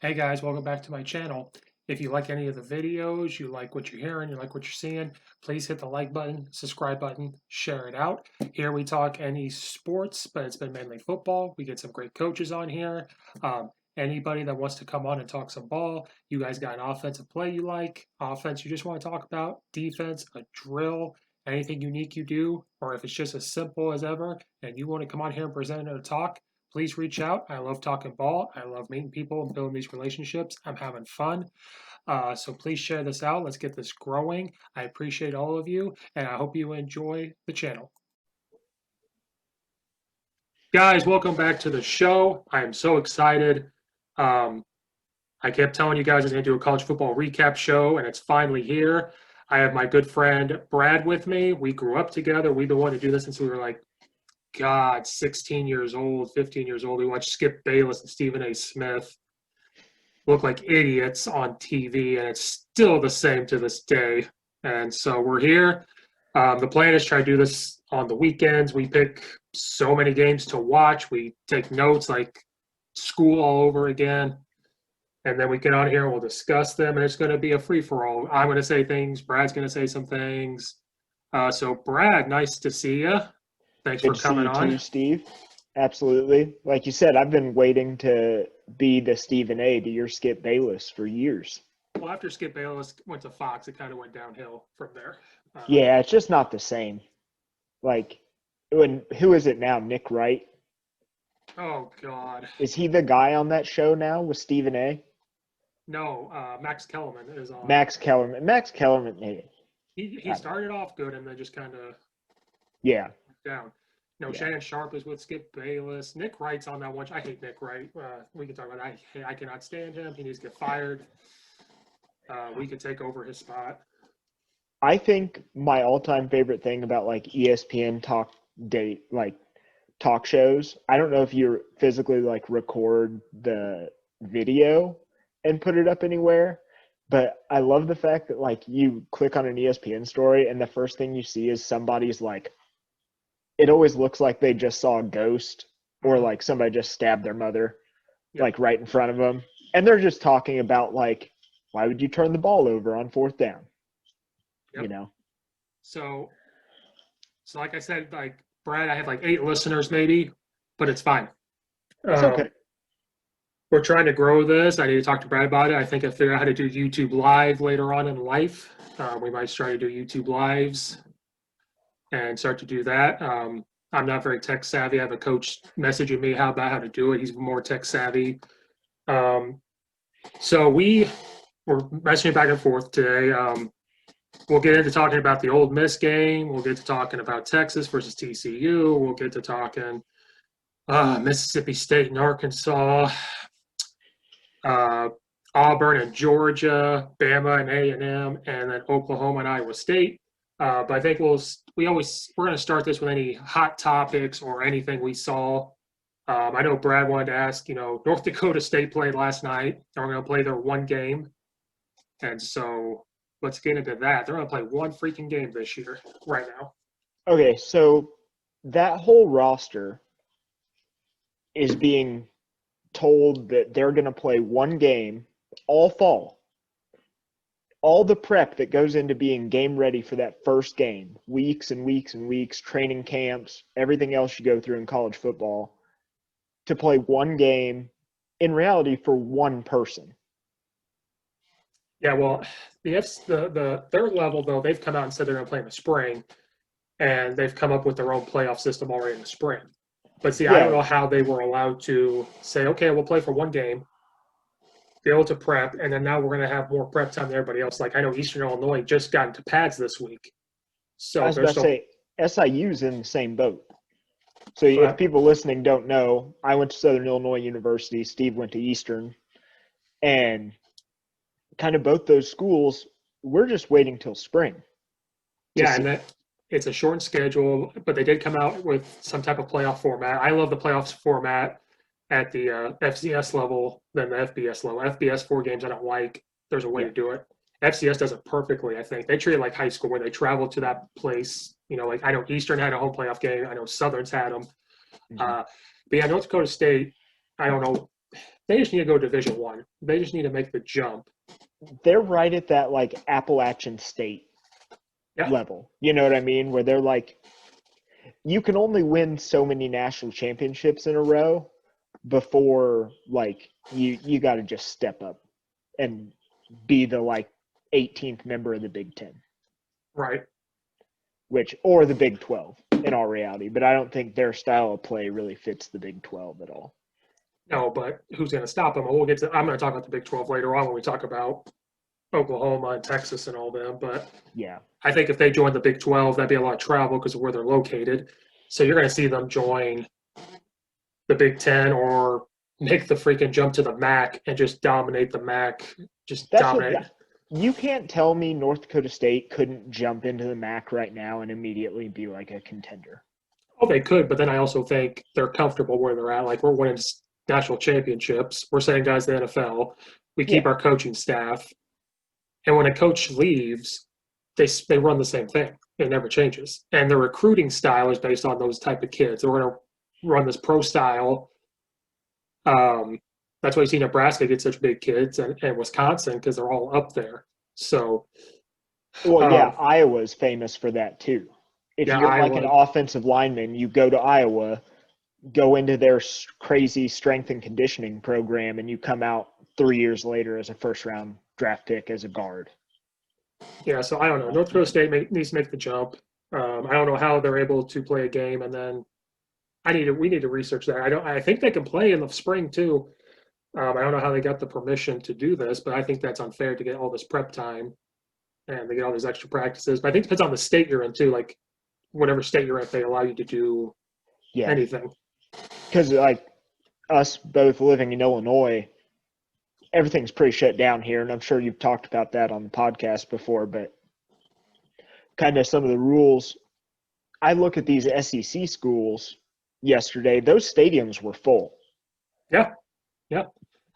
Hey guys, welcome back to my channel. If you like any of the videos, you like what you're hearing, you like what you're seeing, please hit the like button, subscribe button, share it out. Here we talk any sports, but it's been mainly football. We get some great coaches on here. Anybody that wants to come on and talk some ball, you guys got an offensive play you like, offense you just want to talk about, defense, a drill, anything unique you do, or if it's just as simple as ever and you want to come on here and present or talk, please reach out. I love talking ball. I love meeting people and building these relationships. I'm having fun. So please share this out. Let's get this growing. I appreciate all of you, and I hope you enjoy the channel. Guys, welcome back to the show. I am so excited. Um, I kept telling you guys I was going to do a college football recap show, and it's finally here. I have my good friend Brad with me. We grew up together. We've been wanting to do this since we were like, God, 16 years old, 15 years old. We watched Skip Bayless and Stephen A. Smith look like idiots on TV, and it's still the same to this day. And so we're here. The plan is try to do this on the weekends. We pick so many games to watch. We take notes like school all over again. And then we get on here and we'll discuss them. And it's going to be a free for all. I'm going to say things. Brad's going to say some things. So, Brad, nice to see you. Thanks Good for to see coming you too, on. Steve. Absolutely. Like you said, I've been waiting to be the Stephen A. to your Skip Bayless for years. Well, after Skip Bayless went to Fox, it kind of went downhill from there. Yeah, it's just not the same. Like, who is it now? Nick Wright? Oh, God. Is he the guy on that show now with Stephen A? No, Max Kellerman is on. Max Kellerman. Max Kellerman. He started off good and then just kind of Yeah. down. No, Yeah. Shannon Sharp is with Skip Bayless. Nick Wright's on that one. I hate Nick Wright. We can talk about that. I cannot stand him. He needs to get fired. We could take over his spot. I think my all-time favorite thing about like ESPN talk shows. I don't know if you physically like record the video and put it up anywhere, but I love the fact that like you click on an ESPN story and the first thing you see is somebody's like, it always looks like they just saw a ghost or like somebody just stabbed their mother Yep. like right in front of them. And they're just talking about like, why would you turn the ball over on fourth down? Yep. You know? So like I said, like Brad, I have like 8 listeners maybe, but it's fine. It's okay. We're trying to grow this. I need to talk to Brad about it. I think I figure out how to do YouTube Live later on in life. We might try to do YouTube Lives and start to do that. I'm not very tech savvy. I have a coach messaging me how to do it. He's more tech savvy. So we're messaging back and forth today. We'll get into talking about the Ole Miss game. We'll get to talking about Texas versus TCU. We'll get to talking Mississippi State and Arkansas, Auburn and Georgia, Bama and A&M, and then Oklahoma and Iowa State. But I think we're going to start this with any hot topics or anything we saw. I know Brad wanted to ask, North Dakota State played last night. They're going to play their one game. And so let's get into that. They're going to play one freaking game this year right now. Okay, so that whole roster is being told that they're going to play one game all fall. All the prep that goes into being game ready for that first game, weeks and weeks and weeks, training camps, everything else you go through in college football, to play one game in reality for one person. Yeah, well, the third level, though, they've come out and said they're going to play in the spring, and they've come up with their own playoff system already in the spring. But see, I don't know how they were allowed to say, okay, we'll play for one game, be able to prep, and then now we're going to have more prep time than everybody else. Like I know Eastern Illinois just got into pads this week. So I was about to say, SIU's in the same boat. So if people listening don't know, I went to Southern Illinois University. Steve went to Eastern. And kind of both those schools, we're just waiting till spring. Yeah, and it's a shortened schedule, but they did come out with some type of playoff format. I love the playoffs format at the FCS level than the FBS level. FBS 4 games I don't like. There's a way to do it. FCS does it perfectly, I think. They treat it like high school where they travel to that place. Like I know Eastern had a home playoff game. I know Southern's had them. But yeah, North Dakota State, I don't know they just need to go Division One. They just need to make the jump. They're right at that like Appalachian State level. You know what I mean? Where they're like, you can only win so many national championships in a row before like you got to just step up and be the like 18th member of the Big Ten. Right. Or the Big 12 in all reality. But I don't think their style of play really fits the Big 12 at all. No, but who's going to stop them? We'll get to. I'm going to talk about the Big 12 later on when we talk about Oklahoma and Texas and all them. But yeah, I think if they join the Big 12, that'd be a lot of travel because of where they're located. So you're going to see them join the Big 10 or make the freaking jump to the MAC and just dominate the MAC. Dominate. You can't tell me North Dakota State couldn't jump into the MAC right now and immediately be like a contender. Oh, they could, but then I also think they're comfortable where they're at. Like, we're winning national championships. We're sending guys to the NFL. We keep our coaching staff. And when a coach leaves, they run the same thing. It never changes. And the recruiting style is based on those type of kids. We're going to run this pro style. That's why you see Nebraska get such big kids and Wisconsin because they're all up there. So, Iowa's famous for that too. If you're like an offensive lineman, you go to Iowa, go into their crazy strength and conditioning program, and you come out 3 years later as a first-round draft pick as a guard. Yeah, so I don't know. North Dakota State needs to make the jump. I don't know how they're able to play a game, and then we need to research that. I think they can play in the spring too. I don't know how they got the permission to do this, but I think that's unfair to get all this prep time and they get all these extra practices. But I think it depends on the state you're in too. Like, whatever state you're in, they allow you to do anything. Because like us both living in Illinois, everything's pretty shut down here, and I'm sure you've talked about that on the podcast before, but kind of some of the rules. I look at these SEC schools yesterday, those stadiums were full. Yeah.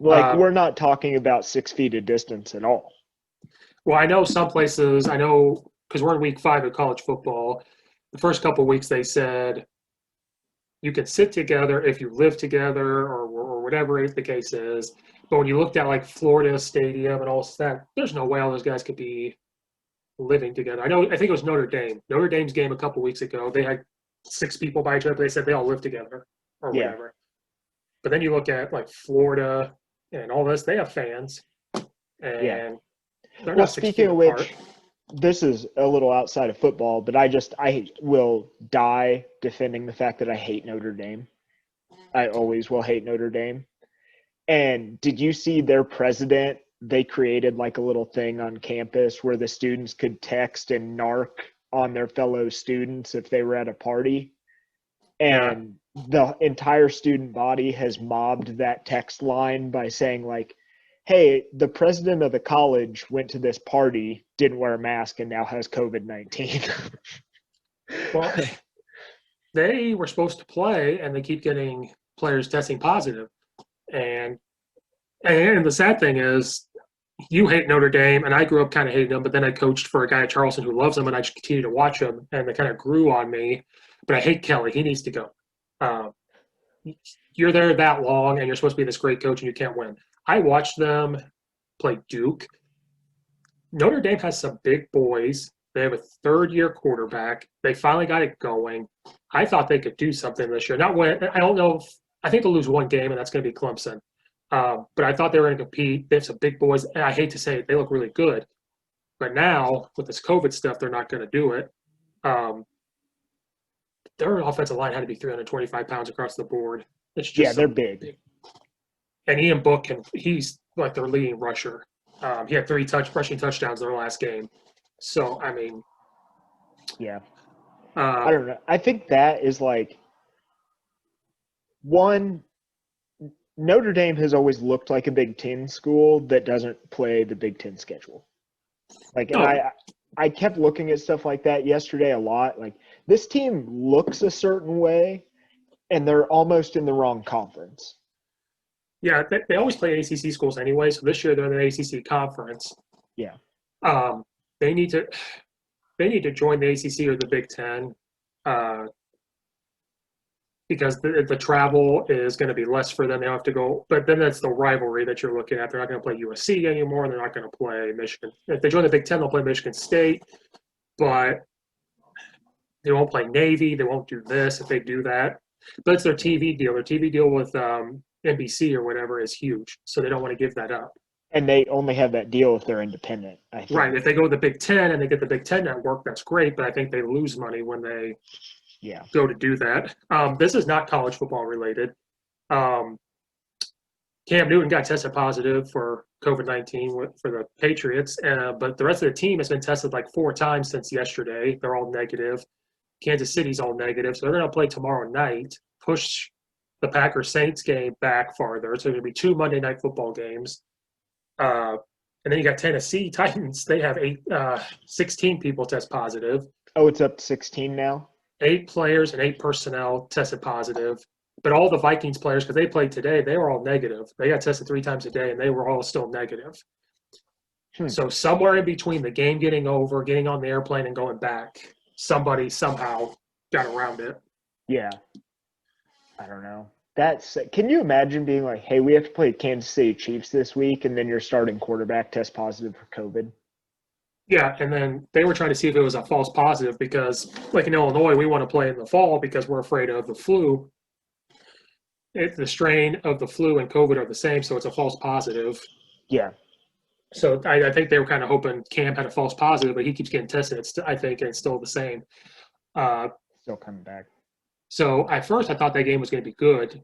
Like, we're not talking about 6 feet of distance at all. Well, I know some places, because we're in week 5 of college football, the first couple of weeks they said you can sit together if you live together or whatever the case is. But when you looked at like Florida Stadium and all that, there's no way all those guys could be living together. I think it was Notre Dame. Notre Dame's game a couple weeks ago, they had 6 people by each other. They said they all live together or whatever. But then you look at like Florida and all this, they have fans. And they're not 6 feet apart. Which, this is a little outside of football, but I will die defending the fact that I hate Notre Dame. I always will hate Notre Dame. And did you see their president? They created like a little thing on campus where the students could text and narc on their fellow students if they were at a party. And the entire student body has mobbed that text line by saying like, hey, the president of the college went to this party, didn't wear a mask, and now has COVID-19. Well, they were supposed to play, and they keep getting players testing positive. And the sad thing is, you hate Notre Dame, and I grew up kind of hating them, but then I coached for a guy at Charleston who loves them, and I just continue to watch them, and they kind of grew on me. But I hate Kelly. He needs to go. You're there that long, and you're supposed to be this great coach, and you can't win. I watched them play Duke. Notre Dame has some big boys. They have a third-year quarterback. They finally got it going. I thought they could do something this year. Not win. I don't know. I think they'll lose one game, and that's going to be Clemson. But I thought they were going to compete. They have some big boys. And I hate to say it, they look really good. But now, with this COVID stuff, they're not going to do it. Their offensive line had to be 325 pounds across the board. It's just they're big. And Ian Book, he's like their leading rusher. He had 3 rushing touchdowns in their last game. So, I mean. Yeah. I don't know. I think that is like one – Notre Dame has always looked like a Big Ten school that doesn't play the Big Ten schedule. Like, and I kept looking at stuff like that yesterday a lot. Like, this team looks a certain way, and they're almost in the wrong conference. Yeah, they always play ACC schools anyway, so this year they're in the ACC conference. Yeah. They need to join the ACC or the Big Ten because because the travel is going to be less for them. They don't have to go. But then that's the rivalry that you're looking at. They're not going to play USC anymore. They're not going to play Michigan. If they join the Big Ten, they'll play Michigan State. But they won't play Navy. They won't do this if they do that. But it's their TV deal. Their TV deal with NBC or whatever is huge. So they don't want to give that up. And they only have that deal if they're independent, I think. Right. If they go to the Big Ten and they get the Big Ten network, that's great. But I think they lose money when they go to do that. This is not college football related. Cam Newton got tested positive for COVID-19 for the Patriots, but the rest of the team has been tested like 4 times since yesterday. They're all negative. Kansas City's all negative, so they're going to play tomorrow night, push the Packers-Saints game back farther. So there's going to be 2 Monday Night Football games. And then you got Tennessee Titans. They have 16 people test positive. Oh, it's up to 16 now? 8 players and 8 personnel tested positive. But all the Vikings players, because they played today, they were all negative. They got tested 3 times a day, and they were all still negative. So somewhere in between the game getting over, getting on the airplane, and going back, somebody somehow got around it. Yeah. I don't know. Can you imagine being like, hey, we have to play Kansas City Chiefs this week, and then your starting quarterback tests positive for COVID? Yeah, and then they were trying to see if it was a false positive because, like in Illinois, we want to play in the fall because we're afraid of the flu. The strain of the flu and COVID are the same, so it's a false positive. Yeah. So I think they were kind of hoping Cam had a false positive, but he keeps getting tested. I think it's still the same. Still coming back. So at first I thought that game was going to be good,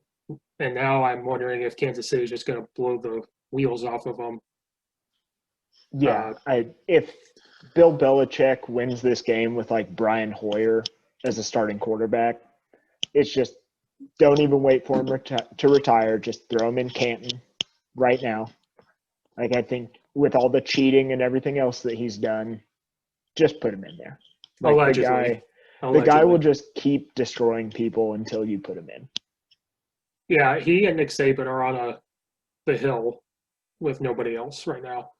and now I'm wondering if Kansas City is just going to blow the wheels off of them. Yeah, if Bill Belichick wins this game with like Brian Hoyer as a starting quarterback, it's just don't even wait for him to retire. Just throw him in Canton right now. Like I think with all the cheating and everything else that he's done, just put him in there. Like Allegedly. The guy will just keep destroying people until you put him in. Yeah, he and Nick Saban are on the hill with nobody else right now.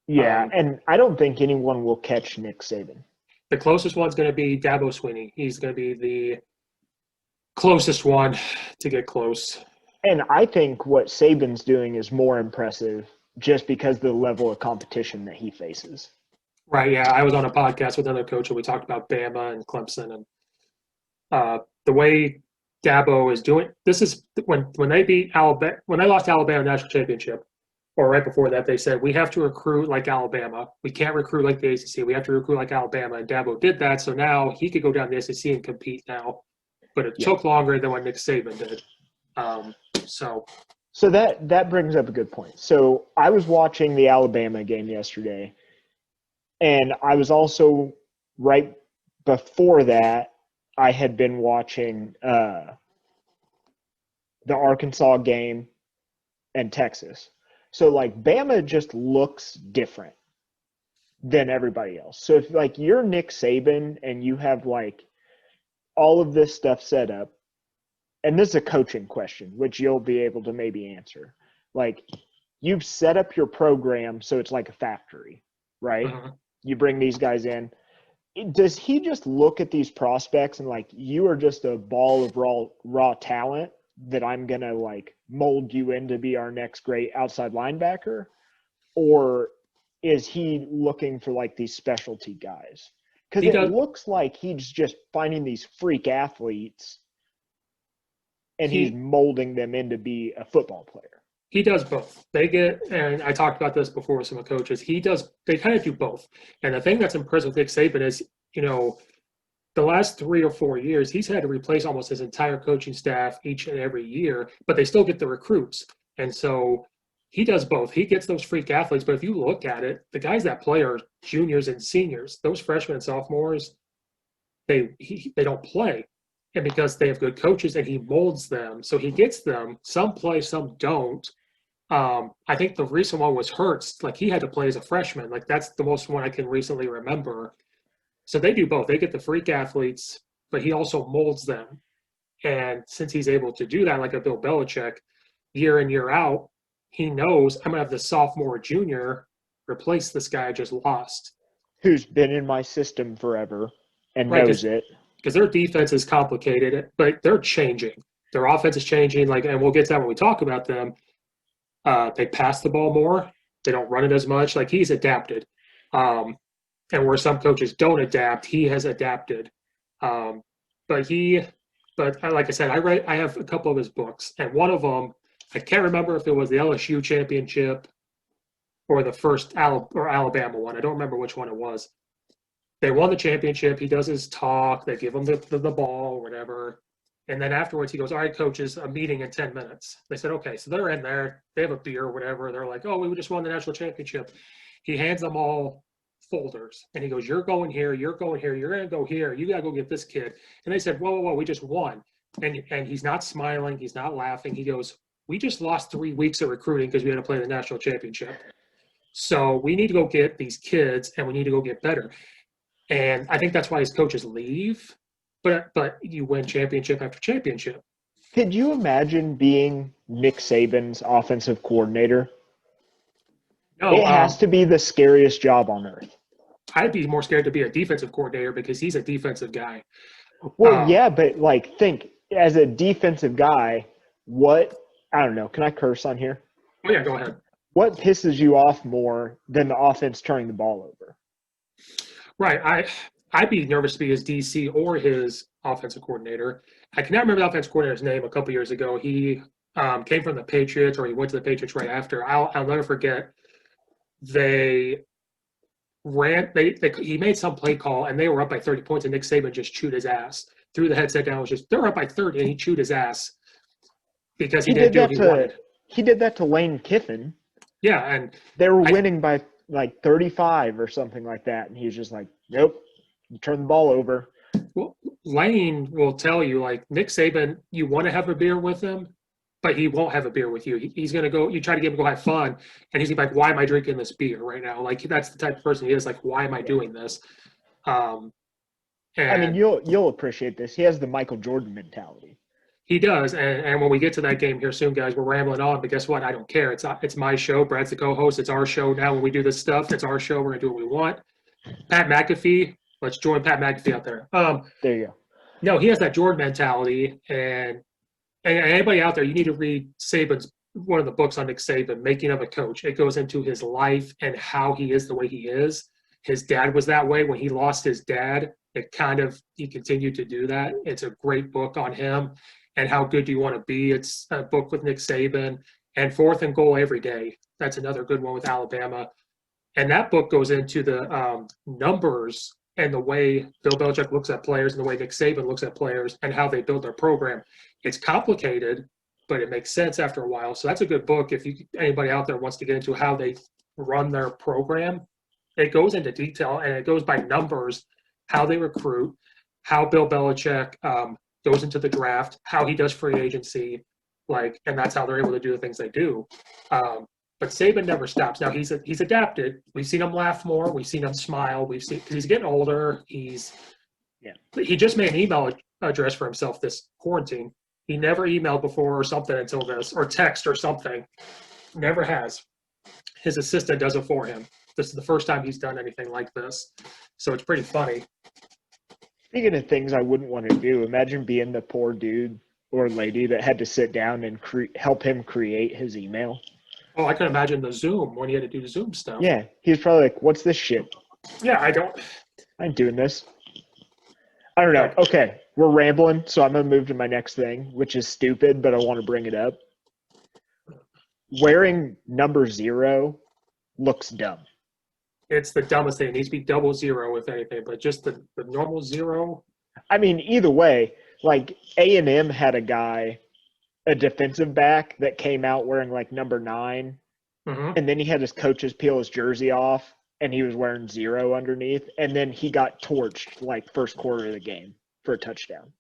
Yeah, and I don't think anyone will catch Nick Saban. The closest one's going to be Dabo Swinney. He's going to be the closest one to get close. And I think what Saban's doing is more impressive just because of the level of competition that he faces. Right, yeah. I was on a podcast with another coach, and we talked about Bama and Clemson. And the way Dabo is doing – this is when they beat Alabama – when they lost Alabama national championship, or right before that, they said, we have to recruit like Alabama. We can't recruit like the ACC. We have to recruit like Alabama. And Dabo did that, so now he could go down the SEC and compete now. But it took longer than what Nick Saban did. So that brings up a good point. So I was watching the Alabama game yesterday, and I was also right before that, I had been watching the Arkansas game and Texas. So like Bama just looks different than everybody else. So if like you're Nick Saban and you have like all of this stuff set up, and this is a coaching question, which you'll be able to maybe answer. Like you've set up your program so it's like a factory, right? Uh-huh. You bring these guys in. Does he just look at these prospects and like, you are just a ball of raw talent that I'm going to like mold you in to be our next great outside linebacker? Or is he looking for like these specialty guys? Because it looks like he's just finding these freak athletes and he's molding them in to be a football player. He does both. And I talked about this before with some coaches, they kind of do both. And the thing that's impressive with Nick Saban is, the last 3 or 4 years, he's had to replace almost his entire coaching staff each and every year, but they still get the recruits. And so he does both. He gets those freak athletes, but if you look at it, the guys that play are juniors and seniors. Those freshmen and sophomores, they don't play. And because they have good coaches and he molds them, so he gets them. Some play, some don't. I think the recent one was Hurts. Like he had to play as a freshman. Like that's the most one I can recently remember. So they do both. They get the freak athletes, but he also molds them. And since he's able to do that, like a Bill Belichick, year in, year out, he knows I'm going to have the sophomore or junior replace this guy I just lost. Who's been in my system forever and knows it. because their defense is complicated, but they're changing. Their offense is changing, like, and we'll get to that when we talk about them. They pass the ball more. They don't run it as much. Like, he's adapted. And where some coaches don't adapt, he has adapted. Um, but he, but like I said, I have a couple of his books, and one of them, I can't remember if it was the LSU championship or the first Alabama one. I don't remember which one it was. They won the championship. He does his talk. They give him the ball or whatever. And then afterwards, he goes, all right, coaches, a meeting in 10 minutes. They said, okay. So they're in there. They have a beer or whatever. They're like, oh, we just won the national championship. He hands them all folders. And he goes, you're going here. You're going here. You're going to go here. You got to go get this kid. And they said, whoa, we just won. And he's not smiling. He's not laughing. He goes, we just lost 3 weeks of recruiting because we had to play the national championship. So we need to go get these kids, and we need to go get better. And I think that's why his coaches leave. But you win championship after championship. Could you imagine being Nick Saban's offensive coordinator? No, it has to be the scariest job on earth. I'd be more scared to be a defensive coordinator because he's a defensive guy. Well, yeah, but like, think as a defensive guy, I don't know. Can I curse on here? Oh yeah, go ahead. What pisses you off more than the offense turning the ball over? Right. I'd be nervous to be his DC or his offensive coordinator. I cannot remember the offensive coordinator's name a couple years ago. He came from the Patriots, or he went to the Patriots right after. I'll never forget. They ran. He made some play call, and they were up by 30 points, and Nick Saban just chewed his ass. Threw the headset down. Was just they're up by 30, and he chewed his ass because he didn't do what he wanted. He did that to Lane Kiffin. Yeah, and they were winning by like 35 or something like that, and he was just like, nope. You turn the ball over. Well, Lane will tell you, like, Nick Saban, you want to have a beer with him, but he won't have a beer with you. He's going to go – you try to get him to go have fun, and he's like, why am I drinking this beer right now? Like, that's the type of person he is. Like, why am I doing this? I mean, you'll appreciate this. He has the Michael Jordan mentality. He does, and when we get to that game here soon, guys, we're rambling on, but guess what? I don't care. It's my show. Brad's the co-host. It's our show now. When we do this stuff, it's our show. We're going to do what we want. Pat McAfee – let's join Pat McAfee out there. There you go. No, he has that Jordan mentality, and anybody out there, you need to read Saban's one of the books on Nick Saban, Making of a Coach. It goes into his life and how he is the way he is. His dad was that way. When he lost his dad, he continued to do that. It's a great book on him and how good do you want to be. It's a book with Nick Saban, and 4th and Goal Every Day. That's another good one with Alabama. And that book goes into the numbers and the way Bill Belichick looks at players and the way Nick Saban looks at players and how they build their program. It's complicated, but it makes sense after a while. So that's a good book if anybody out there wants to get into how they run their program. It goes into detail, and it goes by numbers, how they recruit, how Bill Belichick goes into the draft, how he does free agency, and that's how they're able to do the things they do. But Saban never stops. Now he's adapted. We've seen him laugh more. We've seen him smile. Because he's getting older. He just made an email address for himself this quarantine. He never emailed before or something until this, or text or something. Never has. His assistant does it for him. This is the first time he's done anything like this. So it's pretty funny. Speaking of things I wouldn't want to do, imagine being the poor dude or lady that had to sit down and help him create his email. Oh, I can imagine the Zoom when he had to do the Zoom stuff. Yeah, he was probably like, what's this shit? Yeah, I ain't doing this. I don't know. Okay, we're rambling, so I'm going to move to my next thing, which is stupid, but I want to bring it up. Wearing number 0 looks dumb. It's the dumbest thing. It needs to be 00 if anything, but just the normal 0. I mean, either way, like A&M had a guy – a defensive back that came out wearing like number 9, and then he had his coaches peel his jersey off, and he was wearing 0 underneath, and then he got torched like first quarter of the game for a touchdown.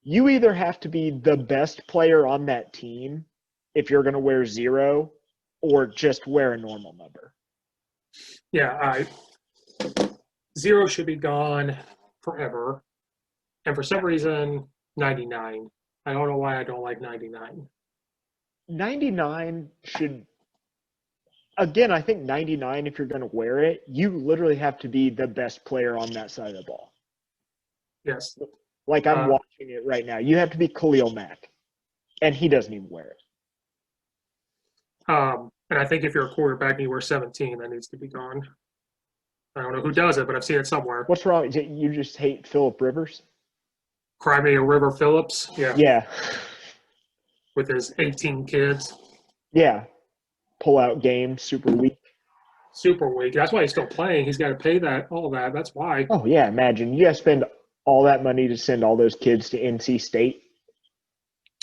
You either have to be the best player on that team if you're going to wear 0, or just wear a normal number. Yeah, 0 should be gone forever, and for some reason, 99. I don't know why I don't like 99. 99 should – again, I think 99, if you're going to wear it, you literally have to be the best player on that side of the ball. Yes. Like I'm watching it right now. You have to be Khalil Mack, and he doesn't even wear it. And I think if you're a quarterback and you wear 17, that needs to be gone. I don't know who does it, but I've seen it somewhere. What's wrong? You just hate Phillip Rivers? Cry me a River Phillips. Yeah. Yeah. With his 18 kids. Yeah. Pull out game, super weak. Super weak. That's why he's still playing. He's got to pay all that. That's why. Oh, yeah. Imagine you got to spend all that money to send all those kids to NC State.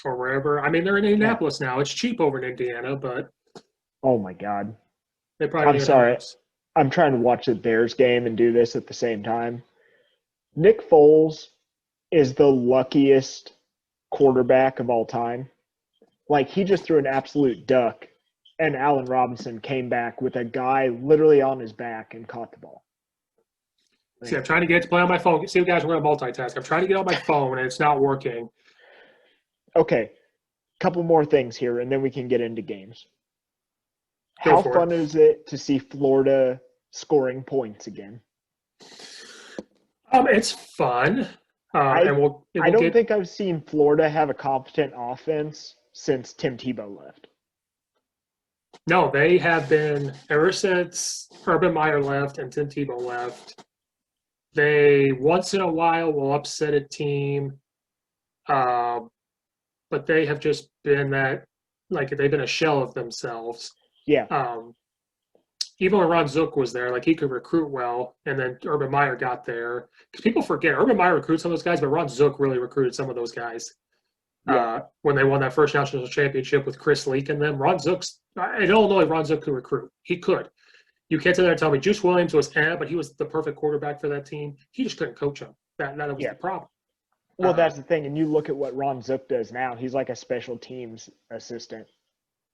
Or wherever. I mean, they're in Indianapolis now. It's cheap over in Indiana, but. Oh, my God. They probably I'm sorry. I'm trying to watch the Bears game and do this at the same time. Nick Foles is the luckiest quarterback of all time. Like, he just threw an absolute duck, and Allen Robinson came back with a guy literally on his back and caught the ball. See, I'm trying to get it to play on my phone. See, guys, we're going to multitask. I'm trying to get on my phone, and it's not working. Okay, couple more things here, and then we can get into games. How fun is it to see Florida scoring points again? It's fun. I don't think I've seen Florida have a competent offense since Tim Tebow left. No, they have been, ever since Urban Meyer left and Tim Tebow left, they once in a while will upset a team, but they have just been they've been a shell of themselves. Yeah. Even when Ron Zook was there, he could recruit well, and then Urban Meyer got there. Because people forget, Urban Meyer recruited some of those guys, but Ron Zook really recruited some of those guys. Yeah. When they won that first national championship with Chris Leak and them, in Illinois, Ron Zook could recruit. He could. You can't sit there and tell me Juice Williams was but he was the perfect quarterback for that team. He just couldn't coach them. That was the problem. Well, that's the thing. And you look at what Ron Zook does now. He's like a special teams assistant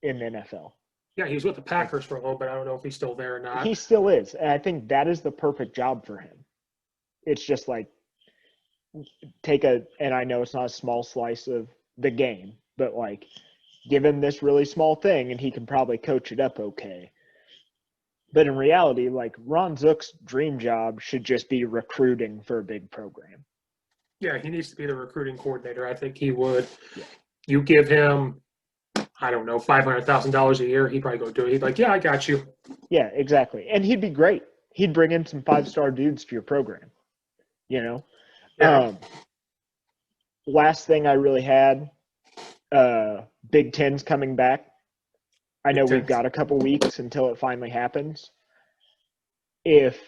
in the NFL. Yeah, he was with the Packers for a little bit. I don't know if he's still there or not. He still is. And I think that is the perfect job for him. It's just like and I know it's not a small slice of the game, but give him this really small thing and he can probably coach it up okay. But in reality, Ron Zook's dream job should just be recruiting for a big program. Yeah, he needs to be the recruiting coordinator. I think he would. Yeah. You give him, I don't know, $500,000 a year, he'd probably go do it. He'd be like, yeah, I got you. Yeah, exactly. And he'd be great. He'd bring in some 5-star dudes to your program, Yeah. Last thing I really had, Big Ten's coming back. I know we've got a couple weeks until it finally happens. If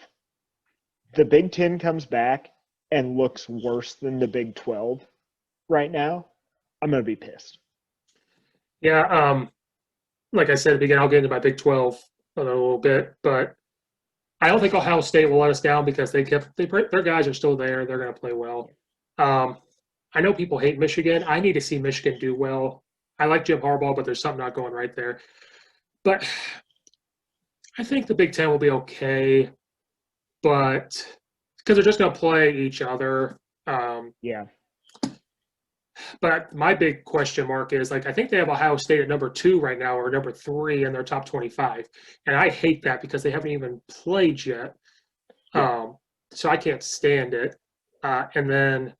the Big Ten comes back and looks worse than the Big 12 right now, I'm going to be pissed. Yeah, like I said at the beginning, I'll get into my Big 12 in a little bit, but I don't think Ohio State will let us down because their guys are still there. They're going to play well. I know people hate Michigan. I need to see Michigan do well. I like Jim Harbaugh, but there's something not going right there. But I think the Big Ten will be okay, but because they're just going to play each other. Yeah. But my big question mark is, I think they have Ohio State at number 2 right now or number 3 in their top 25. And I hate that because they haven't even played yet. Yeah. So I can't stand it. And then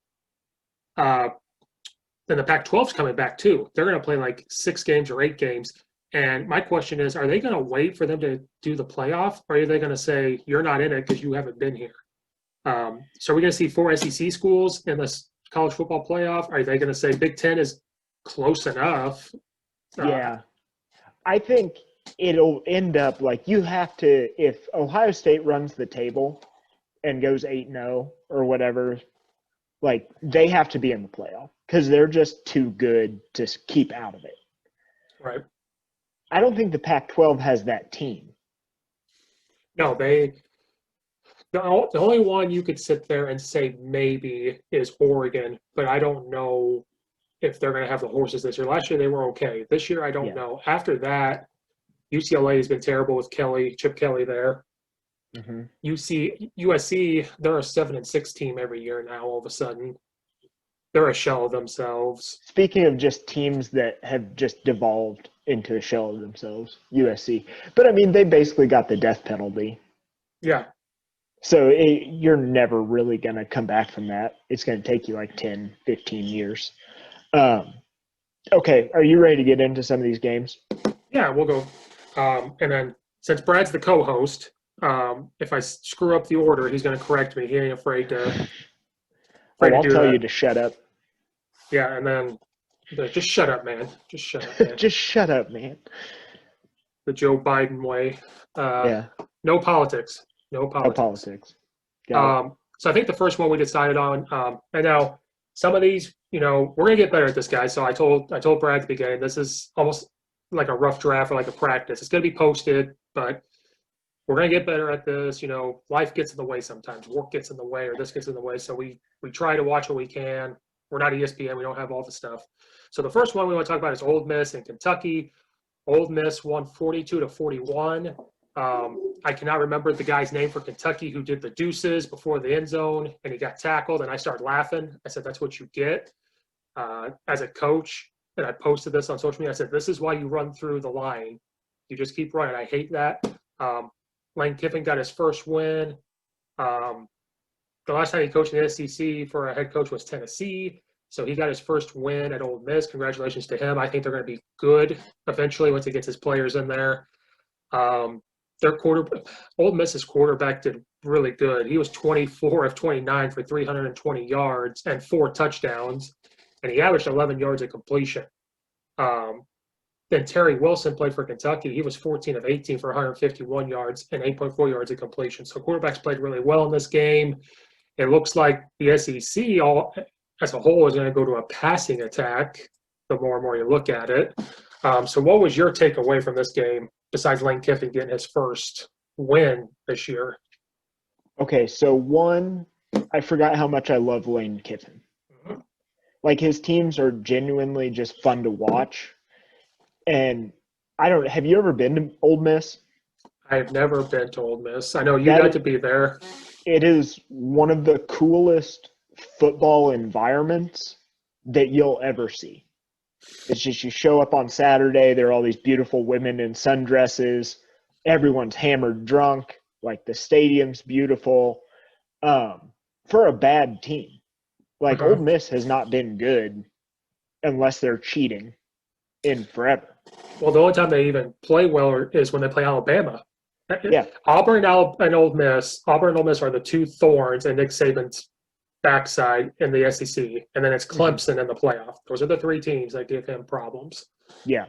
the Pac-12 is coming back too. They're going to play 6 games or 8 games. And my question is, are they going to wait for them to do the playoff? Or are they going to say, you're not in it because you haven't been here? So are we going to see 4 SEC schools in this college football playoff? Are they going to say Big Ten is close enough? Yeah. I think it'll end up you have to, if Ohio State runs the table and goes 8-0 or whatever, they have to be in the playoff because they're just too good to keep out of it. Right. I don't think the Pac-12 has that team. No, the only one you could sit there and say maybe is Oregon, but I don't know if they're going to have the horses this year. Last year they were okay. This year I don't know. After that, UCLA has been terrible with Chip Kelly there. Mm-hmm. USC, they're a 7-6 team every year now. All of a sudden, they're a shell of themselves. Speaking of just teams that have just devolved into a shell of themselves, USC. But I mean, they basically got the death penalty. Yeah. So you're never really going to come back from that. It's going to take you like 10, 15 years. Okay, are you ready to get into some of these games? Yeah, we'll go. And then since Brad's the co-host, if I screw up the order, he's going to correct me. He ain't afraid Oh, to I'll do tell you that. to shut up. Yeah, and then just shut up, man. Just shut up, man. Just shut up, man. The Joe Biden way. Uh, Yeah, no politics. No no politics. politics. Got it. So I think the first one we decided on, and now some of these, we're gonna get better at this, guys. So I told Brad at the beginning, this is almost like a rough draft or like a practice. It's gonna be posted, but we're gonna get better at this. Life gets in the way sometimes. Work gets in the way, or this gets in the way. So we try to watch what we can. We're not ESPN. We don't have all the stuff. So the first one we want to talk about is Ole Miss and Kentucky. Ole Miss won 42-41. I cannot remember the guy's name for Kentucky who did the deuces before the end zone, and he got tackled, and I started laughing. I said, that's what you get as a coach. And I posted this on social media. I said, this is why you run through the line. You just keep running. I hate that. Lane Kiffin got his first win. The last time he coached in the SEC for a head coach was Tennessee. So he got his first win at Ole Miss. Congratulations to him. I think they're going to be good eventually once he gets his players in there. Ole Miss's quarterback did really good. He was 24 of 29 for 320 yards and 4 touchdowns, and he averaged 11 yards of completion. Then Terry Wilson played for Kentucky. He was 14 of 18 for 151 yards and 8.4 yards of completion. So quarterbacks played really well in this game. It looks like the SEC as a whole is going to go to a passing attack the more and more you look at it. So what was your takeaway from this game besides Lane Kiffin getting his first win this year? Okay, so one, I forgot how much I love Lane Kiffin. Like his teams are genuinely just fun to watch. And have you ever been to Ole Miss? I have never been to Ole Miss. I know you got to be there. It is one of the coolest football environments that you'll ever see. It's just you show up on Saturday, there are all these beautiful women in sundresses. Everyone's hammered drunk. Like the stadium's beautiful. For a bad team. Like Ole Miss has not been good unless they're cheating in forever. Well, the only time they even play well is when they play Alabama. Yeah. Auburn and Ole Miss. Auburn and Ole Miss are the two thorns in Nick Saban's backside in the SEC, and then it's Clemson in the playoff. Those are the 3 teams that give him problems. Yeah.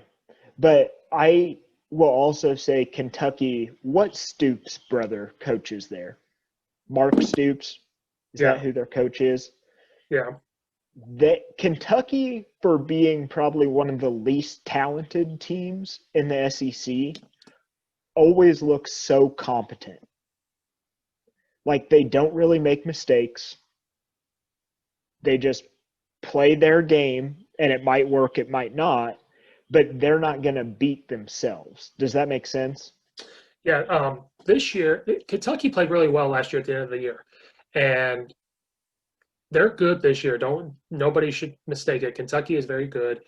But I will also say Kentucky, what Stoops' brother coaches there? Mark Stoops? Is that who their coach is? Yeah. Kentucky, for being probably one of the least talented teams in the SEC, always looks so competent. Like they don't really make mistakes. They just play their game, and it might work, it might not, but they're not going to beat themselves. Does that make sense? Yeah. This year, Kentucky played really well last year at the end of the year, and they're good this year. Nobody should mistake it. Kentucky is very good.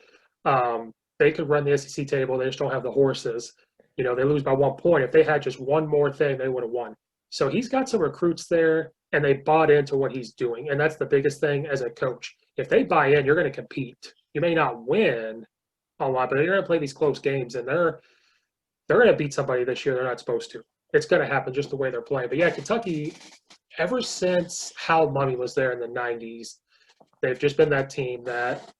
They could run the SEC table. They just don't have the horses. They lose by 1 point. If they had just one more thing, they would have won. So he's got some recruits there, and they bought into what he's doing. And that's the biggest thing as a coach. If they buy in, you're going to compete. You may not win a lot, but you're going to play these close games, and they're going to beat somebody this year they're not supposed to. It's going to happen just the way they're playing. But yeah, Kentucky, ever since Hal Mumme was there in the 90s, they've just been that team that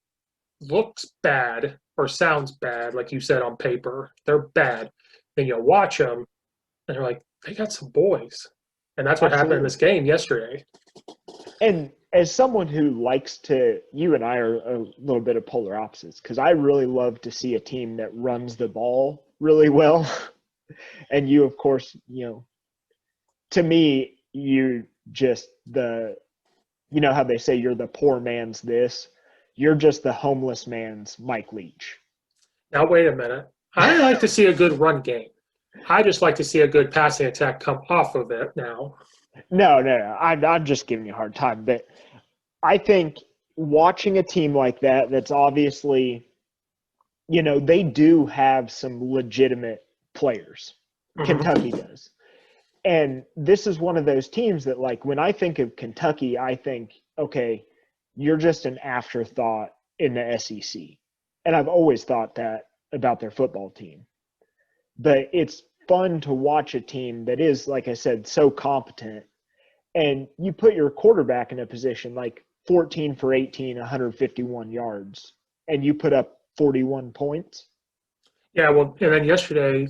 looks bad or sounds bad, like you said on paper. They're bad. Then you watch them, and you're like, they got some boys. And that's what happened in this game yesterday. And as someone who likes to, you and I are a little bit of polar opposites, because I really love to see a team that runs the ball really well. And you, of course, to me, you just how they say you're the poor man's this, you're just the homeless man's Mike Leach. Now, wait a minute. I like to see a good run game. I just like to see a good passing attack come off of it now. No. I'm just giving you a hard time. But I think watching a team like that, that's obviously, they do have some legitimate players. Kentucky does. And this is one of those teams that, like, when I think of Kentucky, I think, okay, you're just an afterthought in the SEC. And I've always thought that about their football team. But it's fun to watch a team that is, like I said, so competent. And you put your quarterback in a position like 14 for 18, 151 yards, and you put up 41 points. Yeah, well, and then yesterday,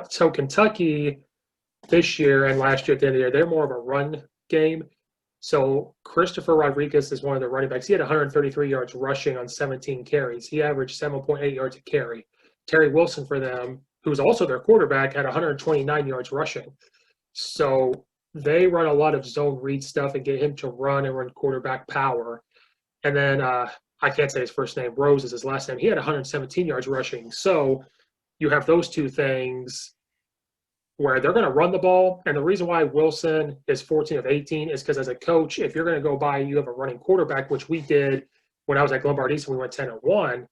so Kentucky this year and last year at the end of the year, they're more of a run game. So Christopher Rodriguez is one of the running backs. He had 133 yards rushing on 17 carries. He averaged 7.8 yards a carry. Terry Wilson for them, who was also their quarterback, had 129 yards rushing. So they run a lot of zone read stuff and get him to run and run quarterback power. And then I can't say his first name. Rose is his last name. He had 117 yards rushing. So you have those two things where they're going to run the ball. And the reason why Wilson is 14 of 18 is because as a coach, if you're going to go by, you have a running quarterback, which we did when I was at Glenbard East and we went 10-1.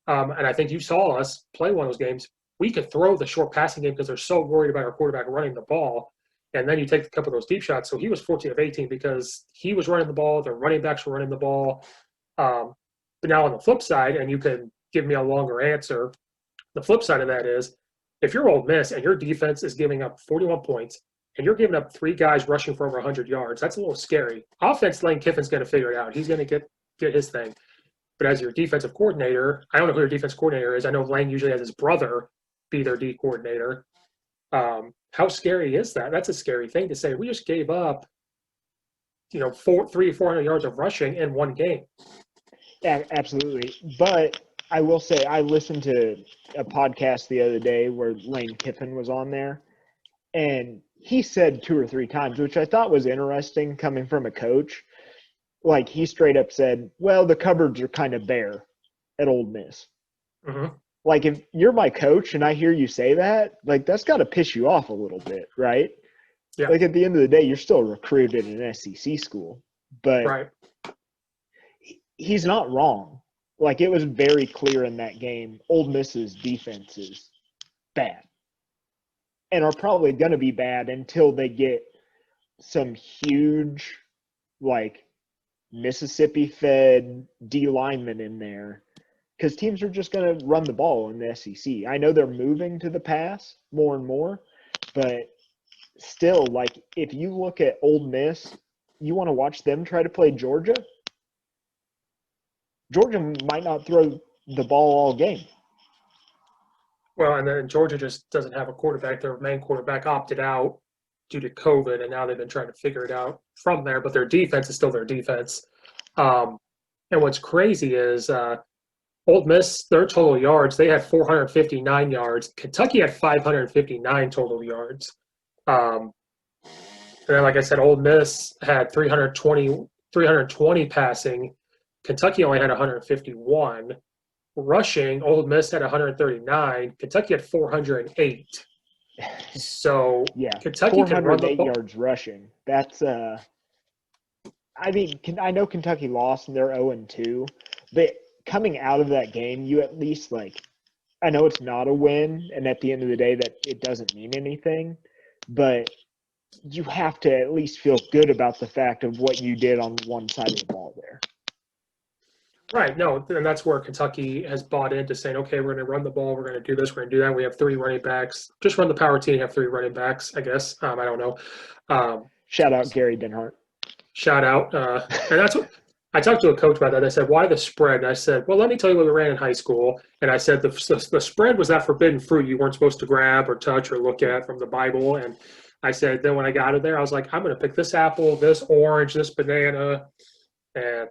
And I think you saw us play one of those games. We could throw the short passing game because they're so worried about our quarterback running the ball. And then you take a couple of those deep shots. So he was 14 of 18 because he was running the ball. The running backs were running the ball. But now on the flip side, and you can give me a longer answer, the flip side of that is if you're Ole Miss and your defense is giving up 41 points and you're giving up 3 guys rushing for over 100 yards, that's a little scary. Offense, Lane Kiffin's going to figure it out. He's going to get his thing. But as your defensive coordinator, I don't know who your defense coordinator is. I know Lane usually has his brother be their D coordinator. How scary is that? That's a scary thing to say. We just gave up, 400 yards of rushing in one game. Yeah, absolutely. But I will say I listened to a podcast the other day where Lane Kiffin was on there, and he said 2 or 3 times, which I thought was interesting coming from a coach. Like, he straight up said, well, the cupboards are kind of bare at Ole Miss. Mm-hmm. Like, if you're my coach and I hear you say that, like, that's got to piss you off a little bit, right? Yeah. Like, at the end of the day, you're still recruited in an SEC school. But right. He's not wrong. Like, it was very clear in that game, Ole Miss's defense is bad and are probably going to be bad until they get some huge, like, Mississippi-fed D linemen in there, because teams are just going to run the ball in the SEC. I know they're moving to the pass more and more, but still, like, if you look at Ole Miss, you want to watch them try to play Georgia? Georgia might not throw the ball all game. Well, and then Georgia just doesn't have a quarterback. Their main quarterback opted out due to COVID, and now they've been trying to figure it out from there. But their defense is still their defense. And what's crazy is Ole Miss, their total yards, they had 459 yards. Kentucky had 559 total yards. And then, like I said, Ole Miss had 320 passing. Kentucky only had 151. Rushing, Ole Miss had 139. Kentucky had 408. So yeah, Kentucky can run the ball. yards rushing. That's I mean, I know Kentucky lost and they're 0-2, but coming out of that game, you at least, like, I know it's not a win, and at the end of the day that it doesn't mean anything, but you have to at least feel good about the fact of what you did on one side of the ball there. Right. No, and that's where Kentucky has bought into saying, okay, we're going to run the ball. We're going to do this. We're going to do that. We have 3 running backs. Just run the power team. Have 3 running backs, I guess. I don't know. Shout out Gary Denhart. Shout out. And that's what I talked to a coach about that. I said, why the spread? And I said, well, let me tell you what we ran in high school. And I said, the spread was that forbidden fruit you weren't supposed to grab or touch or look at from the Bible. And I said, then when I got out of there, I was like, I'm going to pick this apple, this orange, this banana. And,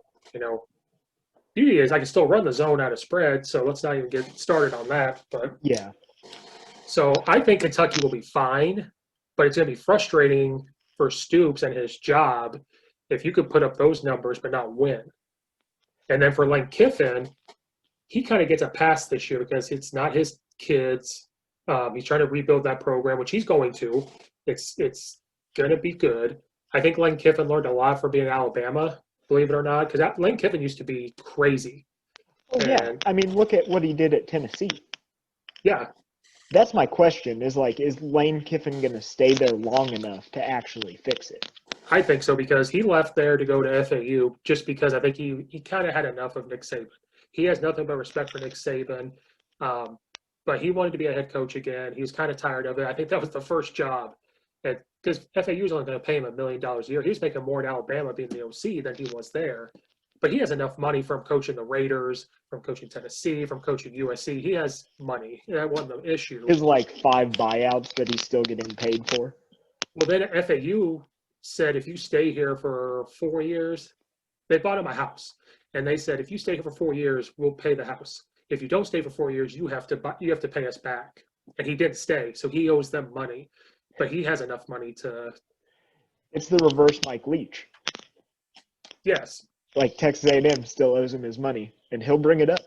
beauty is I can still run the zone out of spread, so let's not even get started on that. But yeah. So I think Kentucky will be fine, but it's going to be frustrating for Stoops and his job if you could put up those numbers but not win. And then for Lane Kiffin, he kind of gets a pass this year because it's not his kids. He's trying to rebuild that program, which he's going to. It's going to be good. I think Lane Kiffin learned a lot from being in Alabama, believe it or not, because Lane Kiffin used to be crazy. Oh, yeah. I mean, look at what he did at Tennessee. Yeah. That's my question. Is Lane Kiffin going to stay there long enough to actually fix it? I think so because he left there to go to FAU just because I think he kind of had enough of Nick Saban. He has nothing but respect for Nick Saban, but he wanted to be a head coach again. He was kind of tired of it. I think that was the first job, because FAU was only going to pay him $1 million a year. He was making more in Alabama being the OC than he was there. But he has enough money from coaching the Raiders, from coaching Tennessee, from coaching USC. He has money. That wasn't the issue. His 5 buyouts that he's still getting paid for. Well, then FAU said if you stay here for 4 years, they bought him a house, and they said if you stay here for 4 years, we'll pay the house. If you don't stay for 4 years, you have to pay us back. And he didn't stay, so he owes them money, but he has enough money to. It's the reverse Mike Leach. Yes. Texas A&M still owes him his money, and he'll bring it up.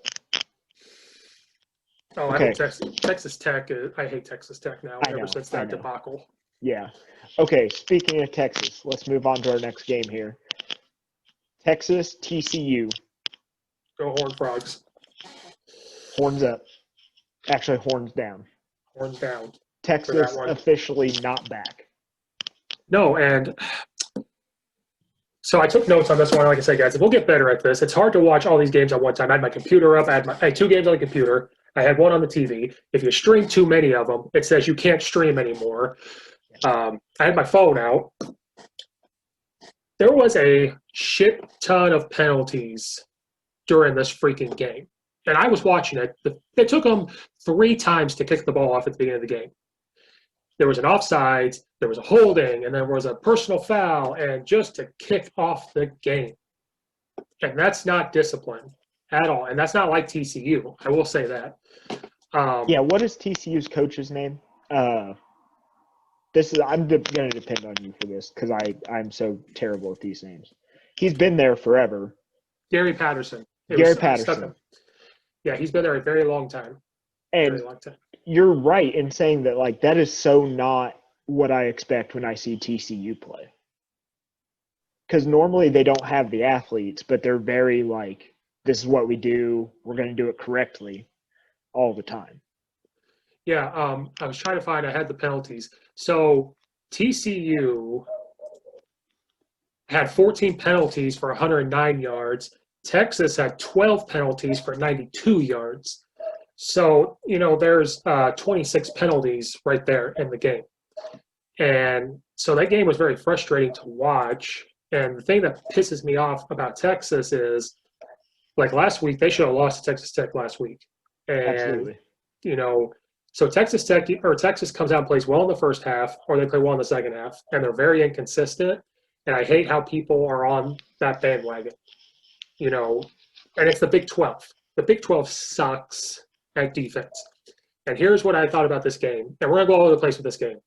Oh, okay. I hope Texas Tech. I hate Texas Tech now. Ever since that debacle. Yeah. Okay. Speaking of Texas, let's move on to our next game here. Texas TCU. Go Horned Frogs. Horns up. Actually, horns down. Horns down. Texas officially not back. No, and so I took notes on this one. Like I said, guys, we'll get better at this. It's hard to watch all these games at one time. I had my computer up. I had 2 games on the computer. I had 1 on the TV. If you stream too many of them, it says you can't stream anymore. I had my phone out. There was a shit ton of penalties during this freaking game. And I was watching it. It took them 3 times to kick the ball off at the beginning of the game. There was an offside, there was a holding, and there was a personal foul, and just to kick off the game. And that's not discipline at all. And that's not like TCU. I will say that. What is TCU's coach's name? I'm going to depend on you for this because I'm so terrible at these names. He's been there forever. Gary Patterson. Patterson. Yeah, he's been there a very long time. And you're right in saying that, that is so not what I expect when I see TCU play. Because normally they don't have the athletes, but they're very this is what we do. We're going to do it correctly all the time. Yeah, I was trying to find. I had the penalties. So TCU had 14 penalties for 109 yards. Texas had 12 penalties for 92 yards. So, there's 26 penalties right there in the game. And so that game was very frustrating to watch. And the thing that pisses me off about Texas is, last week, they should have lost to Texas Tech last week. And, absolutely. So Texas comes out and plays well in the first half, or they play well in the second half, and they're very inconsistent. And I hate how people are on that bandwagon, and it's the Big 12. The Big 12 sucks at defense. And here's what I thought about this game. And we're going to go all over the place with this game.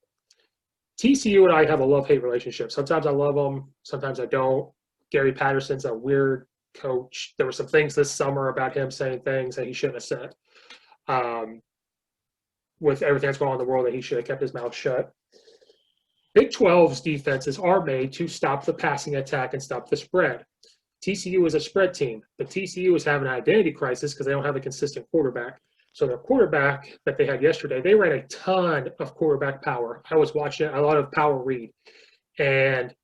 TCU and I have a love-hate relationship. Sometimes I love them. Sometimes I don't. Gary Patterson's a weird coach. There were some things this summer about him saying things that he shouldn't have said. With everything that's going on in the world, that he should have kept his mouth shut. Big 12's defenses are made to stop the passing attack and stop the spread. TCU is a spread team, but TCU is having an identity crisis because they don't have a consistent quarterback. So their quarterback that they had yesterday, they ran a ton of quarterback power. I was watching a lot of power read. And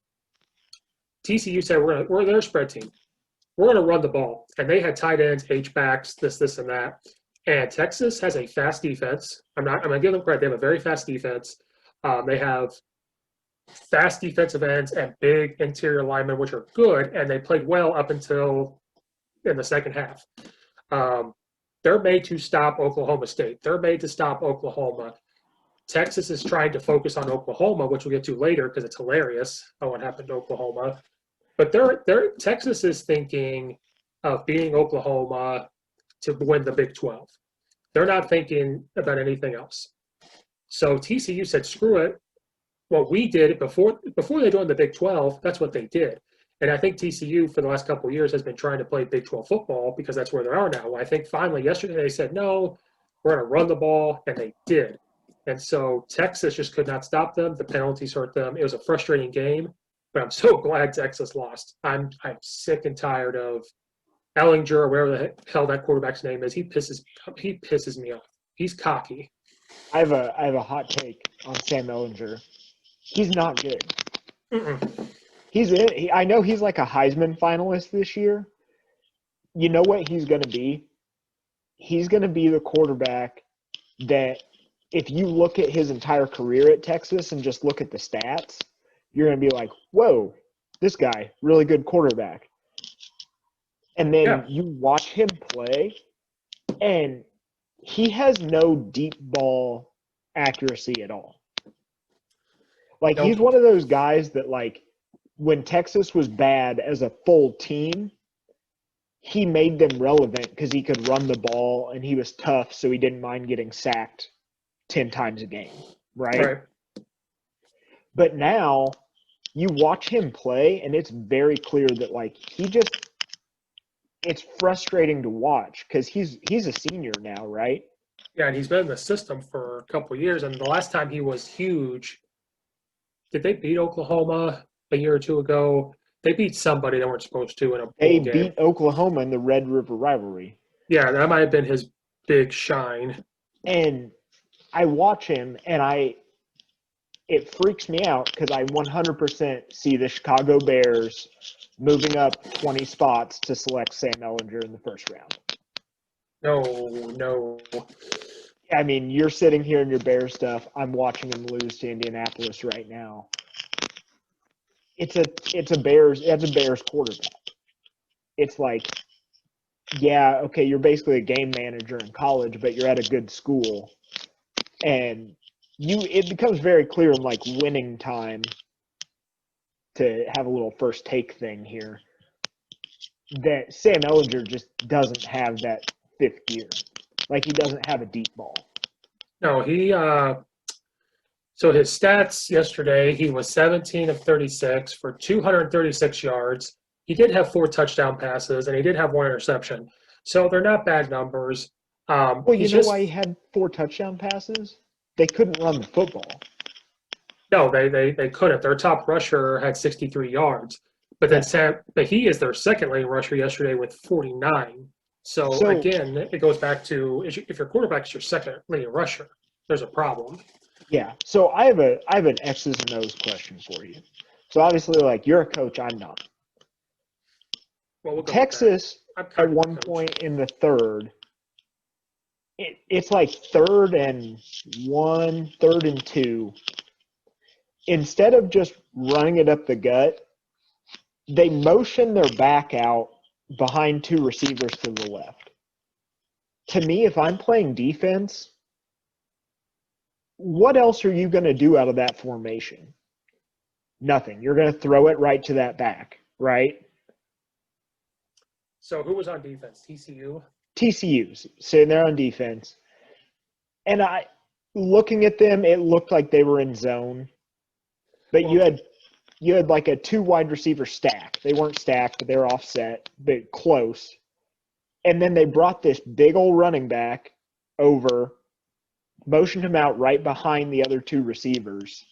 TCU said, we're their spread team. We're going to run the ball. And they had tight ends, H-backs, this, and that. And Texas has a fast defense. I'm going to give them credit. They have a very fast defense. They have fast defensive ends and big interior linemen, which are good, and they played well up until in the second half. They're made to stop Oklahoma State. They're made to stop Oklahoma. Texas is trying to focus on Oklahoma, which we'll get to later because it's hilarious what happened to Oklahoma. But Texas is thinking of beating Oklahoma to win the Big 12. They're not thinking about anything else. So TCU said, screw it. What we did before they joined the Big 12, that's what they did. And I think TCU for the last couple of years has been trying to play Big 12 football because that's where they are now. I think finally yesterday they said, no, we're going to run the ball, and they did. And so Texas just could not stop them. The penalties hurt them. It was a frustrating game, but I'm so glad Texas lost. I'm sick and tired of Ellinger or whatever the hell that quarterback's name is. He pisses me off. He's cocky. I have a hot take on Sam Ellinger. He's not good. Mm-mm. I know he's like a Heisman finalist this year. You know what he's going to be? He's going to be the quarterback that if you look at his entire career at Texas and just look at the stats, you're going to be like, whoa, this guy, really good quarterback. And then Yeah. you watch him play, and he has no deep ball accuracy at all. Like, he's Nope. one of those guys that, like, when Texas was bad as a full team, he made them relevant because he could run the ball and he was tough, so he didn't mind getting sacked 10 times a game, right? Right. But now you watch him play, and it's very clear that, like, it's frustrating to watch because he's a senior now, right? Yeah, and he's been in the system for a couple of years. And the last time he was huge, did they beat Oklahoma a year or two ago? They beat somebody they weren't supposed to in a They bowl game. beat Oklahoma in the Red River rivalry. Yeah, that might have been his big shine. And I watch him, and it freaks me out because I 100% see the Chicago Bears moving up 20 spots to select Sam Ellinger in the first round. No. I mean, you're sitting here in your Bears stuff. I'm watching him lose to Indianapolis right now. It's a Bears quarterback. It's like, yeah, okay, you're basically a game manager in college, but you're at a good school. And it becomes very clear in like winning time, to have a little first take thing here, that Sam Ellinger just doesn't have that fifth gear. Like, he doesn't have a deep ball. No, so his stats yesterday, he was 17 of 36 for 236 yards. He did have 4 touchdown passes, and he did have 1 interception. So they're not bad numbers. Well, you He's know just why he had 4 touchdown passes? They couldn't run the football. no, they couldn't. Their top rusher had 63 yards, but then he is their second leading rusher yesterday with 49. So again, it goes back to if your quarterback is your second leading rusher, there's a problem. Yeah. So I have an X's and O's question for you. So obviously, like, you're a coach, I'm not. Well, we'll go Texas at one point in the third, it's like 3rd and 1, 3rd and 2. Instead of just running it up the gut, they motion their back out behind 2 receivers to the left. To me, if I'm playing defense, what else are you going to do out of that formation? Nothing. You're going to throw it right to that back, right? So who was on defense? TCU? TCU's sitting there on defense. And looking at them, it looked like they were in zone. But you had like a 2 wide receiver stack. They weren't stacked, but they were offset, but close. And then they brought this big old running back over, motioned him out right behind the other 2 receivers.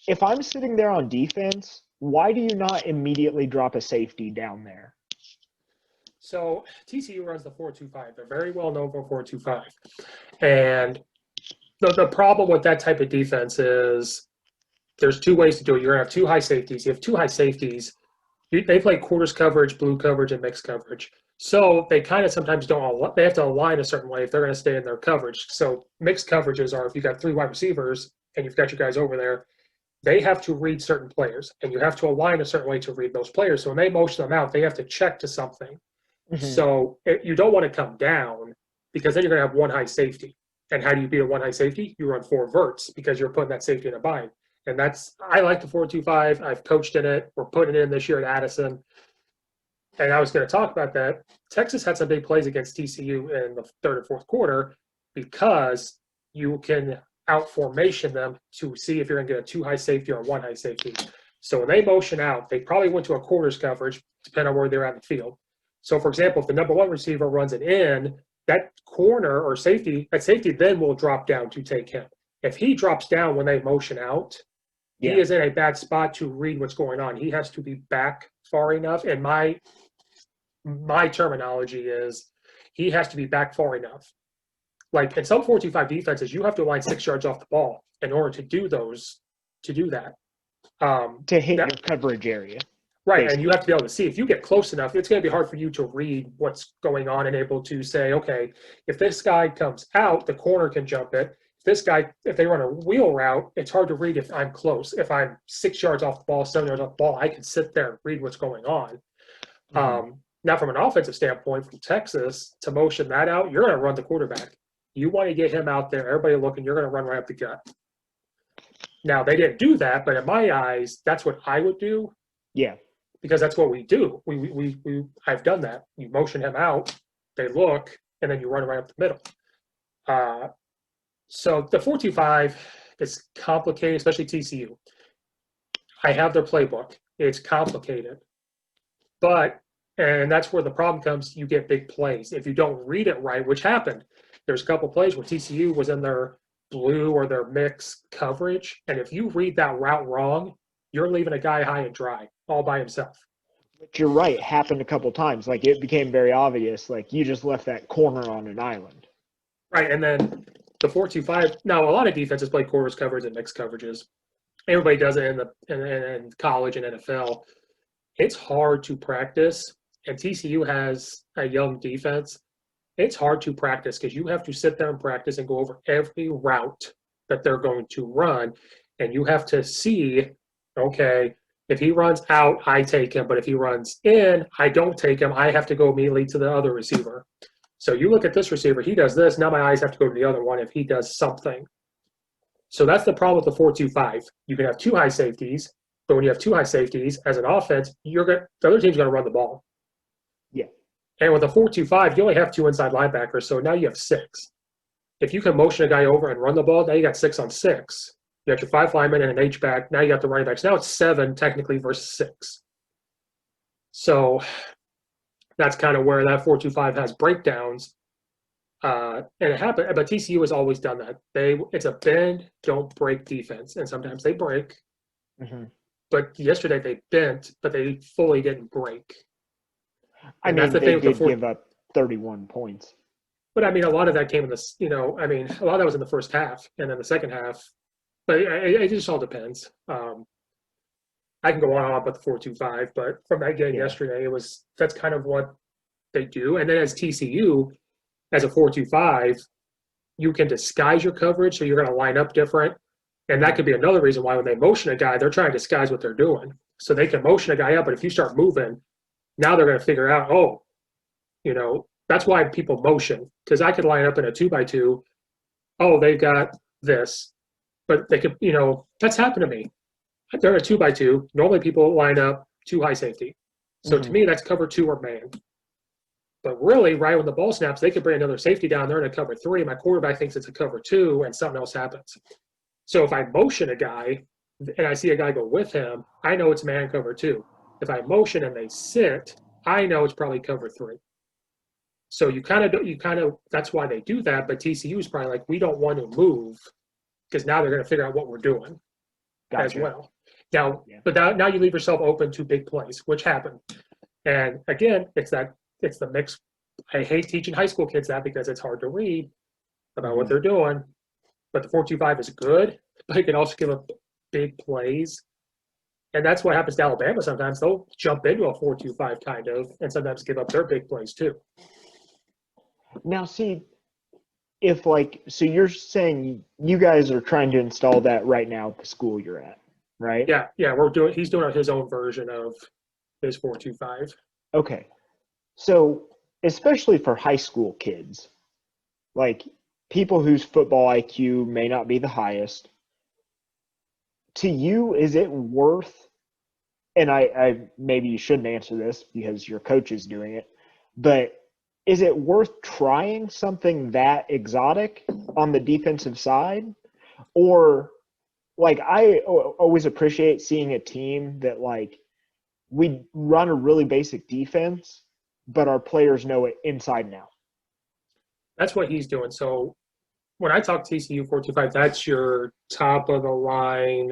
If I'm sitting there on defense, why do you not immediately drop a safety down there? So TCU runs the 4-2-5. They're very well known for 4-2-5. And the problem with that type of defense is there's 2 ways to do it. You're going to have 2 high safeties. You have 2 high safeties. They play quarters coverage, blue coverage, and mixed coverage. So they kind of sometimes they have to align a certain way if they're going to stay in their coverage. So mixed coverages are if you've got 3 wide receivers and you've got your guys over there, they have to read certain players, and you have to align a certain way to read those players. So when they motion them out, they have to check to something. Mm-hmm. So you don't want to come down because then you're going to have 1 high safety. And how do you beat a 1 high safety? You run 4 verts because you're putting that safety in a bind. And I like the 4-2-5. I've coached in it. We're putting it in this year at Addison. And I was going to talk about that. Texas had some big plays against TCU in the 3rd and 4th quarter because you can out-formation them to see if you're going to get a 2 high safety or a 1 high safety. So when they motion out, they probably went to a quarters coverage, depending on where they're at in the field. So, for example, if the number 1 receiver runs it in, that corner or safety, that safety then will drop down to take him. If he drops down when they motion out, he is in a bad spot to read what's going on. He has to be back far enough. And my terminology is he has to be back far enough Like in some 4-2-5 defenses, you have to align 6 yards off the ball in order to do that. To hit Now, your coverage area. right, and you basically. have to be able to see. If you get close enough, it's going to be hard for you to read what's going on and able to say, okay, if this guy comes out, the corner can jump it. If they run a wheel route, it's hard to read if I'm close. If I'm 6 yards off the ball, 7 yards off the ball, I can sit there and read what's going on. Now, from an offensive standpoint, from Texas, to motion that out, you're going to run the quarterback. You want to get him out there, everybody looking, you're going to run right up the gut. Now, they didn't do that, but in my eyes, that's what I would do. Yeah. Because that's what we do. I've done that. You motion him out, they look, and then you run right up the middle. So the 4-2-5 is complicated, especially TCU. I have their playbook. It's complicated. And that's where the problem comes. You get big plays. If you don't read it right, which happened, there's a couple plays where TCU was in their blue or their mix coverage. And if you read that route wrong, you're leaving a guy high and dry all by himself. But you're right. It happened a couple times. Like, it became very obvious. Like, you just left that corner on an island. Right. And then the 4-2-5. Now, a lot of defenses play quarters coverage and mixed coverages. Everybody does it in college and NFL. It's hard to practice. And TCU has a young defense. It's hard to practice because you have to sit there and practice and go over every route that they're going to run. And you have to see, okay, if he runs out, I take him. But if he runs in, I don't take him. I have to go immediately to the other receiver. So you look at this receiver, he does this. Now my eyes have to go to the other one if he does something. So that's the problem with the 4-2-5. You can have 2 high safeties, but when you have 2 high safeties as an offense, the other team's going to run the ball. Yeah. And with a 4-2-5, you only have 2 inside linebackers, so now you have 6. If you can motion a guy over and run the ball, now you got 6 on 6. You got your 5 linemen and an H-back. Now you got the running backs. Now it's 7 technically versus 6. So that's kind of where that 4-2-5 has breakdowns. And it happened, but TCU has always done that. It's a bend, don't break defense, and sometimes they break. Mm-hmm. But yesterday they bent, but they fully didn't break. I mean, they did give up 31 points. But I mean, a lot of that came in this. A lot of that was in the first half, and then the second half. But it just all depends. I can go on about the 4-2-5, but from that game yesterday, that's kind of what they do. And then as TCU, as a 4-2-5, you can disguise your coverage, so you're going to line up different. And that could be another reason why when they motion a guy, they're trying to disguise what they're doing. So they can motion a guy up, but if you start moving, now they're going to figure out, that's why people motion. Because I could line up in a 2-by-2. Oh, they've got this. But they could, that's happened to me. They're in a 2-by-2. Normally people line up 2 high safety. So to me, that's cover 2 or man. But really, right when the ball snaps, they could bring another safety down there in a cover 3. My quarterback thinks it's a cover 2, and something else happens. So if I motion a guy and I see a guy go with him, I know it's man cover 2. If I motion and they sit, I know it's probably cover 3. So you kind of that's why they do that. But TCU is probably like, we don't want to move because now they're going to figure out what we're doing as well. Now, but now you leave yourself open to big plays, which happen. And again, it's the mix. I hate teaching high school kids that because it's hard to read about what they're doing. But the 4-2-5 is good, but it can also give up big plays. And that's what happens to Alabama sometimes. They'll jump into a 4-2-5 kind of, and sometimes give up their big plays too. Now, see, so you're saying you guys are trying to install that right now at the school you're at, right? Yeah, he's doing his own version of his 4-2-5. Okay. So, especially for high school kids, like people whose football IQ may not be the highest, to you, is it worth, and I maybe you shouldn't answer this because your coach is doing it, but is it worth trying something that exotic on the defensive side? Or, like, I always appreciate seeing a team that, like, we run a really basic defense, but our players know it inside and out. That's what he's doing. So when I talk TCU 4-2-5, that's your top of the line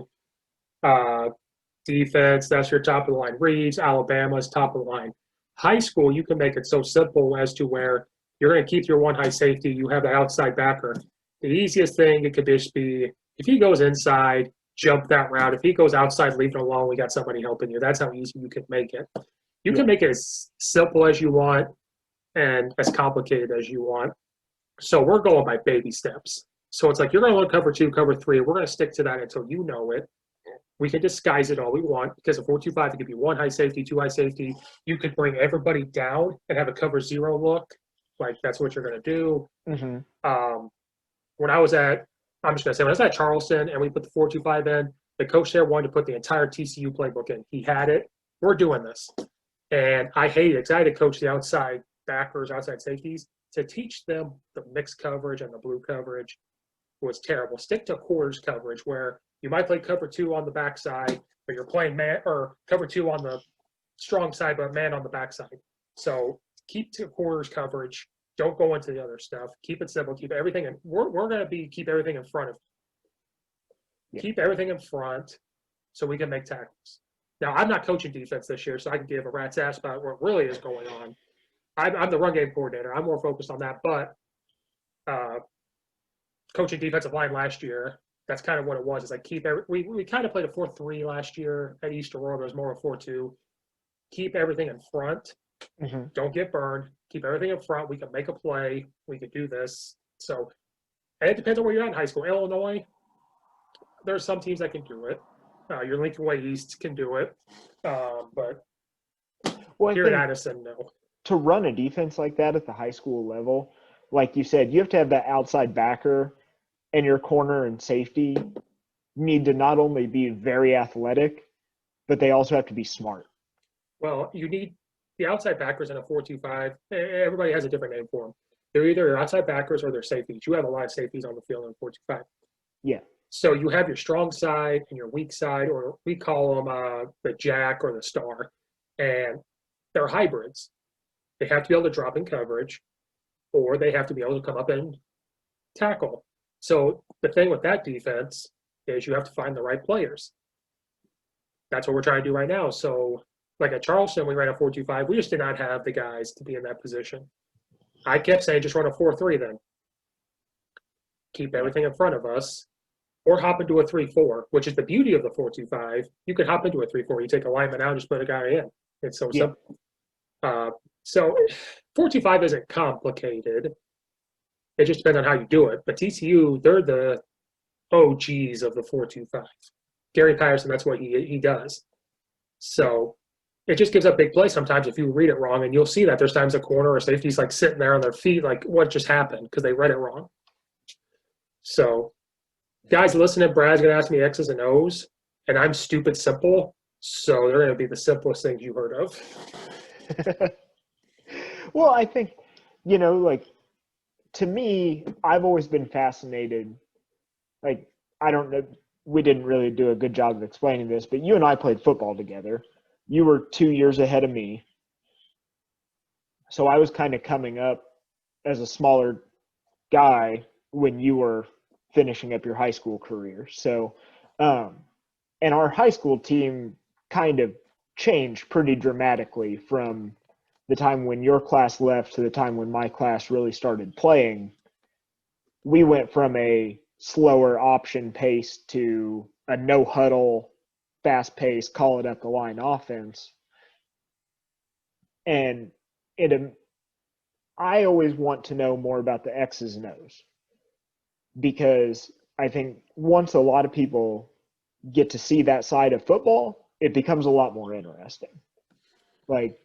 defense. That's your top of the line reads. Alabama's top of the line. High school, you can make it so simple as to where You're going to keep your one high safety. You have the outside backer. The easiest thing it could just be if he goes inside, jump that route. If he goes outside, leave it alone. We got somebody helping you. That's how easy you can make it. You can make it as simple as you want and as complicated as you want. So we're going by baby steps. So it's like you're going to learn cover 2, cover 3. We're going to stick to that until you know it. We can disguise it all we want because of 4-2-5, it could be 1 high safety, 2 high safety. You could bring everybody down and have a cover 0 look. Like that's what you're going to do. Mm-hmm. When I was at Charleston and we put the 4-2-5 in, the coach there wanted to put the entire TCU playbook in. He had it. We're doing this. And I hate it because I had to coach the outside backers, outside safeties to teach them the mixed coverage and the blue coverage was terrible. Stick to quarters coverage where you might play cover 2 on the backside, but you're playing man or cover 2 on the strong side, but man on the backside. So keep to quarters coverage. Don't go into the other stuff. Keep it simple. Keep everything in. We're going to keep everything in front of. Keep everything in front, so we can make tackles. Now I'm not coaching defense this year, so I can give a rat's ass about what really is going on. I'm the run game coordinator. I'm more focused on that, but coaching defensive line last year, that's kind of what it was. It's like we kind of played a 4-3 last year at East Aurora. It was more of a 4-2. Keep everything in front. Mm-hmm. Don't get burned. Keep everything in front. We can make a play. We can do this. So, and it depends on where you're at in high school. Illinois, there are some teams that can do it. Your Lincoln Way East can do it. But here at Addison, no. To run a defense like that at the high school level, like you said, you have to have that outside backer and your corner and safety need to not only be very athletic, but they also have to be smart. Well, you need the outside backers in a 4-2-5. Everybody has a different name for them. They're either your outside backers or they're safeties. You have a lot of safeties on the field in a 4-2-5. Yeah. So you have your strong side and your weak side, or we call them the jack or the star, and they're hybrids. They have to be able to drop in coverage, or they have to be able to come up and tackle. So the thing with that defense is you have to find the right players. That's what we're trying to do right now. So like at Charleston, we ran a 4-2-5. We just did not have the guys to be in that position. I kept saying just run a 4-3 then. Keep everything in front of us. Or hop into a 3-4, which is the beauty of the 4-2-5. You could hop into a 3-4. You take a lineman out and just put a guy in. It's so simple. So 4-2-5 isn't complicated. It just depends on how you do it. But TCU, they're the OGs of the 4-2-5. Gary Patterson, that's what he does. So it just gives up big plays sometimes if you read it wrong. And you'll see that there's times a corner or safety's like sitting there on their feet like, what just happened? Because they read it wrong. So guys listening, Brad's going to ask me X's and O's, and I'm stupid simple, so they're going to be the simplest things you heard of. Well, I think, like, to me, I've always been fascinated. Like, I don't know, we didn't really do a good job of explaining this, but you and I played football together. You were 2 years ahead of me. So I was kind of coming up as a smaller guy when you were finishing up your high school career. So, and our high school team kind of changed pretty dramatically from the time when your class left to the time when my class really started playing. We went from a slower option pace to a no huddle, fast pace, call it at the line offense. And I always want to know more about the X's and O's, because I think once a lot of people get to see that side of football, it becomes a lot more interesting. Like,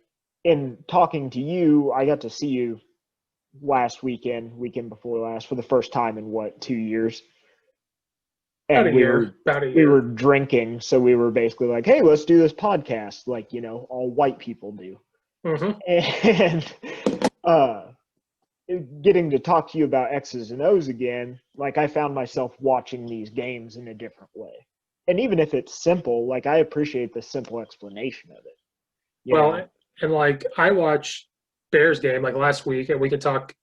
in talking to you, I got to see you last weekend before last, for the first time in 2 years. And About a year. We were drinking, so we were basically like, hey, let's do this podcast, like, all white people do. Mm-hmm. And getting to talk to you about X's and O's again, like, I found myself watching these games in a different way. And even if it's simple, like, I appreciate the simple explanation of it. And like, I watched Bears game like last week, and we could talk.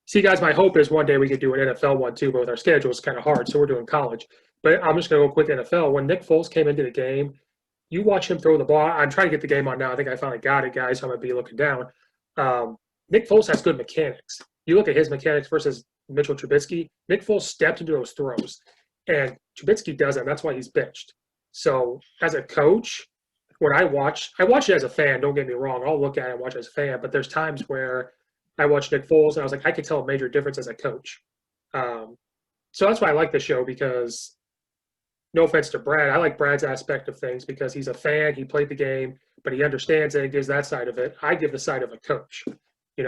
See, guys, my hope is one day we could do an NFL one too, but with our schedule, it's kind of hard, so we're doing college. But I'm just going to go quick NFL. When Nick Foles came into the game, you watch him throw the ball. I'm trying to get the game on now. I think I finally got it, guys, so I'm going to be looking down. Nick Foles has good mechanics. you look at his mechanics versus Mitchell Trubisky. Nick Foles stepped into those throws, and Trubisky doesn't. That's why he's benched. So as a coach, when I watch it as a fan. Don't get me wrong. I'll look at it and watch it as a fan. But there's times where I watch Nick Foles and I was like, I could tell a major difference as a coach. So that's why I like the show because, no offense to Brad, I like Brad's aspect of things because he's a fan. He played the game, but he understands it and gives that side of it. I give the side of a coach.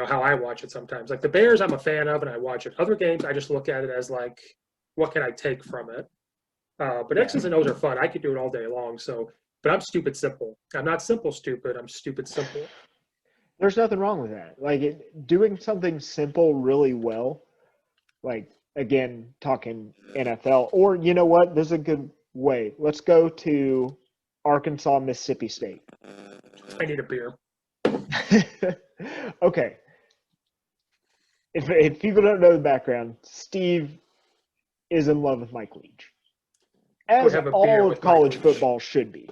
How I watch it sometimes. Like the Bears, I'm a fan of and I watch it. Other games, I just look at it as like, what can I take from it? But X's and O's are fun. I could do it all day long. But I'm stupid simple. I'm not simple stupid. I'm stupid simple. There's nothing wrong with that. Like doing something simple really well, like again, talking NFL, or you know what? This is a good way. Let's go to Arkansas, Mississippi State. I need a beer. Okay. If people don't know the background, Steve is in love with Mike Leach. As all of college football should be.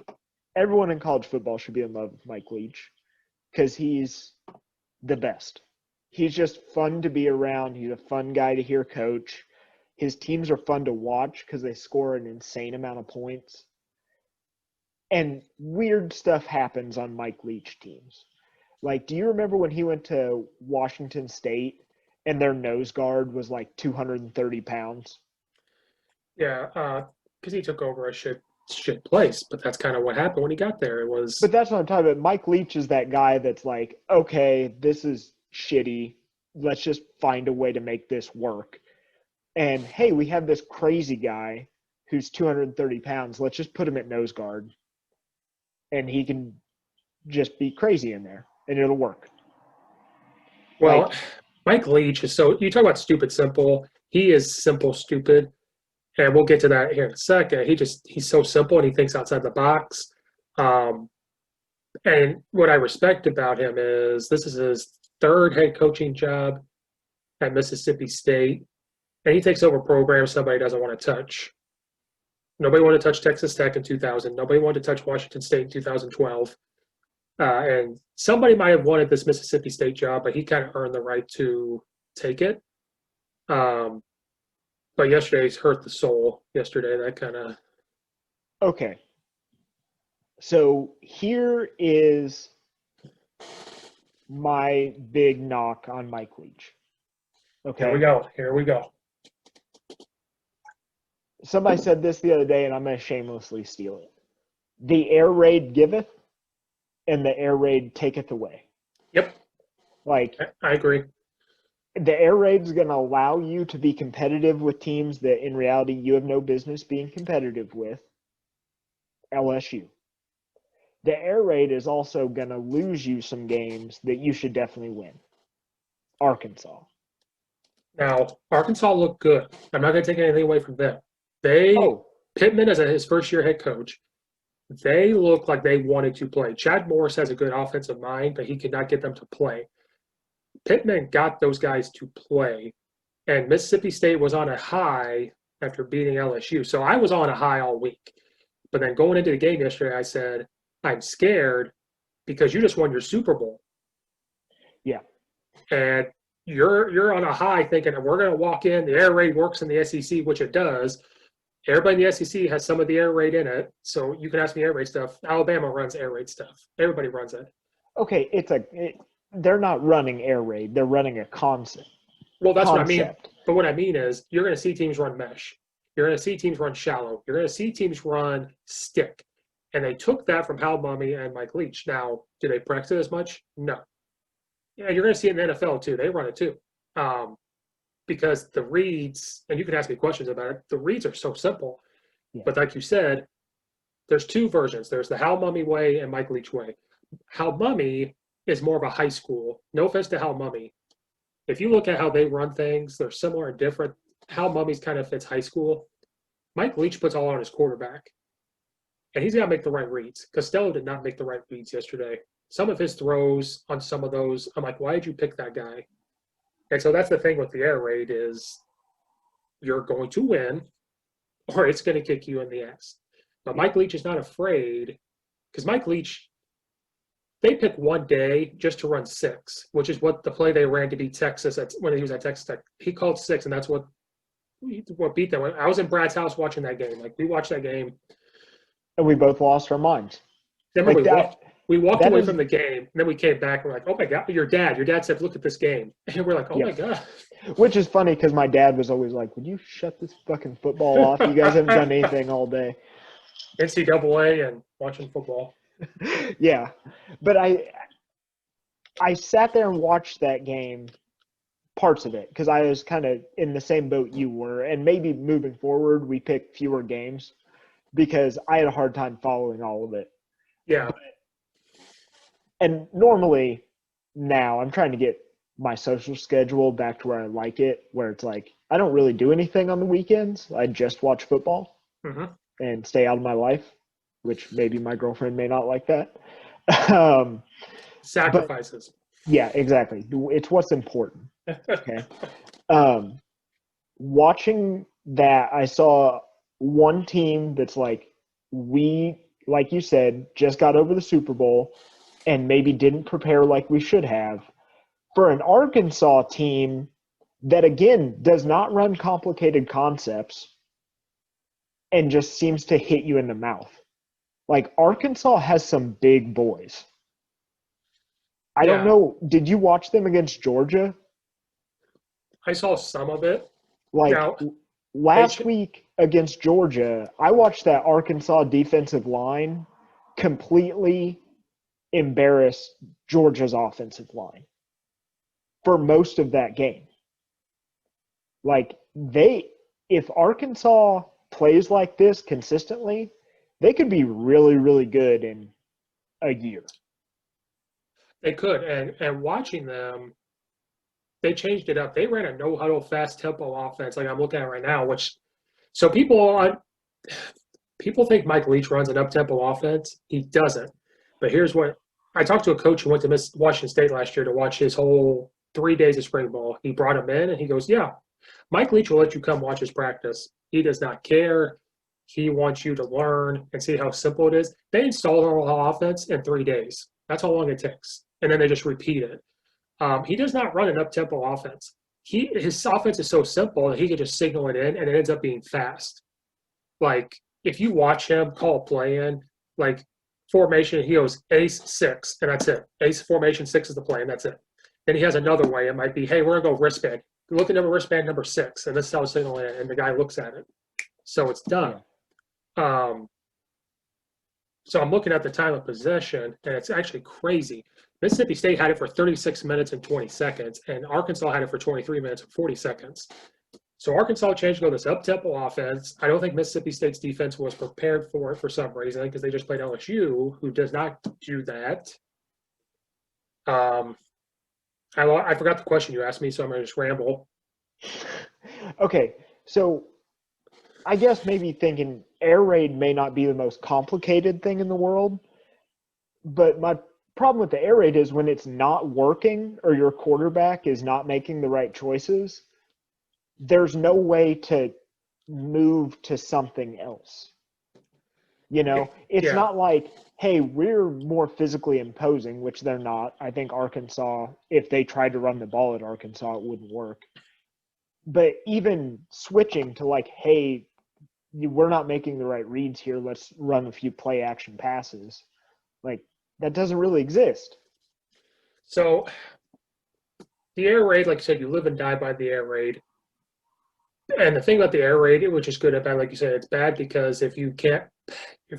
Everyone in college football should be in love with Mike Leach because he's the best. He's just fun to be around. He's a fun guy to hear coach. His teams are fun to watch because they score an insane amount of points. And weird stuff happens on Mike Leach teams. Like, do you remember when he went to Washington State and their nose guard was like 230 pounds? Yeah, because he took over a shit place, but that's kind of what happened when he got there. It was. But that's what I'm talking about. Mike Leach is that guy that's like, okay, this is shitty. Let's just find a way to make this work. And hey, we have this crazy guy who's 230 pounds. Let's just put him at nose guard, and he can just be crazy in there, and it'll work. Well, Mike Leach is you talk about stupid simple. He is simple stupid. And we'll get to that here in a second. He's so simple and he thinks outside the box. And what I respect about him is this is his third head coaching job at Mississippi State. And he takes over programs somebody doesn't want to touch. Nobody wanted to touch Texas Tech in 2000. Nobody wanted to touch Washington State in 2012. And somebody might have wanted this Mississippi State job, but he kind of earned the right to take it. But yesterday's hurt the soul. Yesterday, that kind of. Okay. So here is my big knock on Mike Leach. Okay. Here we go. Somebody said this the other day, and I'm going to shamelessly steal it. The air raid giveth, and the air raid taketh away. Yep. Like, I agree. The air raid is going to allow you to be competitive with teams that in reality you have no business being competitive with. LSU. The air raid is also going to lose you some games that you should definitely win. Arkansas. Now, Arkansas looked good. I'm not going to take anything away from them. Pittman as his first year head coach, they look like they wanted to play. Chad Morris has a good offensive mind, but he could not get them to play. Pittman got those guys to play, and Mississippi State was on a high after beating LSU. So I was on a high all week. But then going into the game yesterday, I said, I'm scared because you just won your Super Bowl. Yeah. And you're on a high thinking that we're going to walk in, the air raid works in the SEC, which it does. Everybody in the SEC has some of the air raid in it. So you can ask me air raid stuff. Alabama runs air raid stuff. Everybody runs it. Okay, they're not running air raid. They're running a concept. Well, that's what I mean. But what I mean is you're going to see teams run mesh. You're going to see teams run shallow. You're going to see teams run stick. And they took that from Hal Mummy and Mike Leach. Now, do they practice it as much? No. Yeah, you're going to see it in the NFL too. They run it too. Because the reads, and you can ask me questions about it, the reads are so simple. Yeah. But like you said, there's two versions. There's the Hal Mummy way and Mike Leach way. Hal Mummy is more of a high school. No offense to Hal Mummy. If you look at how they run things, they're similar and different. Hal Mummy's kind of fits high school. Mike Leach puts all on his quarterback. And he's got to make the right reads. Costello did not make the right reads yesterday. Some of his throws on some of those, I'm like, why did you pick that guy? And so that's the thing with the air raid is you're going to win or it's going to kick you in the ass. But Mike Leach is not afraid because Mike Leach, they pick one day just to run six, which is what the play they ran to beat Texas when he was at Texas Tech. He called six, and that's what beat them. I was in Brad's house watching that game. Like, we watched that game. And we both lost our minds. Remember, Like we walked away from the game, and then we came back. And we're like, oh my God, your dad said, look at this game. And we're like, oh my God. Which is funny because my dad was always like, would you shut this fucking football off? You guys haven't done anything all day. NCAA and watching football. Yeah. But I sat there and watched that game, parts of it, because I was kind of in the same boat you were. And maybe moving forward, we pick fewer games because I had a hard time following all of it. Yeah. And normally now I'm trying to get my social schedule back to where I like it, where it's like I don't really do anything on the weekends. I just watch football and stay out of my life, which maybe my girlfriend may not like that. Sacrifices. Yeah, exactly. It's what's important. Okay. Watching that, I saw one team that's like, like you said, just got over the Super Bowl and maybe didn't prepare like we should have, for an Arkansas team that, again, does not run complicated concepts and just seems to hit you in the mouth. Like, Arkansas has some big boys. I don't know. Did you watch them against Georgia? I saw some of it. Like, last week against Georgia, I watched that Arkansas defensive line completely embarrass Georgia's offensive line for most of that game. Like, if Arkansas plays like this consistently, they could be really, really good in a year. They could. And watching them, they changed it up. They ran a no-huddle, fast-tempo offense like I'm looking at right now, so people think Mike Leach runs an up-tempo offense. He doesn't. But here's what – I talked to a coach who went to Washington State last year to watch his whole 3 days of spring ball. He brought him in, and he goes, yeah, Mike Leach will let you come watch his practice. He does not care. He wants you to learn and see how simple it is. They install their whole offense in 3 days. That's how long it takes. And then they just repeat it. He does not run an up-tempo offense. His offense is so simple that he can just signal it in, and it ends up being fast. Like, if you watch him call a play in, like, formation, he goes ace 6, and that's it. Ace formation 6 is the play, and that's it. Then he has another way. It might be, hey, we're going to go wristband. Look at wristband number 6, and this is how it's signal in, and the guy looks at it. So it's done. So I'm looking at the time of possession, and it's actually crazy. Mississippi State had it for 36 minutes and 20 seconds, and Arkansas had it for 23 minutes and 40 seconds. So Arkansas changed to go this up-tempo offense. I don't think Mississippi State's defense was prepared for it for some reason because they just played LSU, who does not do that. I forgot the question you asked me, so I'm going to just ramble. Okay, so I guess maybe thinking air raid may not be the most complicated thing in the world, but my problem with the air raid is when it's not working or your quarterback is not making the right choices, there's no way to move to something else. It's not like, hey, we're more physically imposing, which they're not. I think Arkansas, if they tried to run the ball at Arkansas, it wouldn't work. But even switching to like, hey, we're not making the right reads here, let's run a few play action passes. Like, that doesn't really exist. So the air raid, like you said, you live and die by the air raid. And the thing about the air raid, which is good and bad, like you said, it's bad because if you're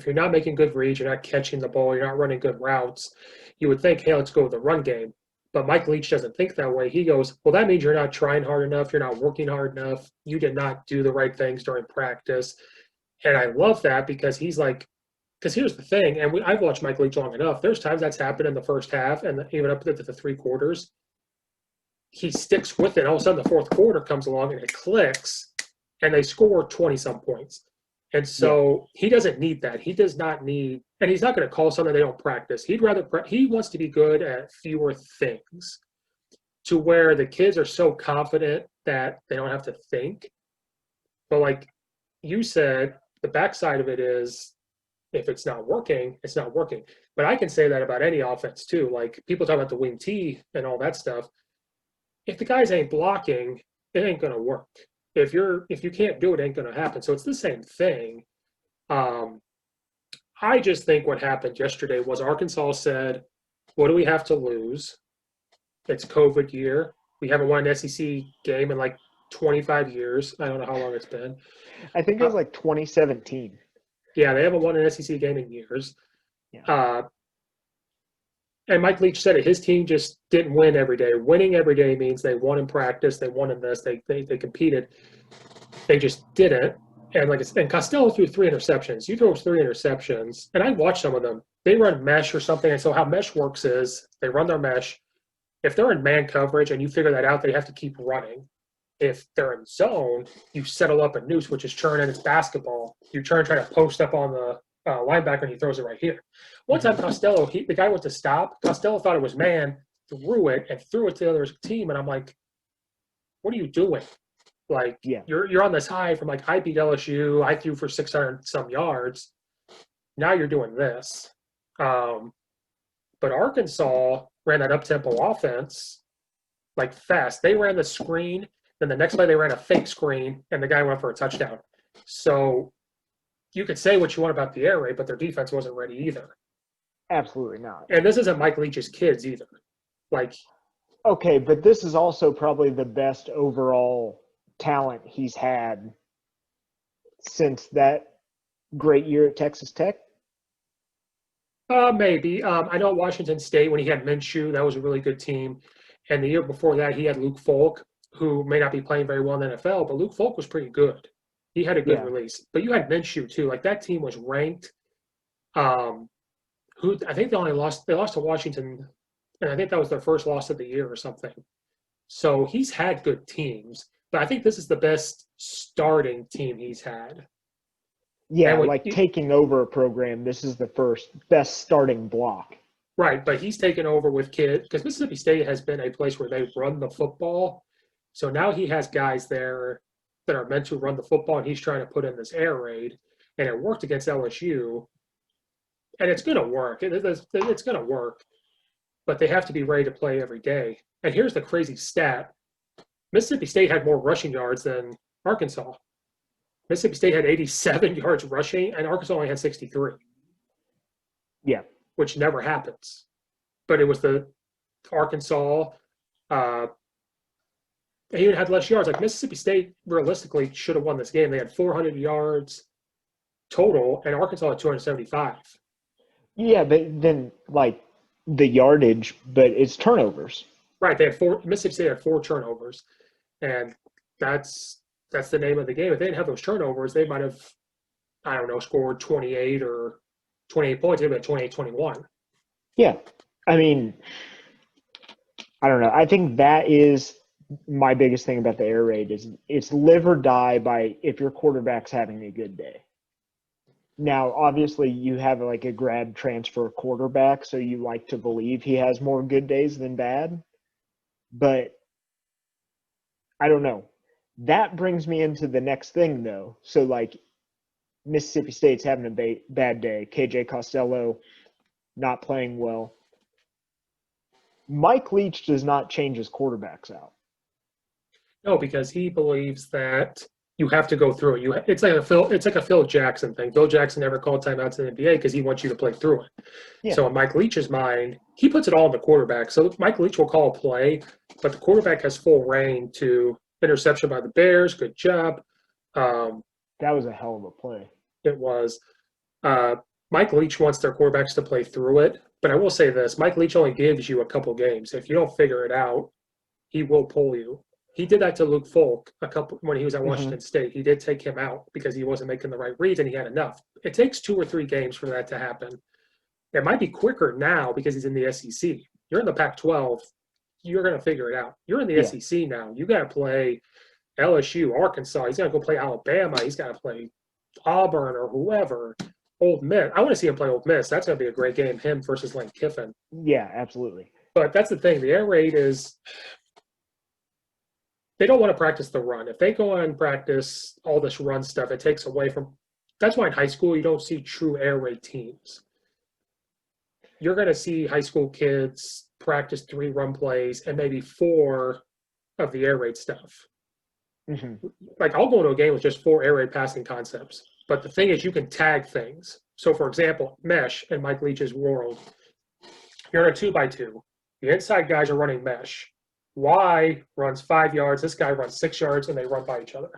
not making good reads, you're not catching the ball, you're not running good routes, you would think, hey, let's go with the run game. But Mike Leach doesn't think that way. He goes, well, that means you're not trying hard enough, you're not working hard enough, you did not do the right things during practice. And I love that because he's like, because here's the thing, and I've watched Mike Leach long enough, there's times that's happened in the first half and even up to the 3 quarters. He sticks with it. All of a sudden, the fourth quarter comes along and it clicks, and they score 20-some points. And so he doesn't need that. He does not need, and he's not going to call something they don't practice. He wants to be good at fewer things, to where the kids are so confident that they don't have to think. But like you said, the backside of it is If it's not working, it's not working. But I can say that about any offense too. Like people talk about the wing T and all that stuff. If the guys ain't blocking, it ain't gonna work. If you can't do it, it ain't gonna happen. So it's the same thing. Um, I just think what happened yesterday was Arkansas said, "What do we have to lose? It's COVID year. We haven't won an SEC game in like 25 years. I don't know how long it's been. I think it was like 2017. Yeah, they haven't won an SEC game in years. Yeah. And Mike Leach said it. His team just didn't win every day. Winning every day means they won in practice. They won in this. They competed. They just didn't. And and Costello threw 3 interceptions. You throw 3 interceptions, and I watched some of them. They run mesh or something. And so how mesh works is they run their mesh. If they're in man coverage and you figure that out, they have to keep running. If they're in zone, you settle up a noose, which is churn, and it's basketball. You try to post up on the linebacker, and he throws it right here. One time, Costello, the guy went to stop. Costello thought it was man, threw it to the other team, and I'm like, what are you doing? Like, you're on this high from like, I beat LSU, I threw for 600 some yards. Now you're doing this. But Arkansas ran that up-tempo offense like fast. They ran the screen, then the next play they ran a fake screen, and the guy went for a touchdown. So you could say what you want about the air raid, but their defense wasn't ready either. Absolutely not. And this isn't Mike Leach's kids either. Okay, but this is also probably the best overall talent he's had since that great year at Texas Tech. Maybe. I know at Washington State when he had Minshew, that was a really good team. And the year before that, he had Luke Falk, who may not be playing very well in the NFL, but Luke Falk was pretty good. He had a good release. But you had Minshew too. Like that team was ranked. Who I think they lost to Washington, and I think that was their first loss of the year or something. So he's had good teams, but I think this is the best starting team he's had. Yeah, taking over a program, this is the best starting block. Right, but he's taken over with kids because Mississippi State has been a place where they run the football. So now he has guys there that are meant to run the football, and he's trying to put in this air raid, and it worked against LSU, and it's going to work. It's going to work, but they have to be ready to play every day. And here's the crazy stat. Mississippi State had more rushing yards than Arkansas. Mississippi State had 87 yards rushing, and Arkansas only had 63. Yeah. Which never happens. But it was the Arkansas. They even had less yards. Like Mississippi State, realistically, should have won this game. They had 400 yards total, and Arkansas had 275. Yeah, but then the yardage, but it's turnovers. Right. Mississippi State had 4 turnovers, and that's the name of the game. If they didn't have those turnovers, they might have, I don't know, scored 28 or 28 points. They would have 28-21. Yeah. I mean, I don't know. I think that is my biggest thing about the air raid is it's live or die by if your quarterback's having a good day. Now, obviously, you have a grad transfer quarterback, so you like to believe he has more good days than bad. But I don't know. That brings me into the next thing, though. So, Mississippi State's having a bad day. KJ Costello not playing well. Mike Leach does not change his quarterbacks out. No, because he believes that you have to go through it. It's like a Phil Jackson thing. Phil Jackson never called timeouts in the NBA because he wants you to play through it. Yeah. So in Mike Leach's mind, he puts it all on the quarterback. So Mike Leach will call a play, but the quarterback has full reign to interception by the Bears. Good job. That was a hell of a play. It was. Mike Leach wants their quarterbacks to play through it. But I will say this, Mike Leach only gives you a couple games. If you don't figure it out, he will pull you. He did that to Luke Falk when he was at Washington State. He did take him out because he wasn't making the right reads and he had enough. It takes 2 or 3 games for that to happen. It might be quicker now because he's in the SEC. You're in the Pac-12. You're going to figure it out. You're in the SEC now. You got to play LSU, Arkansas. He's got to go play Alabama. He's got to play Auburn or whoever. Ole Miss. I want to see him play Ole Miss. That's going to be a great game, him versus Lane Kiffin. Yeah, absolutely. But that's the thing. The air raid is – they don't want to practice the run. If they go and practice all this run stuff, it takes away from that's why in high school you don't see true air raid teams. You're going to see high school kids practice 3 run plays and maybe 4 of the air raid stuff. Mm-hmm. Like I'll go into a game with just 4 air raid passing concepts. But the thing is, you can tag things. So, for example, mesh in Mike Leach's world, you're in a 2x2. The inside guys are running mesh. Y runs 5 yards. This guy runs 6 yards, and they run by each other.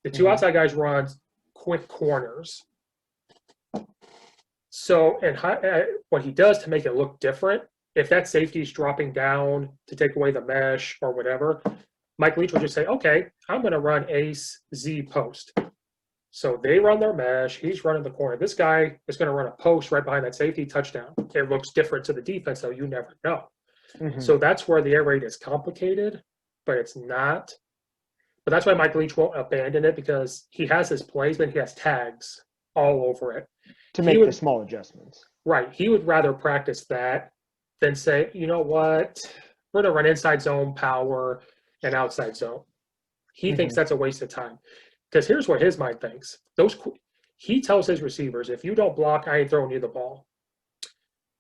The 2 outside guys run quick corners. So, and what he does to make it look different, if that safety is dropping down to take away the mesh or whatever, Mike Leach will just say, okay, I'm going to run ace Z post. So they run their mesh. He's running the corner. This guy is going to run a post right behind that safety, touchdown. It looks different to the defense, though. You never know. Mm-hmm. So that's where the air raid is complicated, but it's not. But that's why Mike Leach won't abandon it, because he has his plays, but he has tags all over it. To make the small adjustments. Right. He would rather practice that than say, you know what, we're going to run inside zone, power, and outside zone. He thinks that's a waste of time. Because here's what his mind thinks. He tells his receivers, if you don't block, I ain't throwing you the ball.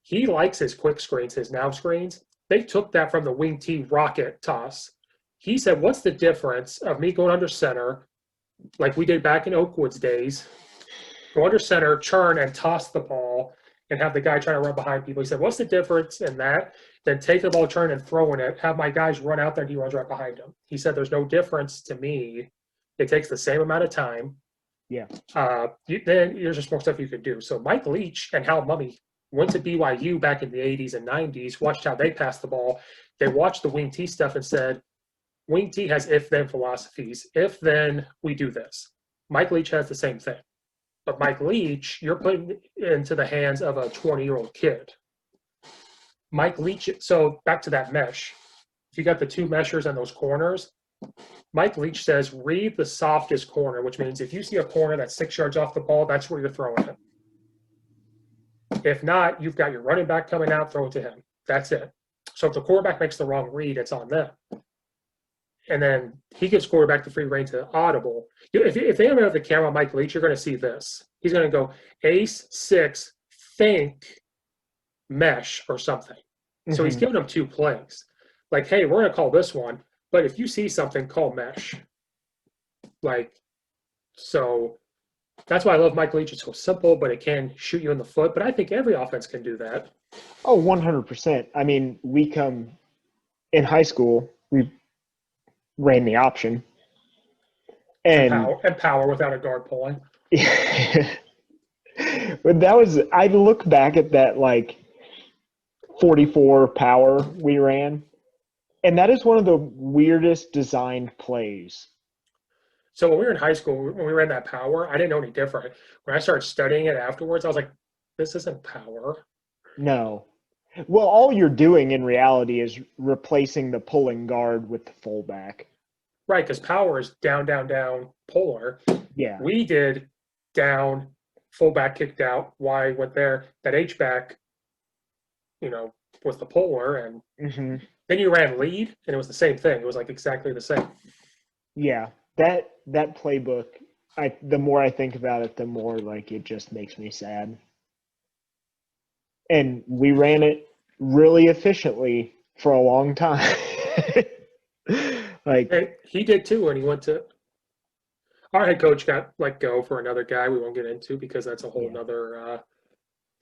He likes his quick screens, his now screens. They took that from the wing T rocket toss. He said, what's the difference of me going under center, like we did back in Oakwood's days, go under center, churn, and toss the ball, and have the guy trying to run behind people. He said, what's the difference in that? Then take the ball, turn, and throwing it, have my guys run out there, and he runs right behind him. He said, there's no difference to me. It takes the same amount of time. Yeah. Then there's just more stuff you could do. So Mike Leach and Hal Mummy went to BYU back in the 80s and 90s, watched how they passed the ball. They watched the wing T stuff and said, wing T has if-then philosophies. If-then, we do this. Mike Leach has the same thing. But Mike Leach, you're putting into the hands of a 20-year-old kid. Mike Leach, so back to that mesh. If you got the 2 meshers and those corners, Mike Leach says, read the softest corner, which means if you see a corner that's 6 yards off the ball, that's where you're throwing it. If not, you've got your running back coming out, throw it to him. That's it. So if the quarterback makes the wrong read, it's on them. And then he gives quarterback the free rein to audible. If they have the camera on Mike Leach, you're going to see this. He's going to go ace 6, think mesh or something. So he's giving them 2 plays. Like, hey, we're going to call this one, but if you see something, call mesh. Like, so that's why I love Mike Leach. It's so simple, but it can shoot you in the foot. But I think every offense can do that. Oh, 100%. I mean, in high school, we ran the option. And power without a guard pulling. But I look back at that, like, 44 power we ran, and that is one of the weirdest designed plays. So when we were in high school, when we ran that power, I didn't know any different. When I started studying it afterwards, I was like, this isn't power. No. Well, all you're doing in reality is replacing the pulling guard with the fullback. Right, because power is down, down, down, polar. Yeah. We did down, fullback kicked out, Y went there, that H-back, was the polar, and then you ran lead, and it was the same thing. It was like exactly the same. Yeah, that playbook, the more I think about it, the more like it just makes me sad. And we ran it really efficiently for a long time. And he did too when he went to – our head coach got let go for another guy we won't get into because that's a whole nother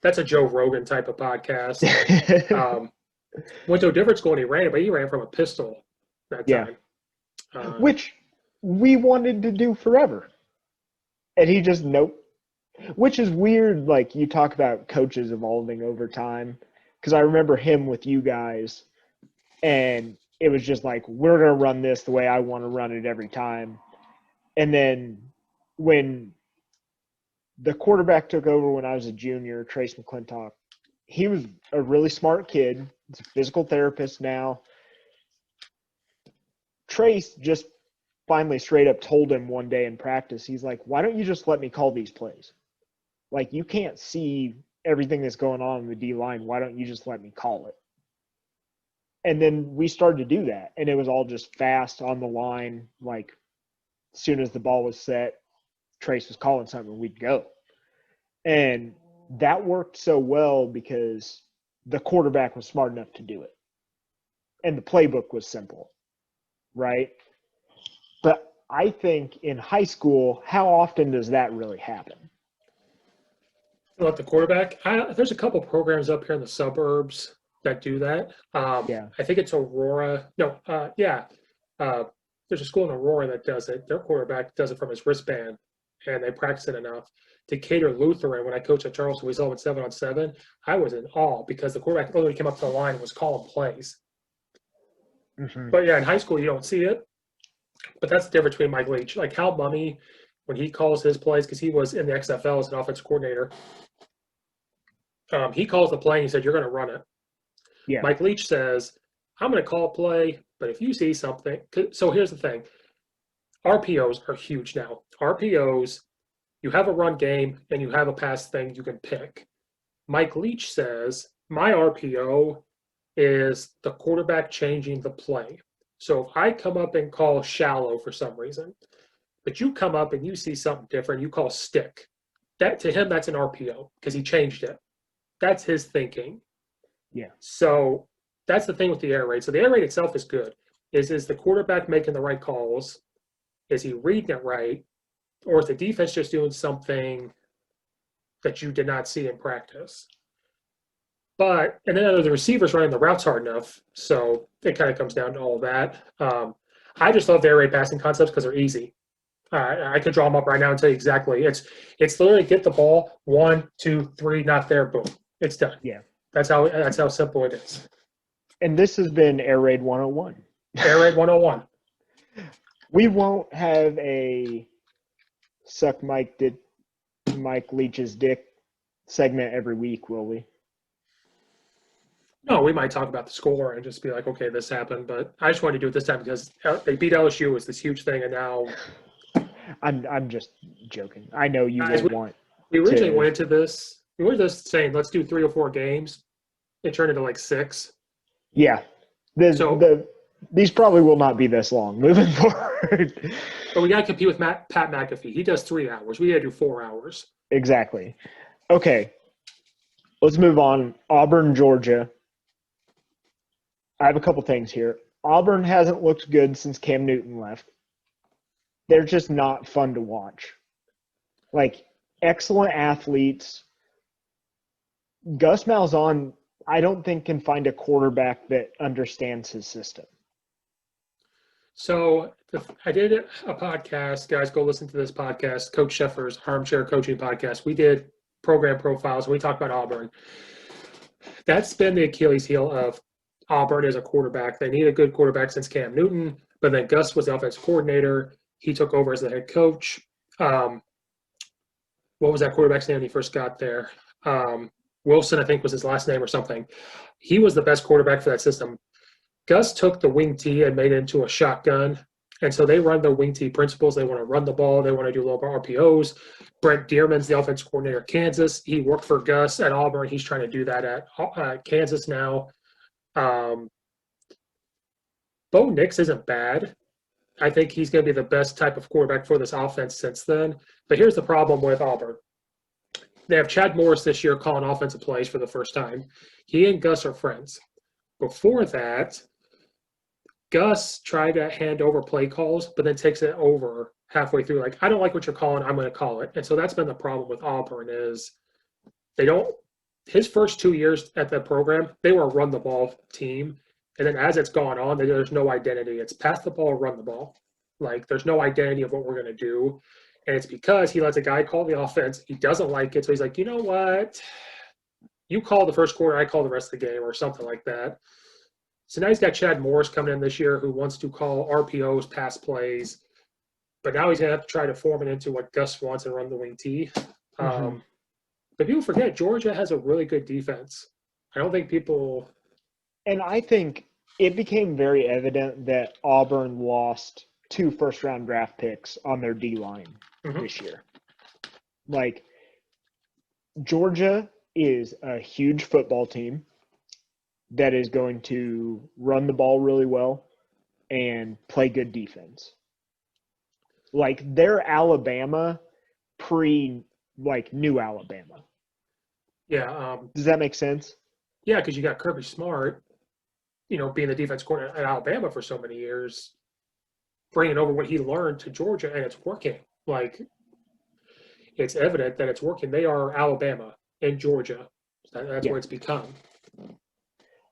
that's a Joe Rogan type of podcast. Went to a different school and he ran it, but he ran from a pistol that time. Which we wanted to do forever. And he just, nope. Which is weird, like, you talk about coaches evolving over time. Because I remember him with you guys, and it was just like, we're going to run this the way I want to run it every time. And then when the quarterback took over when I was a junior, Trace McClintock, he was a really smart kid. He's a physical therapist now. Trace just finally straight up told him one day in practice, he's like, why don't you just let me call these plays? Like, you can't see everything that's going on in the D-line. Why don't you just let me call it? And then we started to do that, and it was all just fast on the line. Like, as soon as the ball was set, Trace was calling something, we'd go. And that worked so well because the quarterback was smart enough to do it. And the playbook was simple, right? But I think in high school, how often does that really happen? Let the quarterback. There's a couple programs up here in the suburbs that do that. Yeah. I think it's Aurora. No, yeah. There's a school in Aurora that does it. Their quarterback does it from his wristband, and they practice it enough. Decatur Lutheran, when I coached at Charleston, we saw him at 7-on-7. I was in awe because the quarterback literally came up to the line and was calling plays. Mm-hmm. But yeah, in high school, you don't see it. But that's the difference between Mike Leach. Like Hal Mumme, when he calls his plays, because he was in the XFL as an offensive coordinator, he calls the play and he said, "You're going to run it." Yeah. Mike Leach says, "I'm going to call a play, but if you see something." So here's the thing. RPOs are huge now. RPOs, you have a run game and you have a pass thing you can pick. Mike Leach says, my RPO is the quarterback changing the play. So if I come up and call shallow for some reason, but you come up and you see something different, you call stick. That to him, that's an RPO because he changed it. That's his thinking. Yeah. So that's the thing with the air raid. So the air raid itself is good. Is the quarterback making the right calls? Is he reading it right? Or is the defense just doing something that you did not see in practice? But, and then the receivers running the routes hard enough. So it kind of comes down to all that. I just love the air raid passing concepts because they're easy. I could draw them up right now and tell you exactly. It's literally get the ball, 1, 2, 3, not there, boom, it's done. Yeah. That's how simple it is. And this has been Air Raid 101. Air Raid 101. We won't have a suck Mike Leach's dick segment every week, will we? No, we might talk about the score and just be like, okay, this happened. But I just wanted to do it this time because they beat LSU. It was this huge thing, and now I'm just joking. I know you guys, will want. We originally went into this. We were just saying let's do 3 or 4 games. It turned into like 6. Yeah, these probably will not be this long moving forward. But we got to compete with Pat McAfee. He does 3 hours. We got to do 4 hours. Exactly. Okay, let's move on. Auburn, Georgia. I have a couple things here. Auburn hasn't looked good since Cam Newton left. They're just not fun to watch. Like, excellent athletes. Gus Malzahn, I don't think, can find a quarterback that understands his system. So I did a podcast. Guys, go listen to this podcast, Coach Sheffer's Armchair Coaching Podcast. We did program profiles. We talked about Auburn. That's been the Achilles heel of Auburn as a quarterback. They need a good quarterback since Cam Newton, but then Gus was the offensive coordinator. He took over as the head coach. What was that quarterback's name when he first got there? Wilson, I think, was his last name or something. He was the best quarterback for that system. Gus took the wing T and made it into a shotgun. And so they run the wing T principles. They want to run the ball. They want to do low RPOs. Brent Dearman's the offensive coordinator at Kansas. He worked for Gus at Auburn. He's trying to do that at Kansas now. Bo Nix isn't bad. I think he's going to be the best type of quarterback for this offense since then. But here's the problem with Auburn. They have Chad Morris this year calling offensive plays for the first time. He and Gus are friends. Before that, Gus tried to hand over play calls, but then takes it over halfway through. Like, I don't like what you're calling, I'm going to call it. And so that's been the problem with Auburn is they don't – his first 2 years at the program, they were a run-the-ball team. And then as it's gone on, there's no identity. It's pass the ball, run the ball. Like, there's no identity of what we're going to do. And it's because he lets a guy call the offense. He doesn't like it. So he's like, you know what? You call the first quarter, I call the rest of the game or something like that. So now he's got Chad Morris coming in this year who wants to call RPOs, pass plays. But now he's going to have to try to form it into what Gus wants and run the wing T. But people forget, Georgia has a really good defense. I don't think people – And I think it became very evident that Auburn lost 2 first-round draft picks on their D-line this year. Like, Georgia is a huge football team that is going to run the ball really well and play good defense. Like, they're Alabama new Alabama. Yeah. Does that make sense? Yeah, because you got Kirby Smart, being the defense coordinator at Alabama for so many years, bringing over what he learned to Georgia, and it's working. Like, it's evident that it's working. They are Alabama and Georgia. That's Yeah. what it's become.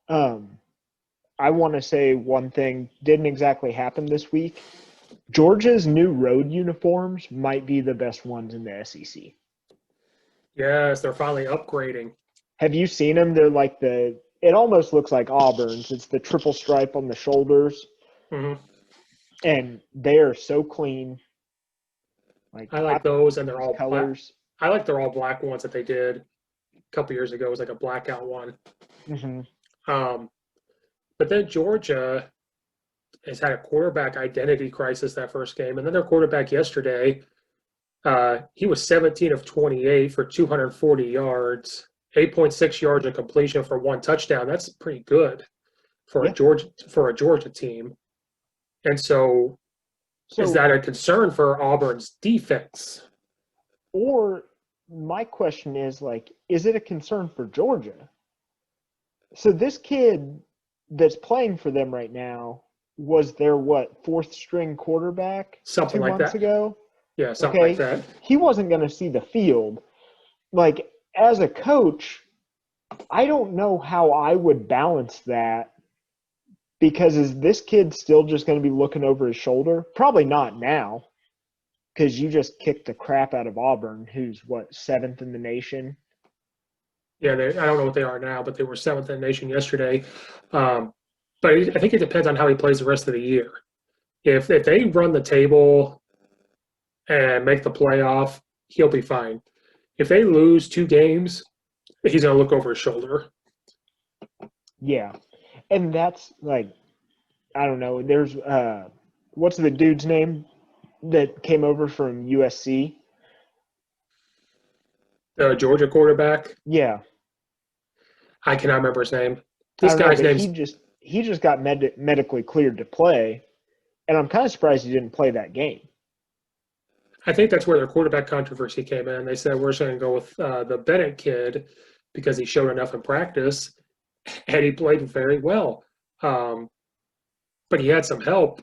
I want to say one thing didn't exactly happen this week. Georgia's new road uniforms might be the best ones in the SEC. Yes, they're finally upgrading. Have you seen them? They're like it almost looks like Auburn's. It's the triple stripe on the shoulders. Hmm. And they are so clean. Like I like those, and they're those all black. colors. I like they're all black ones that they did a couple years ago. It was like a blackout one. Mm-hmm. But then Georgia has had a quarterback identity crisis that first game, and then their quarterback yesterday, he was 17 of 28 for 240 yards, 8.6 yards of completion for one touchdown. That's pretty good for Yeah. a Georgia team. And so is that a concern for Auburn's defense? Or my question is is it a concern for Georgia? So this kid that's playing for them right now was their fourth string quarterback Something 2 like months that. ago? Yeah, something like that. He wasn't going to see the field. Like, as a coach, I don't know how I would balance that, because is this kid still just going to be looking over his shoulder? Probably not now, because you just kicked the crap out of Auburn, who's, 7th in the nation? Yeah, I don't know what they are now, but they were 7th in the nation yesterday. But I think it depends on how he plays the rest of the year. If they run the table and make the playoff, he'll be fine. If they lose 2 games, he's going to look over his shoulder. Yeah. And that's I don't know. There's what's the dude's name that came over from USC? The Georgia quarterback, Yeah. I cannot remember his name. I This don't know, guy's but name's he just got medically cleared to play, and I'm kind of surprised he didn't play that game. I think that's where their quarterback controversy came in. They said we're just going to go with the Bennett kid because he showed enough in practice, and he played very well. But he had some help.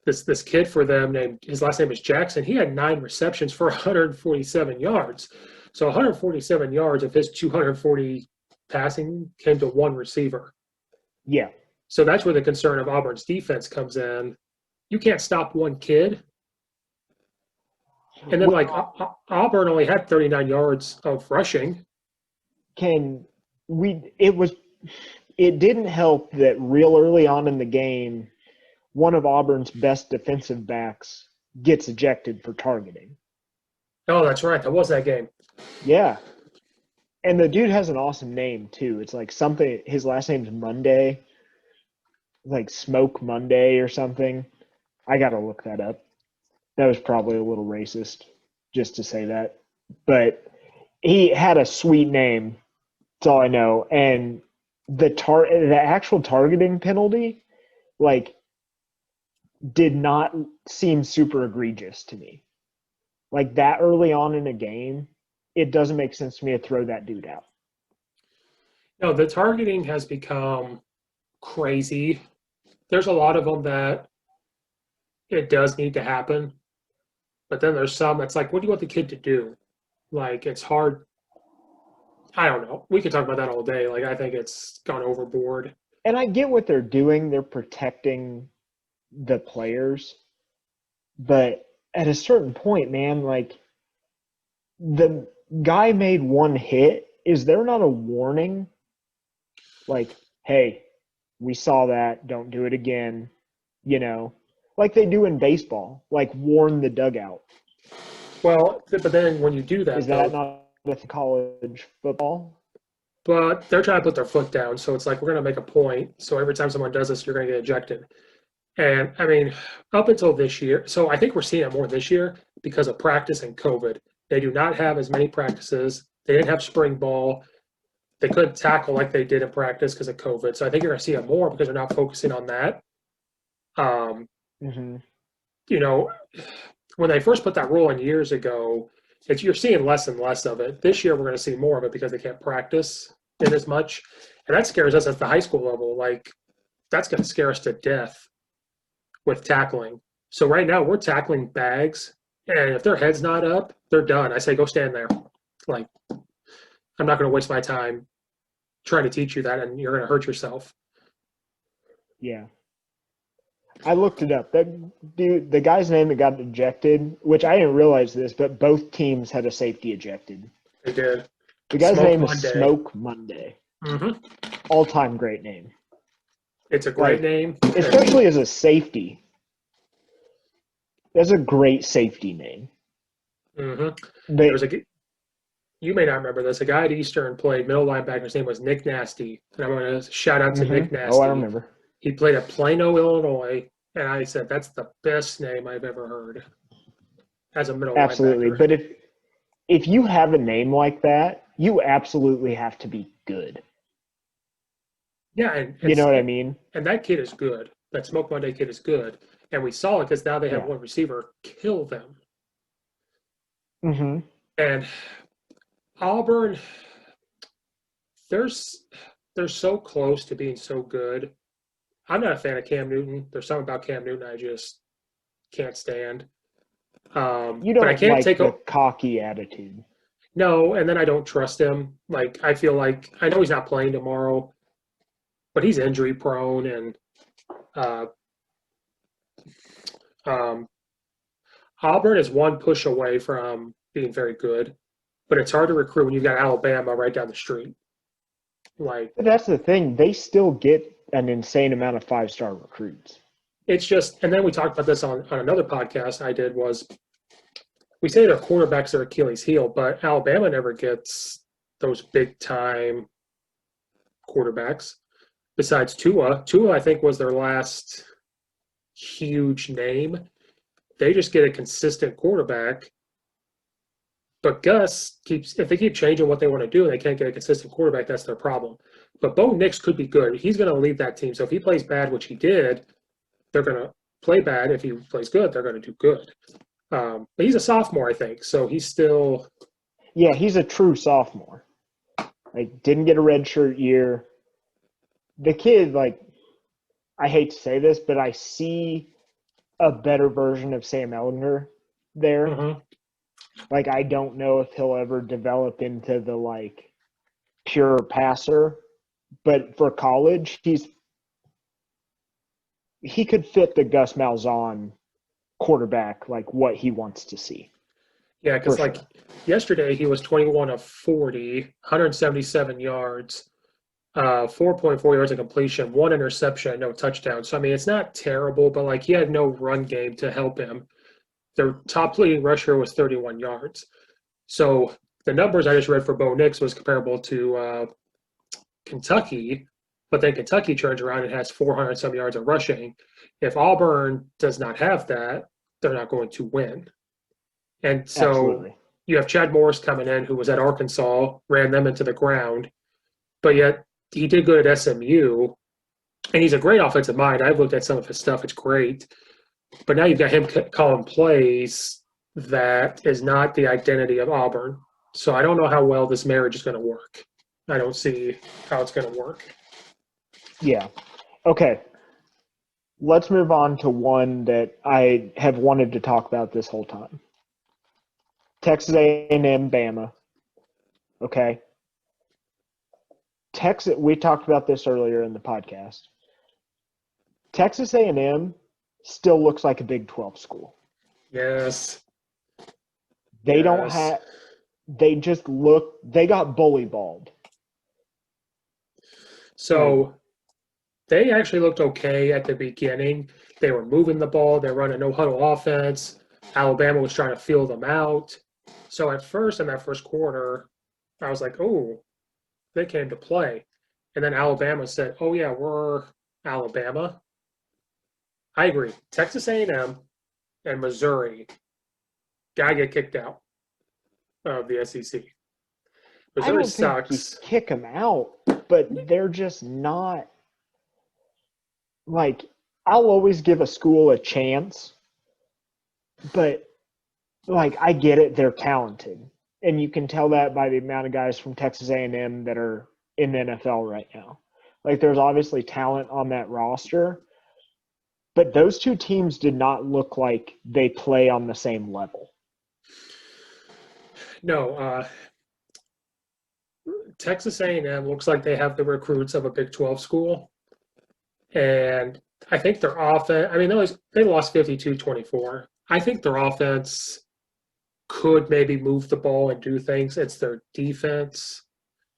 This kid for them, his last name is Jackson. He had 9 receptions for 147 yards. So 147 yards of his 240 passing came to one receiver. Yeah. So that's where the concern of Auburn's defense comes in. You can't stop one kid. And then, Auburn only had 39 yards of rushing. It didn't help that real early on in the game, one of Auburn's best defensive backs gets ejected for targeting. Oh, that's right. That was that game. Yeah. And the dude has an awesome name, too. It's like something, his last name's Monday, like Smoke Monday or something. I got to look that up. That was probably a little racist just to say that. But he had a sweet name. That's all I know. And the actual targeting penalty, did not seem super egregious to me. Like, that early on in a game, it doesn't make sense to me to throw that dude out. No, the targeting has become crazy. There's a lot of them that it does need to happen. But then there's some that's like, what do you want the kid to do? Like, it's hard. I don't know. We could talk about that all day. Like, I think it's gone overboard. And I get what they're doing. They're protecting the players. But at a certain point, man, the guy made one hit. Is there not a warning? Like, hey, we saw that. Don't do it again. Like they do in baseball. Like, warn the dugout. Well, but then when you do that, Is that not with college football? But they're trying to put their foot down. So it's like, we're going to make a point. So every time someone does this, you're going to get ejected. And I mean, up until this year, so I think we're seeing it more this year because of practice and COVID. They do not have as many practices. They didn't have spring ball. They couldn't tackle like they did in practice because of COVID. So I think you're going to see it more because they're not focusing on that. Mm-hmm. when they first put that rule in years ago, you're seeing less and less of it. This year, we're going to see more of it because they can't practice it as much, and that scares us at the high school level. Like that's going to scare us to death with tackling. So right now, we're tackling bags, and if their head's not up, they're done. I say go stand there. Like I'm not going to waste my time trying to teach you that, and you're going to hurt yourself. Yeah. I looked it up. That dude, the guy's name that got ejected, which I didn't realize this, but both teams had a safety ejected. They did. The guy's Smoke name Monday. is Smoke Monday. Mm-hmm. All-time great name. It's a great name. Especially as a safety. That's a great safety name. Mm-hmm. You may not remember this. A guy at Eastern played middle linebacker. His name was Nick Nasty. And I'm going to shout out to Nick Nasty. Oh, I remember. He played at Plano, Illinois. And I said, that's the best name I've ever heard as a middle linebacker. Absolutely. But if you have a name like that, you absolutely have to be good. Yeah. And you know what I mean? And that kid is good. That Smoke Monday kid is good. And we saw it because now they have one receiver kill them. Mm-hmm. And Auburn, they're so close to being so good. I'm not a fan of Cam Newton. There's something about Cam Newton I just can't stand. You don't but I can't like take the cocky attitude. No, and then I don't trust him. Like I feel like I know he's not playing tomorrow, but he's injury prone, and Auburn is one push away from being very good, but it's hard to recruit when you've got Alabama right down the street. But that's the thing; they still get an insane amount of 5-star recruits. It's just, and then we talked about this on another podcast I did, was we say their quarterbacks are Achilles' heel, but Alabama never gets those big-time quarterbacks besides Tua. Tua, I think, was their last huge name. They just get a consistent quarterback. But Gus if they keep changing what they want to do and they can't get a consistent quarterback, that's their problem. But Bo Nix could be good. He's going to lead that team. So if he plays bad, which he did, they're going to play bad. If he plays good, they're going to do good. But he's a sophomore, I think. So he's still. Yeah, he's a true sophomore. Like, didn't get a redshirt year. The kid, like, I hate to say this, but I see a better version of Sam Ellinger there. Mm-hmm. Like, I don't know if he'll ever develop into the, like, pure passer. But for college, he could fit the Gus Malzahn quarterback, like, what he wants to see. Yeah, because, yesterday he was 21 of 40, 177 yards, 4.4 yards of completion, 1 interception, no touchdown. So, I mean, it's not terrible, but, like, he had no run game to help him. Their top leading rusher was 31 yards. So the numbers I just read for Bo Nix was comparable to Kentucky, but then Kentucky turns around and has 400-some yards of rushing. If Auburn does not have that, they're not going to win. And so Absolutely. You have Chad Morris coming in, who was at Arkansas, ran them into the ground, but yet he did good at SMU, and he's a great offensive mind. I've looked at some of his stuff. It's great. But now you've got him calling plays that is not the identity of Auburn. So I don't know how well this marriage is going to work. I don't see how it's going to work. Yeah. Okay. Let's move on to one that I have wanted to talk about this whole time. Texas A&M, Bama. Okay. We talked about this earlier in the podcast. Texas A&M still looks like a Big 12 school. Yes. They don't have – they just look – they got bully balled. So they actually looked okay at the beginning. They were moving the ball. They were running no-huddle offense. Alabama was trying to feel them out. So at first, in that first quarter, I was like, oh, they came to play. And then Alabama said, oh, yeah, we're Alabama. I agree. Texas A&M and Missouri got to get kicked out of the SEC. Missouri sucks. Think you kick them out, but they're just not – like, I'll always give a school a chance, but like I get it, they're talented, and you can tell that by the amount of guys from Texas A&M that are in the NFL right now. Like there's obviously talent on that roster, but those two teams did not look like they play on the same level. No, Texas A&M looks like they have the recruits of a Big 12 school, and I think their offense. I mean, they lost 52-24. I think their offense could maybe move the ball and do things. It's their defense.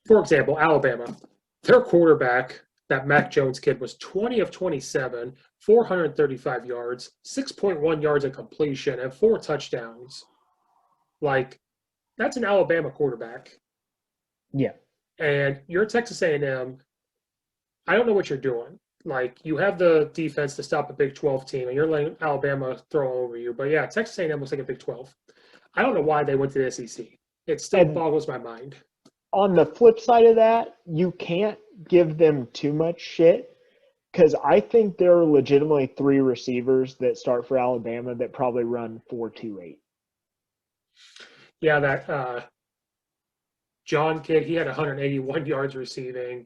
For example, Alabama, their quarterback, that Mac Jones kid, was 20 of 27, 435 yards, 6.1 yards of completion, and 4 touchdowns. Like, that's an Alabama quarterback. Yeah. And you're Texas A&M. I don't know what you're doing. Like, you have the defense to stop a Big 12 team, and you're letting Alabama throw over you. But yeah, Texas A&M looks like a Big 12. I don't know why they went to the SEC. It still And boggles my mind. on the flip side of that, you can't give them too much shit because I think there are legitimately 3 receivers that start for Alabama that probably run 4.28. Yeah, that John kid, he had 181 yards receiving.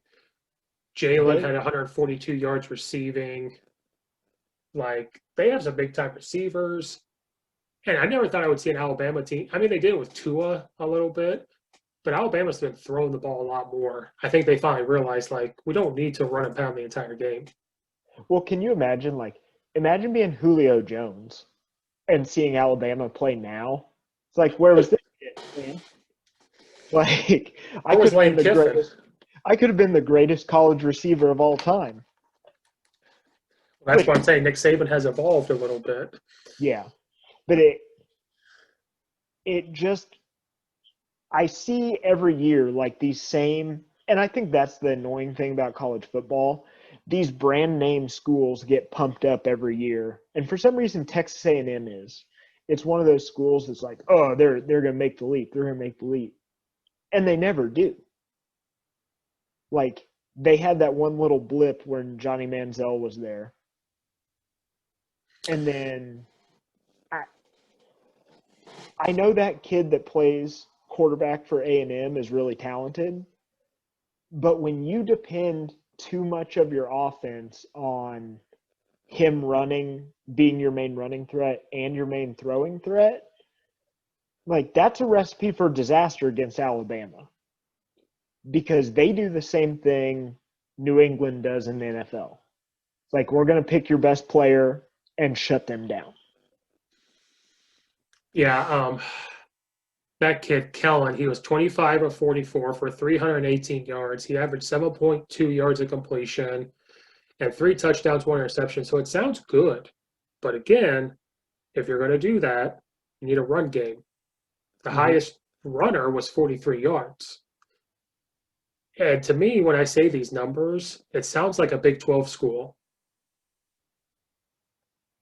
Jalen They had 142 yards receiving. Like, they have some big time receivers. And I never thought I would see an Alabama team. I mean, they did it with Tua a little bit, but Alabama's been throwing the ball a lot more. I think they finally realized, like, we don't need to run and pound the entire game. Well, can you imagine imagine being Julio Jones and seeing Alabama play now? It's like where was this shit, man? Like Where was Lane Kiffin? I could have been the greatest college receiver of all time. That's Which why I'm saying Nick Saban has evolved a little bit. yeah. But it just I see every year like these same, and I think that's the annoying thing about college football. These brand name schools get pumped up every year, and for some reason Texas A&M is. It's one of those schools that's like, oh, they're going to make the leap. They're going to make the leap, and they never do. Like they had that one little blip when Johnny Manziel was there, and then I, I know that kid that plays quarterback for A&M is really talented, but when you depend too much of your offense on him running, being your main running threat and your main throwing threat, like that's a recipe for disaster against Alabama because they do the same thing New England does in the NFL. It's like we're going to pick your best player and shut them down. Yeah, that kid, Kellen, he was 25 of 44 for 318 yards. He averaged 7.2 yards of completion and 3 touchdowns, 1 interception. So it sounds good. But again, if you're going to do that, you need a run game. The highest runner was 43 yards. And to me, when I say these numbers, it sounds like a Big 12 school.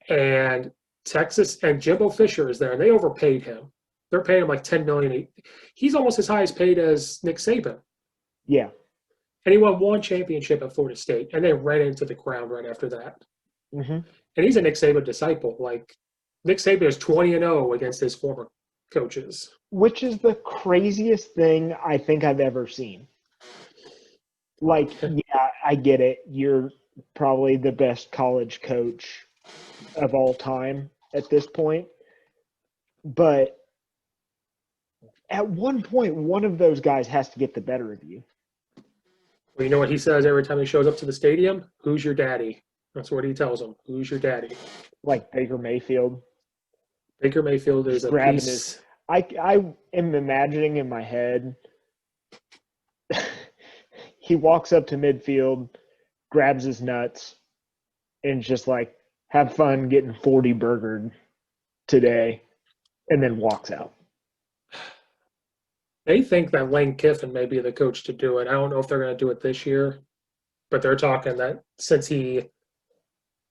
And Texas and Jimbo Fisher is there, and they overpaid him. They're paying him like $10 million. He's almost as high as paid as Nick Saban. Yeah. And he won 1 championship at Florida State, and they ran into the ground right after that. Mm-hmm. And he's a Nick Saban disciple. Like, Nick Saban is 20-0 against his former coaches. Which is the craziest thing I think I've ever seen. Like, yeah, I get it. You're probably the best college coach of all time at this point. But at one point, one of those guys has to get the better of you. Well, you know what he says every time he shows up to the stadium? Who's your daddy? That's what he tells them. Who's your daddy? Like Baker Mayfield. Baker Mayfield is a Grabbing piece. his. I am imagining in my head. He walks up to midfield, grabs his nuts, and just like, have fun getting 40 burgered today, and then walks out. They think that Lane Kiffin may be the coach to do it. I don't know if they're going to do it this year, but they're talking that since he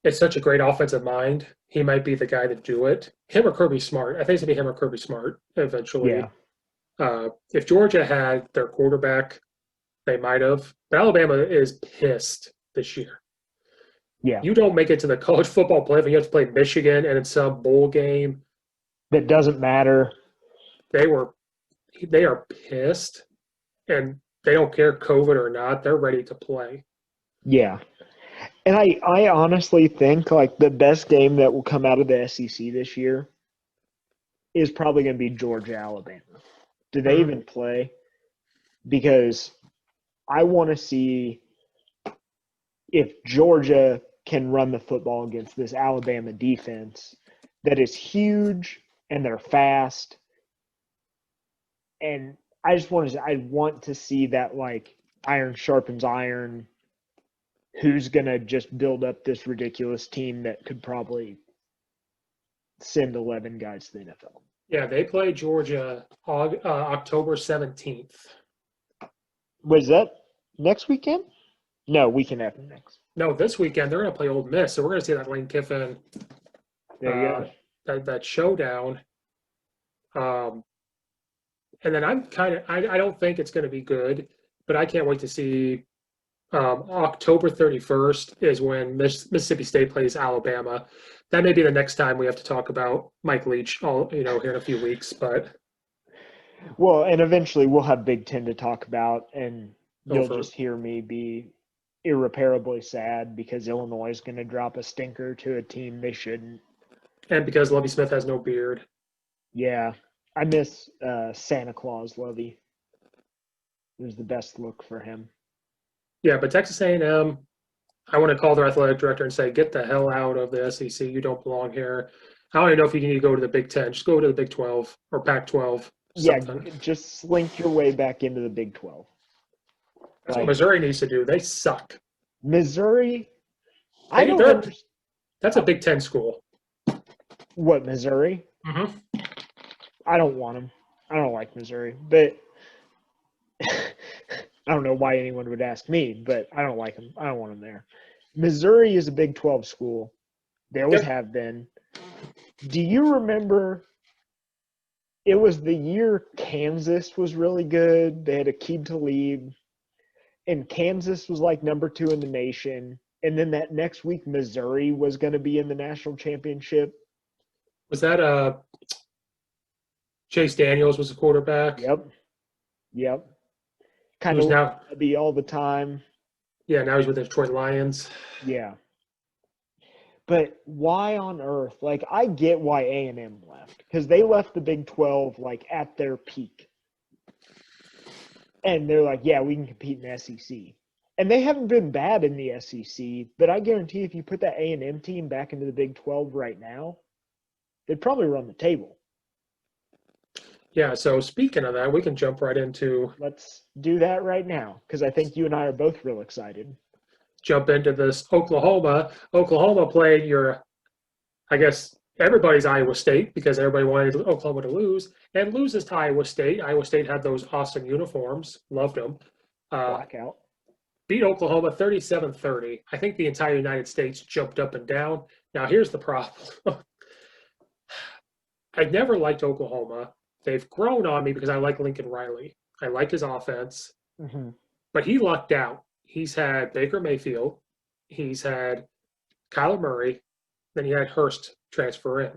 is such a great offensive mind, he might be the guy to do it. Him or Kirby Smart. I think it's going to be him or Kirby Smart eventually. Yeah. If Georgia had their quarterback, they might have. But Alabama is pissed this year. Yeah. You don't make it to the college football playoff, and you have to play Michigan and in some bowl game. that doesn't matter. They are pissed, and they don't care COVID or not. They're ready to play. Yeah. And I honestly think like the best game that will come out of the SEC this year is probably going to be Georgia Alabama. Do they even play? Because I want to see if Georgia can run the football against this Alabama defense that is huge and they're fast. And I want to see that like iron sharpens iron. Who's going to just build up this ridiculous team that could probably send 11 guys to the NFL? Yeah, they play Georgia October 17th. Was that next weekend? No, weekend after next. No, this weekend they're going to play Ole Miss, so we're going to see that Lane Kiffin There you go. that showdown. And then I don't think it's going to be good, but I can't wait to see October 31st is when Mississippi State plays Alabama. That may be the next time we have to talk about Mike Leach, here in a few weeks. But well, and eventually we'll have Big Ten to talk about, and you'll just hear me be irreparably sad because Illinois is going to drop a stinker to a team they shouldn't. And because Lovie Smith has no beard. Yeah, I miss Santa Claus Lovie. It was the best look for him. Yeah, but Texas A&M, I want to call their athletic director and say, get the hell out of the SEC. You don't belong here. I don't even know if you need to go to the Big Ten. Just go to the Big 12 or Pac-12. Something. Yeah, just slink your way back into the Big 12. That's what Missouri needs to do. They suck. Missouri? I don't understand. That's a Big Ten school. What, Missouri? Mm-hmm. I don't want them. I don't like Missouri, but I don't know why anyone would ask me, but I don't like them. I don't want them there. Missouri is a Big 12 school. They always have been. Do you remember it was the year Kansas was really good? They had Aqib Talib, and Kansas was like number 2 in the nation. And then that next week, Missouri was going to be in the national championship. Was that Chase Daniels was the quarterback? Yep. Kind of now be all the time. Yeah, now he's with the Detroit Lions. Yeah. But why on earth? Like, I get why A&M left. Because they left the Big 12, like, at their peak. And they're like, yeah, we can compete in the SEC. And they haven't been bad in the SEC, but I guarantee if you put that A&M team back into the Big 12 right now, they'd probably run the table. Yeah, so speaking of that, we can jump right into – let's do that right now because I think you and I are both real excited. Jump into this Oklahoma. Oklahoma played I guess, everybody's Iowa State because everybody wanted Oklahoma to lose and loses to Iowa State. Iowa State had those awesome uniforms. Loved them. Blackout. Beat Oklahoma 37-30. I think the entire United States jumped up and down. Now, here's the problem. I never liked Oklahoma. They've grown on me because I like Lincoln Riley. I like his offense. Mm-hmm. But he lucked out. He's had Baker Mayfield. He's had Kyler Murray. Then he had Hurst transfer in.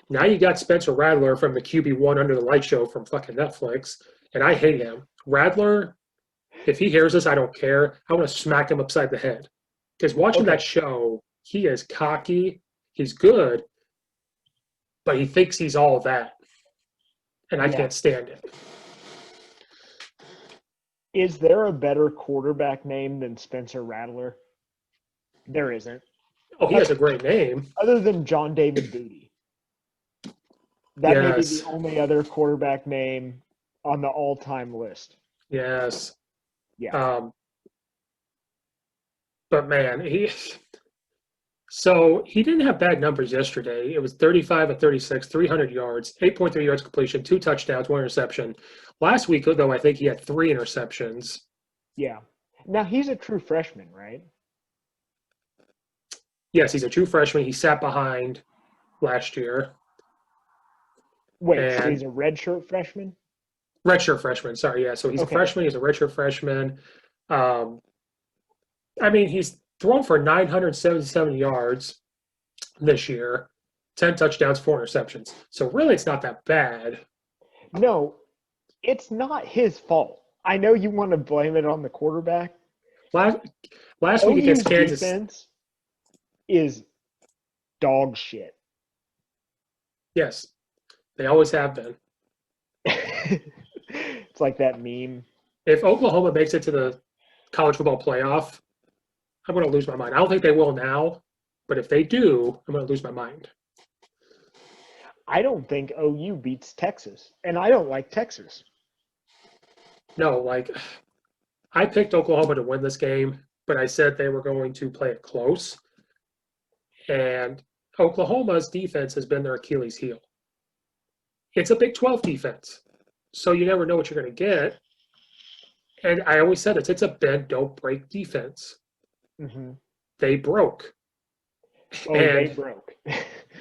Now you got Spencer Rattler from the QB1 Under the Light show from fucking Netflix. And I hate him. Rattler, if he hears this, I don't care. I want to smack him upside the head. Because watching that show, he is cocky. He's good. But he thinks he's all that. And I can't stand it. Is there a better quarterback name than Spencer Rattler? There isn't. Oh, he has a great name. Other than John David Booty. That may be the only other quarterback name on the all-time list. Yes. Yeah. But, man, So he didn't have bad numbers yesterday. It was 35 of 36, 300 yards, 8.3 yards completion, 2 touchdowns, 1 interception. Last week, though, I think he had 3 interceptions. Yeah. Now, he's a true freshman, right? Yes, he's a true freshman. He sat behind last year. Wait, so he's a redshirt freshman? Redshirt freshman, sorry, yeah. So he's a freshman. He's a redshirt freshman. I mean, he's thrown for 977 yards this year. 10 touchdowns, 4 interceptions. So really, it's not that bad. No, it's not his fault. I know you want to blame it on the quarterback. Last, last week OU's against Kansas, defense is dog shit. yes, they always have been. It's like that meme. If Oklahoma makes it to the college football playoff, I'm going to lose my mind. I don't think they will now, but if they do, I'm going to lose my mind. I don't think OU beats Texas, and I don't like Texas. No, like I picked Oklahoma to win this game, but I said they were going to play it close. And Oklahoma's defense has been their Achilles heel. It's a Big 12 defense, so you never know what you're going to get. And I always said it's a bend, don't break defense. Mm-hmm. They broke. Oh, they broke.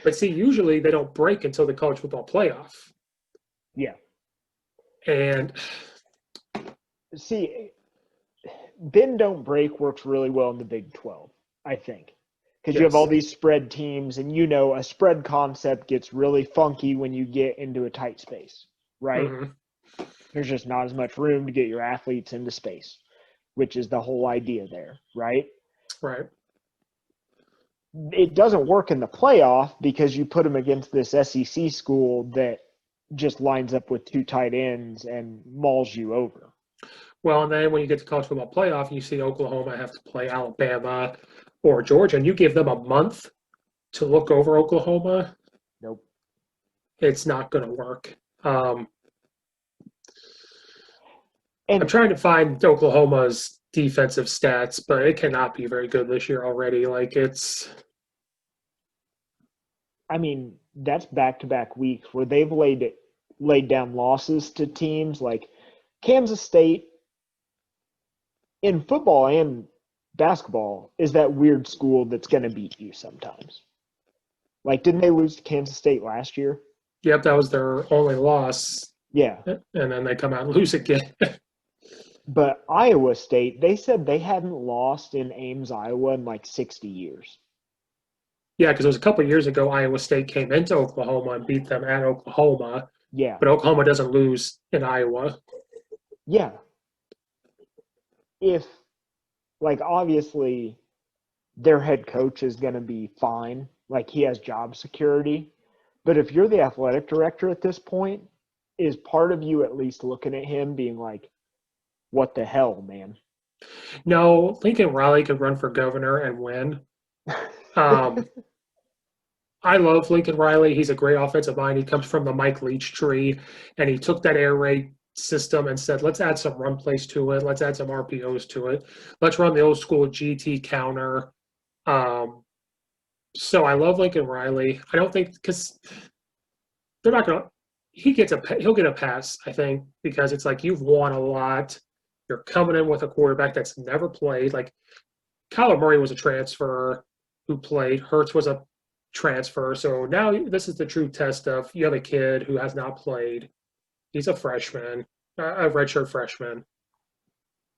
But see, usually they don't break until the college football playoff. Yeah. And see, bend don't break works really well in the Big 12, I think. Because you have all these spread teams, and a spread concept gets really funky when you get into a tight space, right? Mm-hmm. There's just not as much room to get your athletes into space, which is the whole idea there, right? Right. It doesn't work in the playoff because you put them against this SEC school that just lines up with 2 tight ends and mauls you over. Well, and then when you get to college football playoff, you see Oklahoma have to play Alabama or Georgia, and you give them a month to look over Oklahoma. Nope. It's not going to work. I'm trying to find Oklahoma's defensive stats, but it cannot be very good this year already. I mean, that's back-to-back weeks where they've laid down losses to teams like Kansas State. In football and basketball is that weird school that's going to beat you sometimes. Like, didn't they lose to Kansas State last year? Yep, that was their only loss. Yeah. And then they come out and lose again. But Iowa State, they said they hadn't lost in Ames, Iowa in like 60 years. Yeah, because it was a couple of years ago, Iowa State came into Oklahoma and beat them at Oklahoma. Yeah. But Oklahoma doesn't lose in Iowa. Yeah. If, like, obviously their head coach is going to be fine. Like, he has job security. But if you're the athletic director at this point, is part of you at least looking at him being like, what the hell, man? No, Lincoln Riley could run for governor and win. I love Lincoln Riley. He's a great offensive mind. He comes from the Mike Leach tree, and he took that air raid system and said, let's add some run plays to it. Let's add some RPOs to it. Let's run the old school GT counter. So I love Lincoln Riley. I don't think because they're not going to – he'll get a pass, I think, because it's like you've won a lot. You're coming in with a quarterback that's never played. Like Kyler Murray was a transfer who played. Hurts was a transfer. So now this is the true test of you have a kid who has not played. He's a freshman, a redshirt freshman.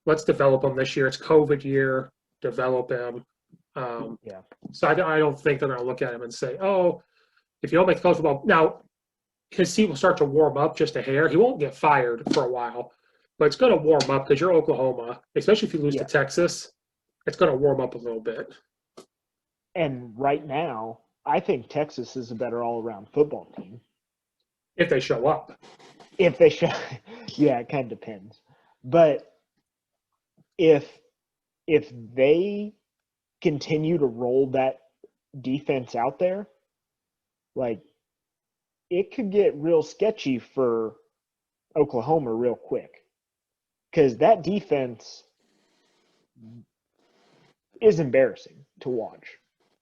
Let's develop him this year. It's COVID year. Develop him. So I don't think they're going to look at him and say, oh, if you don't make the college football – now, his seat will start to warm up just a hair. He won't get fired for a while, but it's going to warm up because you're Oklahoma, especially if you lose to Texas. It's going to warm up a little bit. And right now, I think Texas is a better all-around football team. If they show up. If they show – yeah, it kind of depends. But if they continue to roll that defense out there, like, it could get real sketchy for Oklahoma real quick. Because that defense is embarrassing to watch.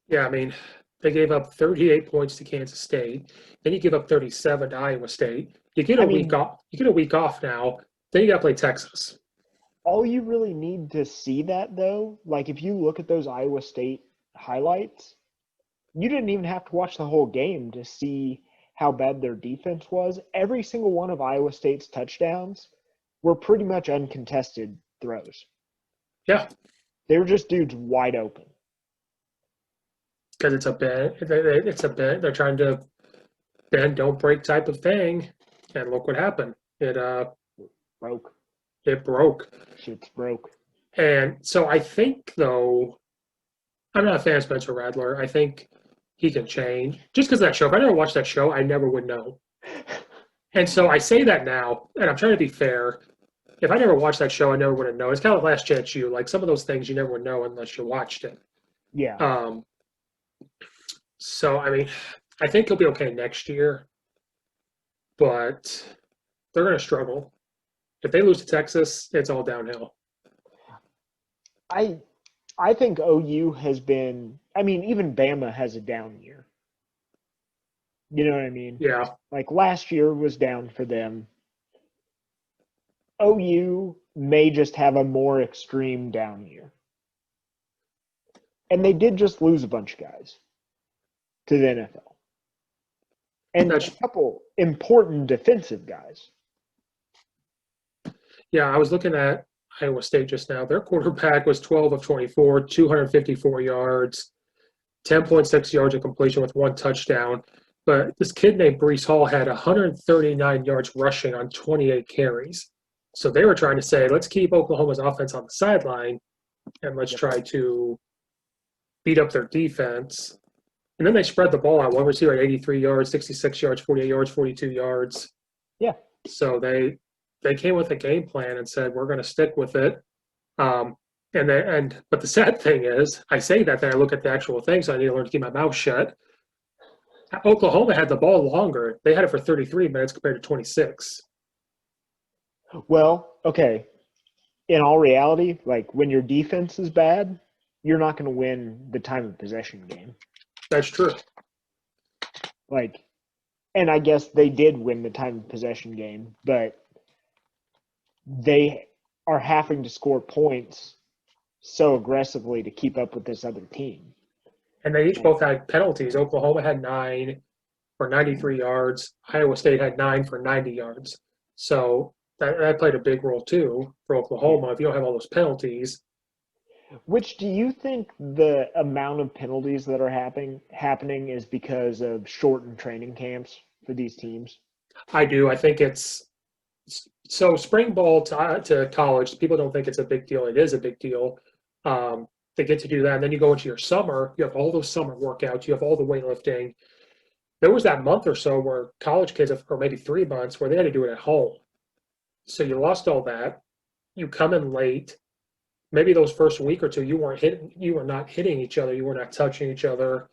Yeah, I mean, they gave up 38 points to Kansas State. Then you give up 37 to Iowa State. You get a week off. You get a week off now. Then you got to play Texas. All you really need to see that, though, like if you look at those Iowa State highlights, you didn't even have to watch the whole game to see how bad their defense was. Every single one of Iowa State's touchdowns were pretty much uncontested throws. Yeah. They were just dudes wide open. because they're trying to bend, don't break type of thing. And look what happened. Broke. It broke. Shit's broke. And so I think, though, I'm not a fan of Spencer Rattler. I think he can change. Just because of that show. If I never watched that show, I never would know. And so I say that now, and I'm trying to be fair. If I never watched that show, I never would have known. It's kind of Last Chance U. Like some of those things you never would know unless you watched it. Yeah. So, I mean, I think he'll be okay next year, but they're going to struggle. If they lose to Texas, it's all downhill. I think OU has been. I mean, even Bama has a down year. You know what I mean? Yeah. Like last year was down for them. OU may just have a more extreme down year. And they did just lose a bunch of guys to the NFL. And a couple important defensive guys. Yeah, I was looking at Iowa State just now. Their quarterback was 12 of 24, 254 yards, 10.6 yards of completion with one touchdown. But this kid named Brees Hall had 139 yards rushing on 28 carries. So they were trying to say, let's keep Oklahoma's offense on the sideline and let's try to beat up their defense. And then they spread the ball out. One receiver at 83 yards, 66 yards, 48 yards, 42 yards. Yeah. So they came with a game plan and said, we're going to stick with it. But the sad thing is, I say that, then I look at the actual thing, so I need to learn to keep my mouth shut. Oklahoma had the ball longer. They had it for 33 minutes compared to 26. Well, okay. In all reality, like when your defense is bad, you're not going to win the time of possession game. That's true. Like, and I guess they did win the time of possession game, but they are having to score points so aggressively to keep up with this other team. And they each both had penalties. Oklahoma had 9 for 93 yards. Iowa State had 9 for 90 yards. So that played a big role, too, for Oklahoma. If you don't have all those penalties. Which do you think the amount of penalties that are happening is because of shortened training camps for these teams? I do. I think it's – so spring ball to college, people don't think it's a big deal. It is a big deal. They get to do that. And then you go into your summer. You have all those summer workouts. You have all the weightlifting. There was that month or so where college kids, or maybe 3 months, where they had to do it at home. So you lost all that. You come in late. Maybe those first week or two, you were not hitting each other. You were not touching each other.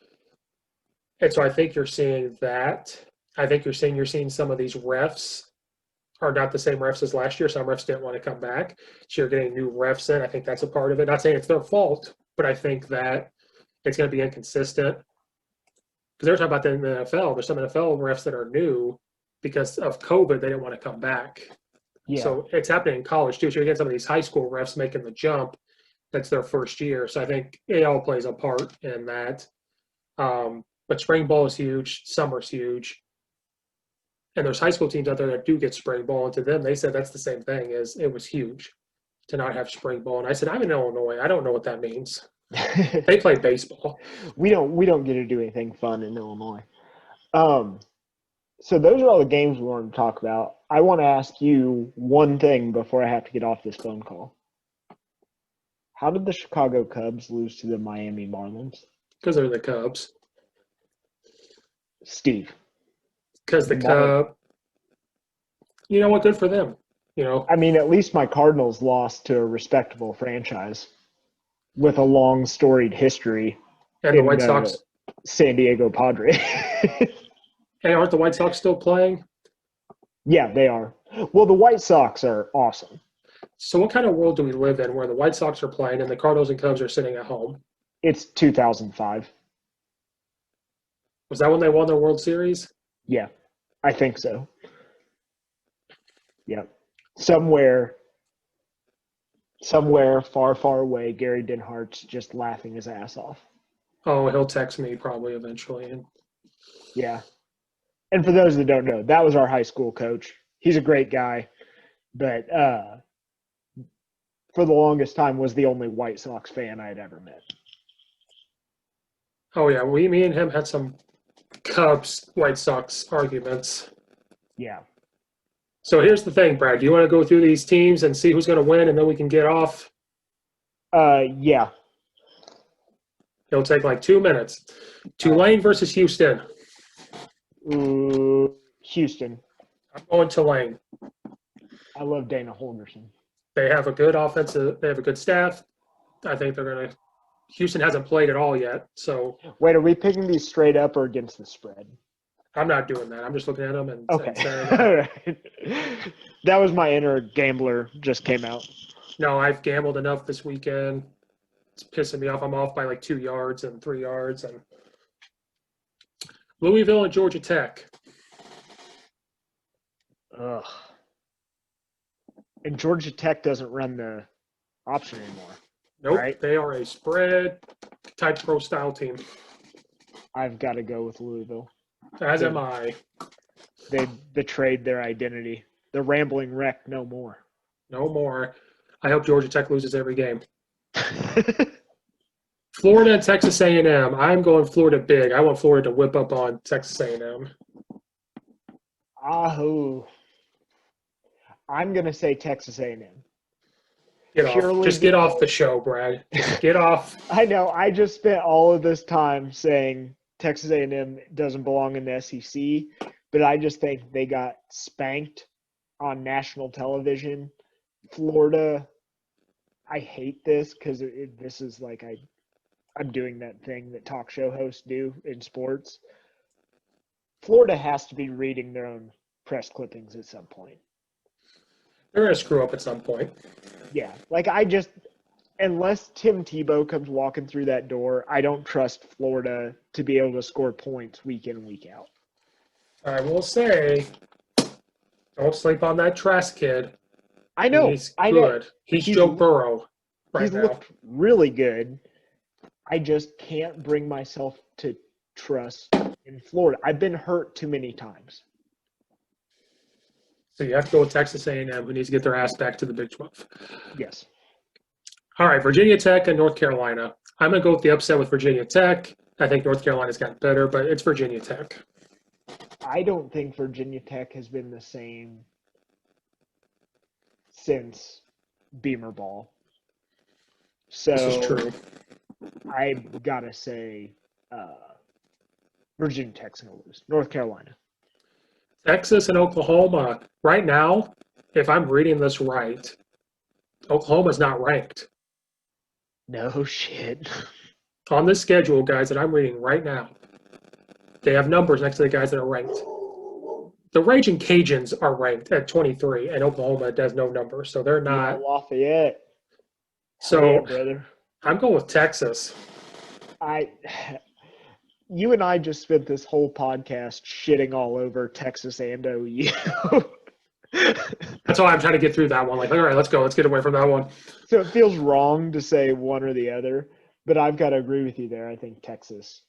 And so I think you're seeing that. I think you're seeing some of these refs are not the same refs as last year. Some refs didn't want to come back. So you're getting new refs in. I think that's a part of it. Not saying it's their fault, but I think that it's going to be inconsistent. Because they were talking about that in the NFL. There's some NFL refs that are new because of COVID. They didn't want to come back. Yeah. So it's happening in college too. So you get some of these high school refs making the jump. That's their first year. So I think it all plays a part in that. But spring ball is huge. Summer's huge. And there's high school teams out there that do get spring ball. And to them, they said that's the same thing. Is it was huge to not have spring ball. And I said, I'm in Illinois. I don't know what that means. They play baseball. We don't get to do anything fun in Illinois. So those are all the games we wanted to talk about. I want to ask you one thing before I have to get off this phone call. How did the Chicago Cubs lose to the Miami Marlins? Because they're the Cubs. Steve. Because the Cubs, you know what, good for them. You know, I mean, at least my Cardinals lost to a respectable franchise with a long, storied history. And the White Sox. San Diego Padres. Hey, aren't the White Sox still playing? Yeah, they are. Well, the White Sox are awesome. So what kind of world do we live in where the White Sox are playing and the Cardinals and Cubs are sitting at home? It's 2005. Was that when they won their World Series? Yeah, I think so. Yeah. Somewhere far, far away, Gary Denhart's just laughing his ass off. Oh, he'll text me probably eventually. Yeah. And for those that don't know, that was our high school coach. He's a great guy, but for the longest time was the only White Sox fan I had ever met. Oh yeah, me and him had some Cubs White Sox arguments. Yeah. So here's the thing, Brad. Do you want to go through these teams and see who's going to win, and then we can get off? Yeah. It'll take like 2 minutes. Tulane versus Houston. Houston. I'm going Tulane. I love Dana Holgerson. They have a good offensive. They have a good staff. I think they're going to. Houston hasn't played at all yet, so Wait, are we picking these straight up or against the spread? I'm not doing that. I'm just looking at them and Okay. saying, All right. That was my inner gambler just came out. no, I've gambled enough this weekend. It's pissing me off. I'm off by like 2 yards and 3 yards. And Louisville and Georgia Tech. Ugh. And Georgia Tech doesn't run the option anymore. Nope, Right. They are a spread type pro style team. I've got to go with Louisville. As am I. They betrayed their identity. The rambling wreck no more. No more. I hope Georgia Tech loses every game. Florida and Texas A&M. I'm going Florida big. I want Florida to whip up on Texas A&M. Ahoo. I'm going to say Texas A&M. Just get off the show, Brad. Just get off. I know. I just spent all of this time saying Texas A&M doesn't belong in the SEC, but I just think they got spanked on national television. Florida, I hate this because this is like I'm doing that thing that talk show hosts do in sports. Florida has to be reading their own press clippings at some point. They're going to screw up at some point. Yeah. Like unless Tim Tebow comes walking through that door, I don't trust Florida to be able to score points week in, week out. I will say, don't sleep on that Trask kid. I know. He's good. He's Joe Burrow he's now. Looked really good. I just can't bring myself to trust in Florida. I've been hurt too many times. So you have to go with Texas A&M, who needs to get their ass back to the Big 12. Yes. All right, Virginia Tech and North Carolina. I'm going to go with the upset with Virginia Tech. I think North Carolina's gotten better, but it's Virginia Tech. I don't think Virginia Tech has been the same since Beamer Ball. So this is true. I've got to say Virginia Tech's going to lose. North Carolina. Texas and Oklahoma. Right now, if I'm reading this right, Oklahoma's not ranked. No shit. On this schedule, guys, that I'm reading right now, they have numbers next to the guys that are ranked. The Raging Cajuns are ranked at 23, and Oklahoma does no number, so they're not. Yeah, Lafayette. So yeah, brother. I'm going with Texas. You and I just spent this whole podcast shitting all over Texas and OU. That's why I'm trying to get through that one. Like, all right, let's go. Let's get away from that one. So it feels wrong to say one or the other, but I've got to agree with you there. I think Texas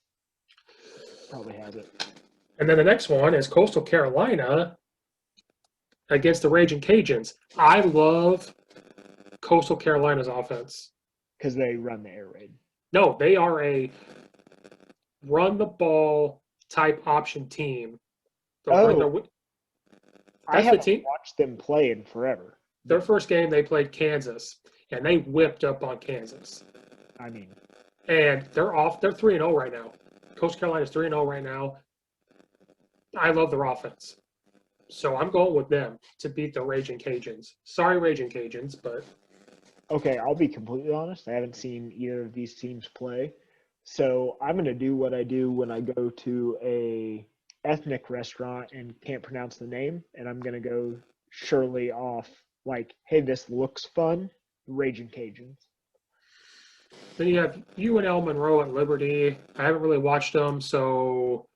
probably has it. And then the next one is Coastal Carolina against the Raging Cajuns. I love Coastal Carolina's offense. Because they run the air raid. No, they are a run-the-ball type option team. I haven't watched them play in forever. Their first game, they played Kansas, and they whipped up on Kansas. And they're off. They're 3-0 right now. Coastal Carolina's 3-0 right now. I love their offense. So I'm going with them to beat the Raging Cajuns. Sorry, Raging Cajuns, but... Okay, I'll be completely honest. I haven't seen either of these teams play. So I'm going to do what I do when I go to a ethnic restaurant and can't pronounce the name. And I'm going to go surely off like, hey, this looks fun. Raging Cajuns. Then you have UNL Monroe at Liberty. I haven't really watched them, so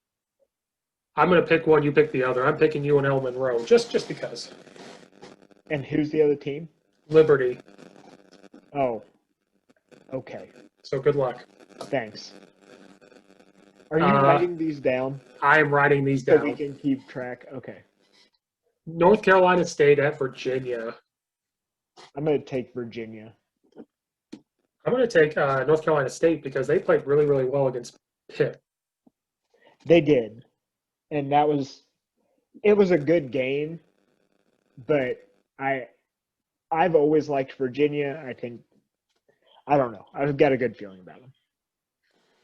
I'm going to pick one. You pick the other. I'm picking UNL Monroe just because. And who's the other team? Liberty. Oh, okay. So good luck. Thanks. Are you writing these down? I am writing these down. So we can keep track. Okay. North Carolina State at Virginia. I'm going to take Virginia. I'm going to take North Carolina State because they played really, really well against Pitt. They did, and it was a good game, but I've always liked Virginia. I don't know. I've got a good feeling about them.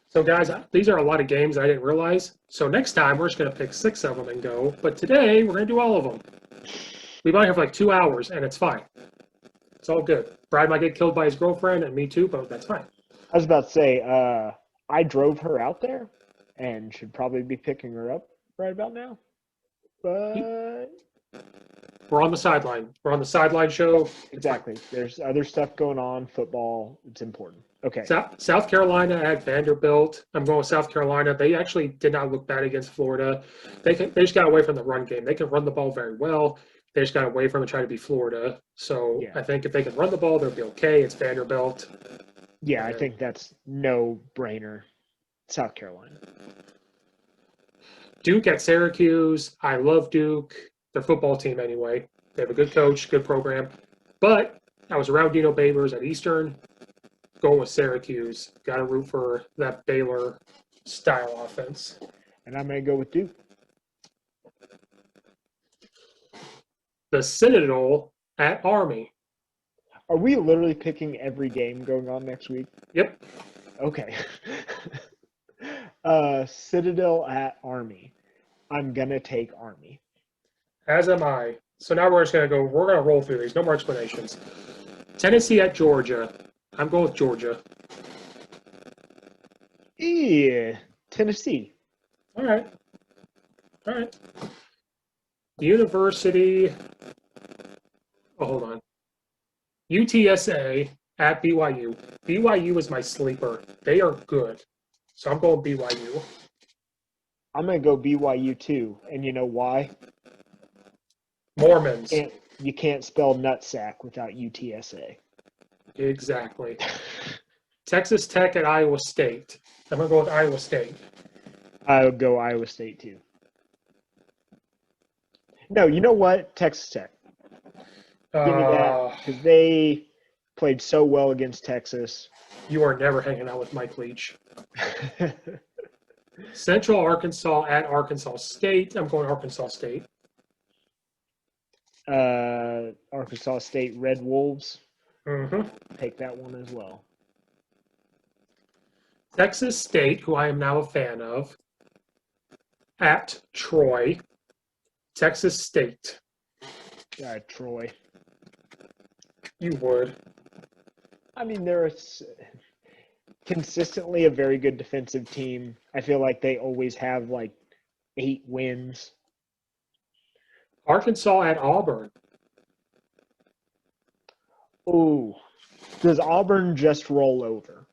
So, guys, these are a lot of games I didn't realize. So, next time, we're just going to pick 6 of them and go. But today, we're going to do all of them. We might have like 2 hours, and it's fine. It's all good. Brad might get killed by his girlfriend, and me too, but that's fine. I was about to say, I drove her out there and should probably be picking her up right about now. But We're on the sideline. We're on the sideline show. exactly. There's other stuff going on, football. It's important. Okay. South Carolina at Vanderbilt. I'm going with South Carolina. They actually did not look bad against Florida. They just got away from the run game. They can run the ball very well. They just got away from it trying to be Florida. So Yeah. I think if they can run the ball, they'll be okay. It's Vanderbilt. Yeah, I think that's no brainer. South Carolina. Duke at Syracuse. I love Duke. Their football team anyway. They have a good coach, good program. But I was around Dino Babers at Eastern. Going with Syracuse. Got to root for that Baylor style offense. And I'm going to go with Duke. The Citadel at Army. Are we literally picking every game going on next week? Yep. Okay. Citadel at Army. I'm going to take Army. As am I. So now we're going to roll through these. No more explanations. Tennessee at Georgia. I'm going with Georgia. Yeah, Tennessee. All right. The University. Oh, hold on. UTSA at BYU. BYU is my sleeper. They are good. So I'm going BYU. I'm going to go BYU too. And you know why? Mormons. You can't spell nutsack without UTSA. Exactly. Texas Tech at Iowa State. I'm going to go with Iowa State. I would go Iowa State too. No, you know what? Texas Tech. Give me that because they played so well against Texas. You are never hanging out with Mike Leach. Central Arkansas at Arkansas State. I'm going Arkansas State. Arkansas State Red Wolves. Mm-hmm. Take that one as well. Texas State, who I am now a fan of, at Troy. Texas State. Troy. You would. I mean, they're consistently a very good defensive team. I feel like they always have like 8 wins. Arkansas at Auburn. Ooh. Does Auburn just roll over?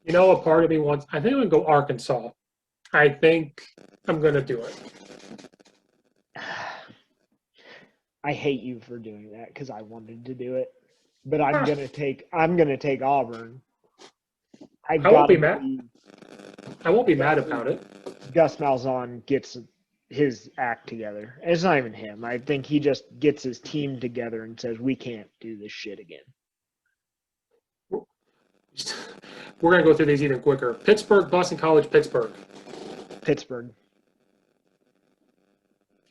You know, a part of me wants, I think I'm going to go Arkansas. I think I'm going to do it. I hate you for doing that because I wanted to do it. But I'm gonna take Auburn. I won't be mad. I won't be mad about it. Gus Malzahn gets his act together. It's not even him. I think he just gets his team together and says, we can't do this shit again. We're going to go through these even quicker. Pittsburgh, Boston College, Pittsburgh. Pittsburgh.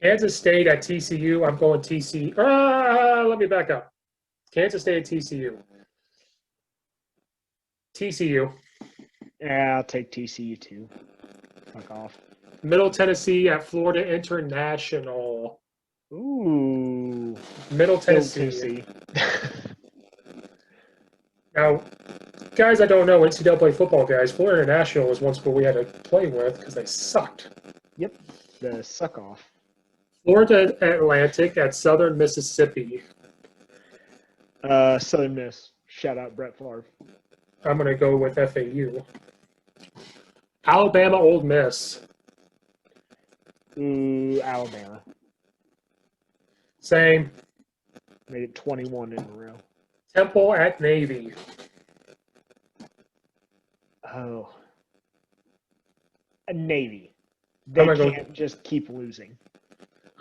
Kansas State at TCU. I'm going TCU. Let me back up. Kansas State at TCU. TCU. Yeah, I'll take TCU too. Fuck off. Middle Tennessee at Florida International. Ooh. Middle Tennessee. Now, guys, I don't know NCAA football guys. Florida International was one school we had to play with because they sucked. Yep. The suck off. Florida Atlantic at Southern Mississippi. Southern Miss. Shout out Brett Favre. I'm going to go with FAU. Alabama Ole Miss. Ooh, Alabama. Same. Made it 21 in a row. Temple at Navy. Oh. A Navy. They can't just keep losing.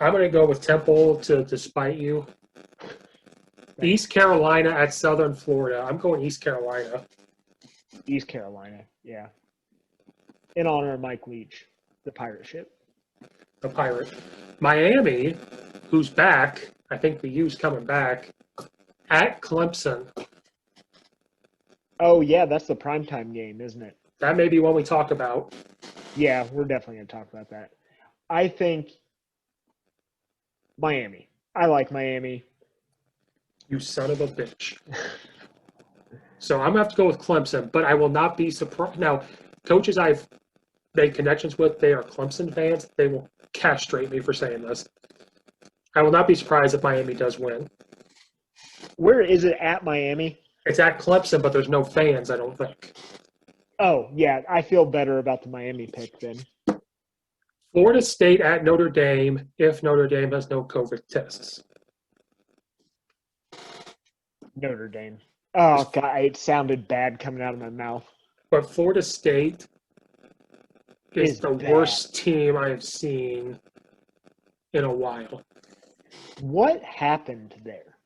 I'm going to go with Temple to despite you. East Carolina at Southern Florida. I'm going East Carolina. East Carolina, yeah. in honor of Mike Leach, the pirate ship. The Pirate. Miami, who's back. I think the U's coming back. At Clemson. Oh, yeah, that's the primetime game, isn't it? That may be one we talk about. Yeah, we're definitely going to talk about that. I think Miami. I like Miami. You son of a bitch. So I'm going to have to go with Clemson, but I will not be surprised. Now, coaches I've made connections with, they are Clemson fans. They will castrate me for saying this. I will not be surprised if Miami does win. Where is it at Miami? It's at Clemson, but there's no fans, I don't think. Oh, yeah, I feel better about the Miami pick then. Florida State at Notre Dame if Notre Dame has no COVID tests. Notre Dame. Oh, God, it sounded bad coming out of my mouth. But Florida State is the bad. worst team I have seen in a while. What happened there?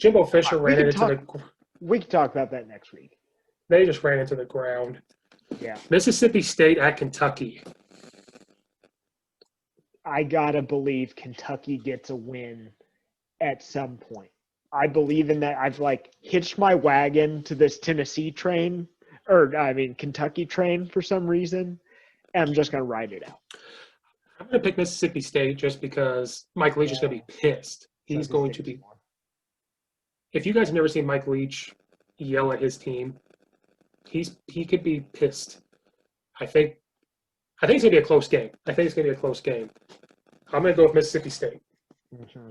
Jimbo Fisher ran into the. We can talk about that next week. They just ran into the ground. Yeah. Mississippi State at Kentucky. I gotta believe Kentucky gets a win at some point. I believe in that. I've hitched my wagon to this Tennessee train, Kentucky train for some reason, and I'm just gonna ride it out. I'm going to pick Mississippi State just because Mike Leach is going to be pissed. He's going to be. If you guys have never seen Mike Leach yell at his team, he could be pissed. I think it's going to be a close game. I'm going to go with Mississippi State. Mm-hmm.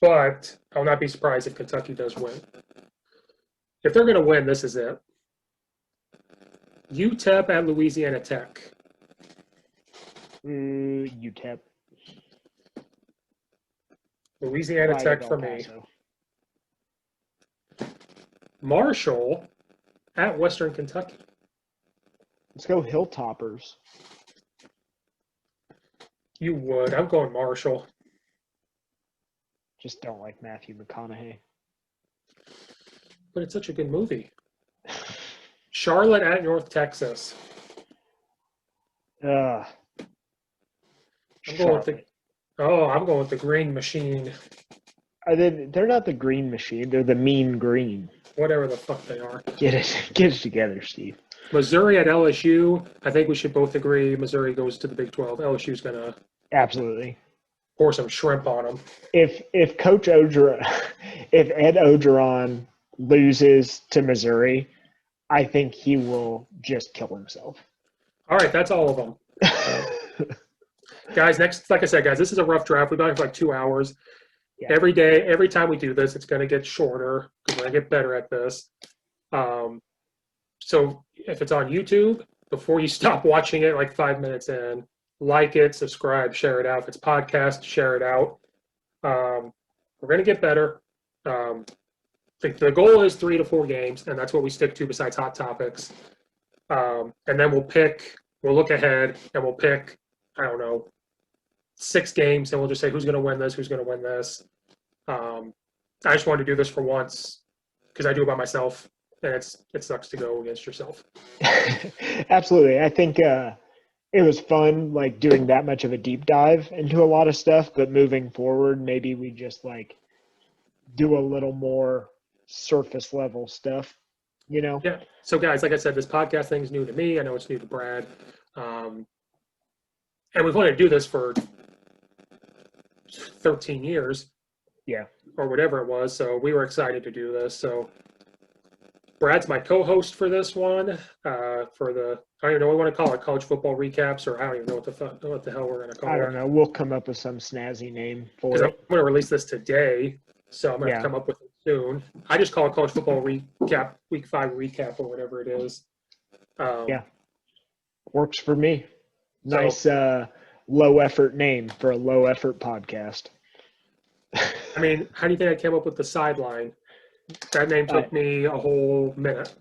But I'll not be surprised if Kentucky does win. If they're going to win, this is it. UTEP at Louisiana Tech. UTEP. Louisiana Tech for me. Marshall at Western Kentucky. Let's go Hilltoppers. You would. I'm going Marshall. Just don't like Matthew McConaughey. But it's such a good movie. Charlotte at North Texas. I'm going with the Green Machine. They're not the Green Machine. They're the Mean Green. Whatever the fuck they are. Get it together, Steve. Missouri at LSU. I think we should both agree Missouri goes to the Big 12. LSU's going to absolutely pour some shrimp on them. If Ed Ogeron loses to Missouri, I think he will just kill himself. All right, that's all of them. Guys, like I said, this is a rough draft. We've been here for 2 hours. Yeah. Every day, every time we do this, it's going to get shorter because we're going to get better at this. So if it's on YouTube, before you stop watching it 5 minutes in, like it, subscribe, share it out. If it's podcast, share it out. We're going to get better. The goal is 3 to 4 games, and that's what we stick to besides Hot Topics. And then we'll look ahead, and we'll pick, 6 games, and we'll just say who's going to win this. I just wanted to do this for once because I do it by myself, and it sucks to go against yourself. Absolutely. I think it was fun, doing that much of a deep dive into a lot of stuff, but moving forward, maybe we just do a little more surface level stuff, Yeah. So guys, like I said, this podcast thing is new to me. I know it's new to Brad. And we've wanted to do this for 13 years. Yeah. Or whatever it was. So we were excited to do this. So Brad's my co-host for this one. I don't even know what we want to call it, college football recaps, or I don't even know what the hell we're going to call it. I don't know. We'll come up with some snazzy name for it. I'm going to release this today, so I'm going to come up with it soon. I just call it college football recap, week 5 recap, or whatever it is. Yeah. Works for me. Nice low effort name for a low effort podcast. I mean, how do you think I came up with the sideline? That name took me a whole minute.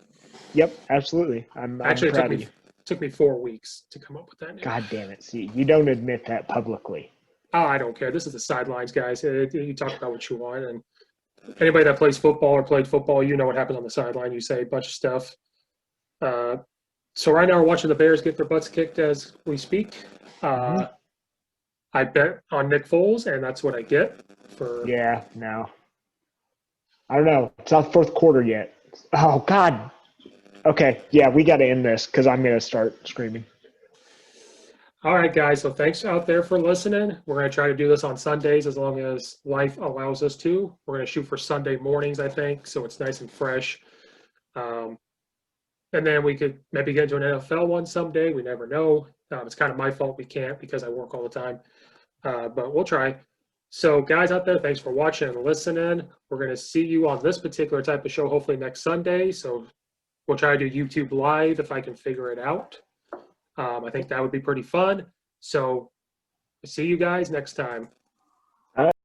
Yep, absolutely. I'm proud of you. It took me 4 weeks to come up with that name. God damn it. See, you don't admit that publicly. Oh, I don't care. This is the sidelines, guys. You talk about what you want. And anybody that plays football or played football, you know what happens on the sideline. You say a bunch of stuff. So right now we're watching the Bears get their butts kicked as we speak. I bet on Nick Foles, and that's what I get for. Yeah, no. I don't know. It's not fourth quarter yet. Oh, God. Okay, yeah, we got to end this because I'm going to start screaming. All right, guys. So thanks out there for listening. We're going to try to do this on Sundays as long as life allows us to. We're going to shoot for Sunday mornings, I think, so it's nice and fresh. And then we could maybe get into an NFL one someday. We never know. It's kind of my fault we can't because I work all the time. But we'll try. So, guys out there, thanks for watching and listening. We're going to see you on this particular type of show hopefully next Sunday. So, we'll try to do YouTube Live if I can figure it out. I think that would be pretty fun. So, see you guys next time.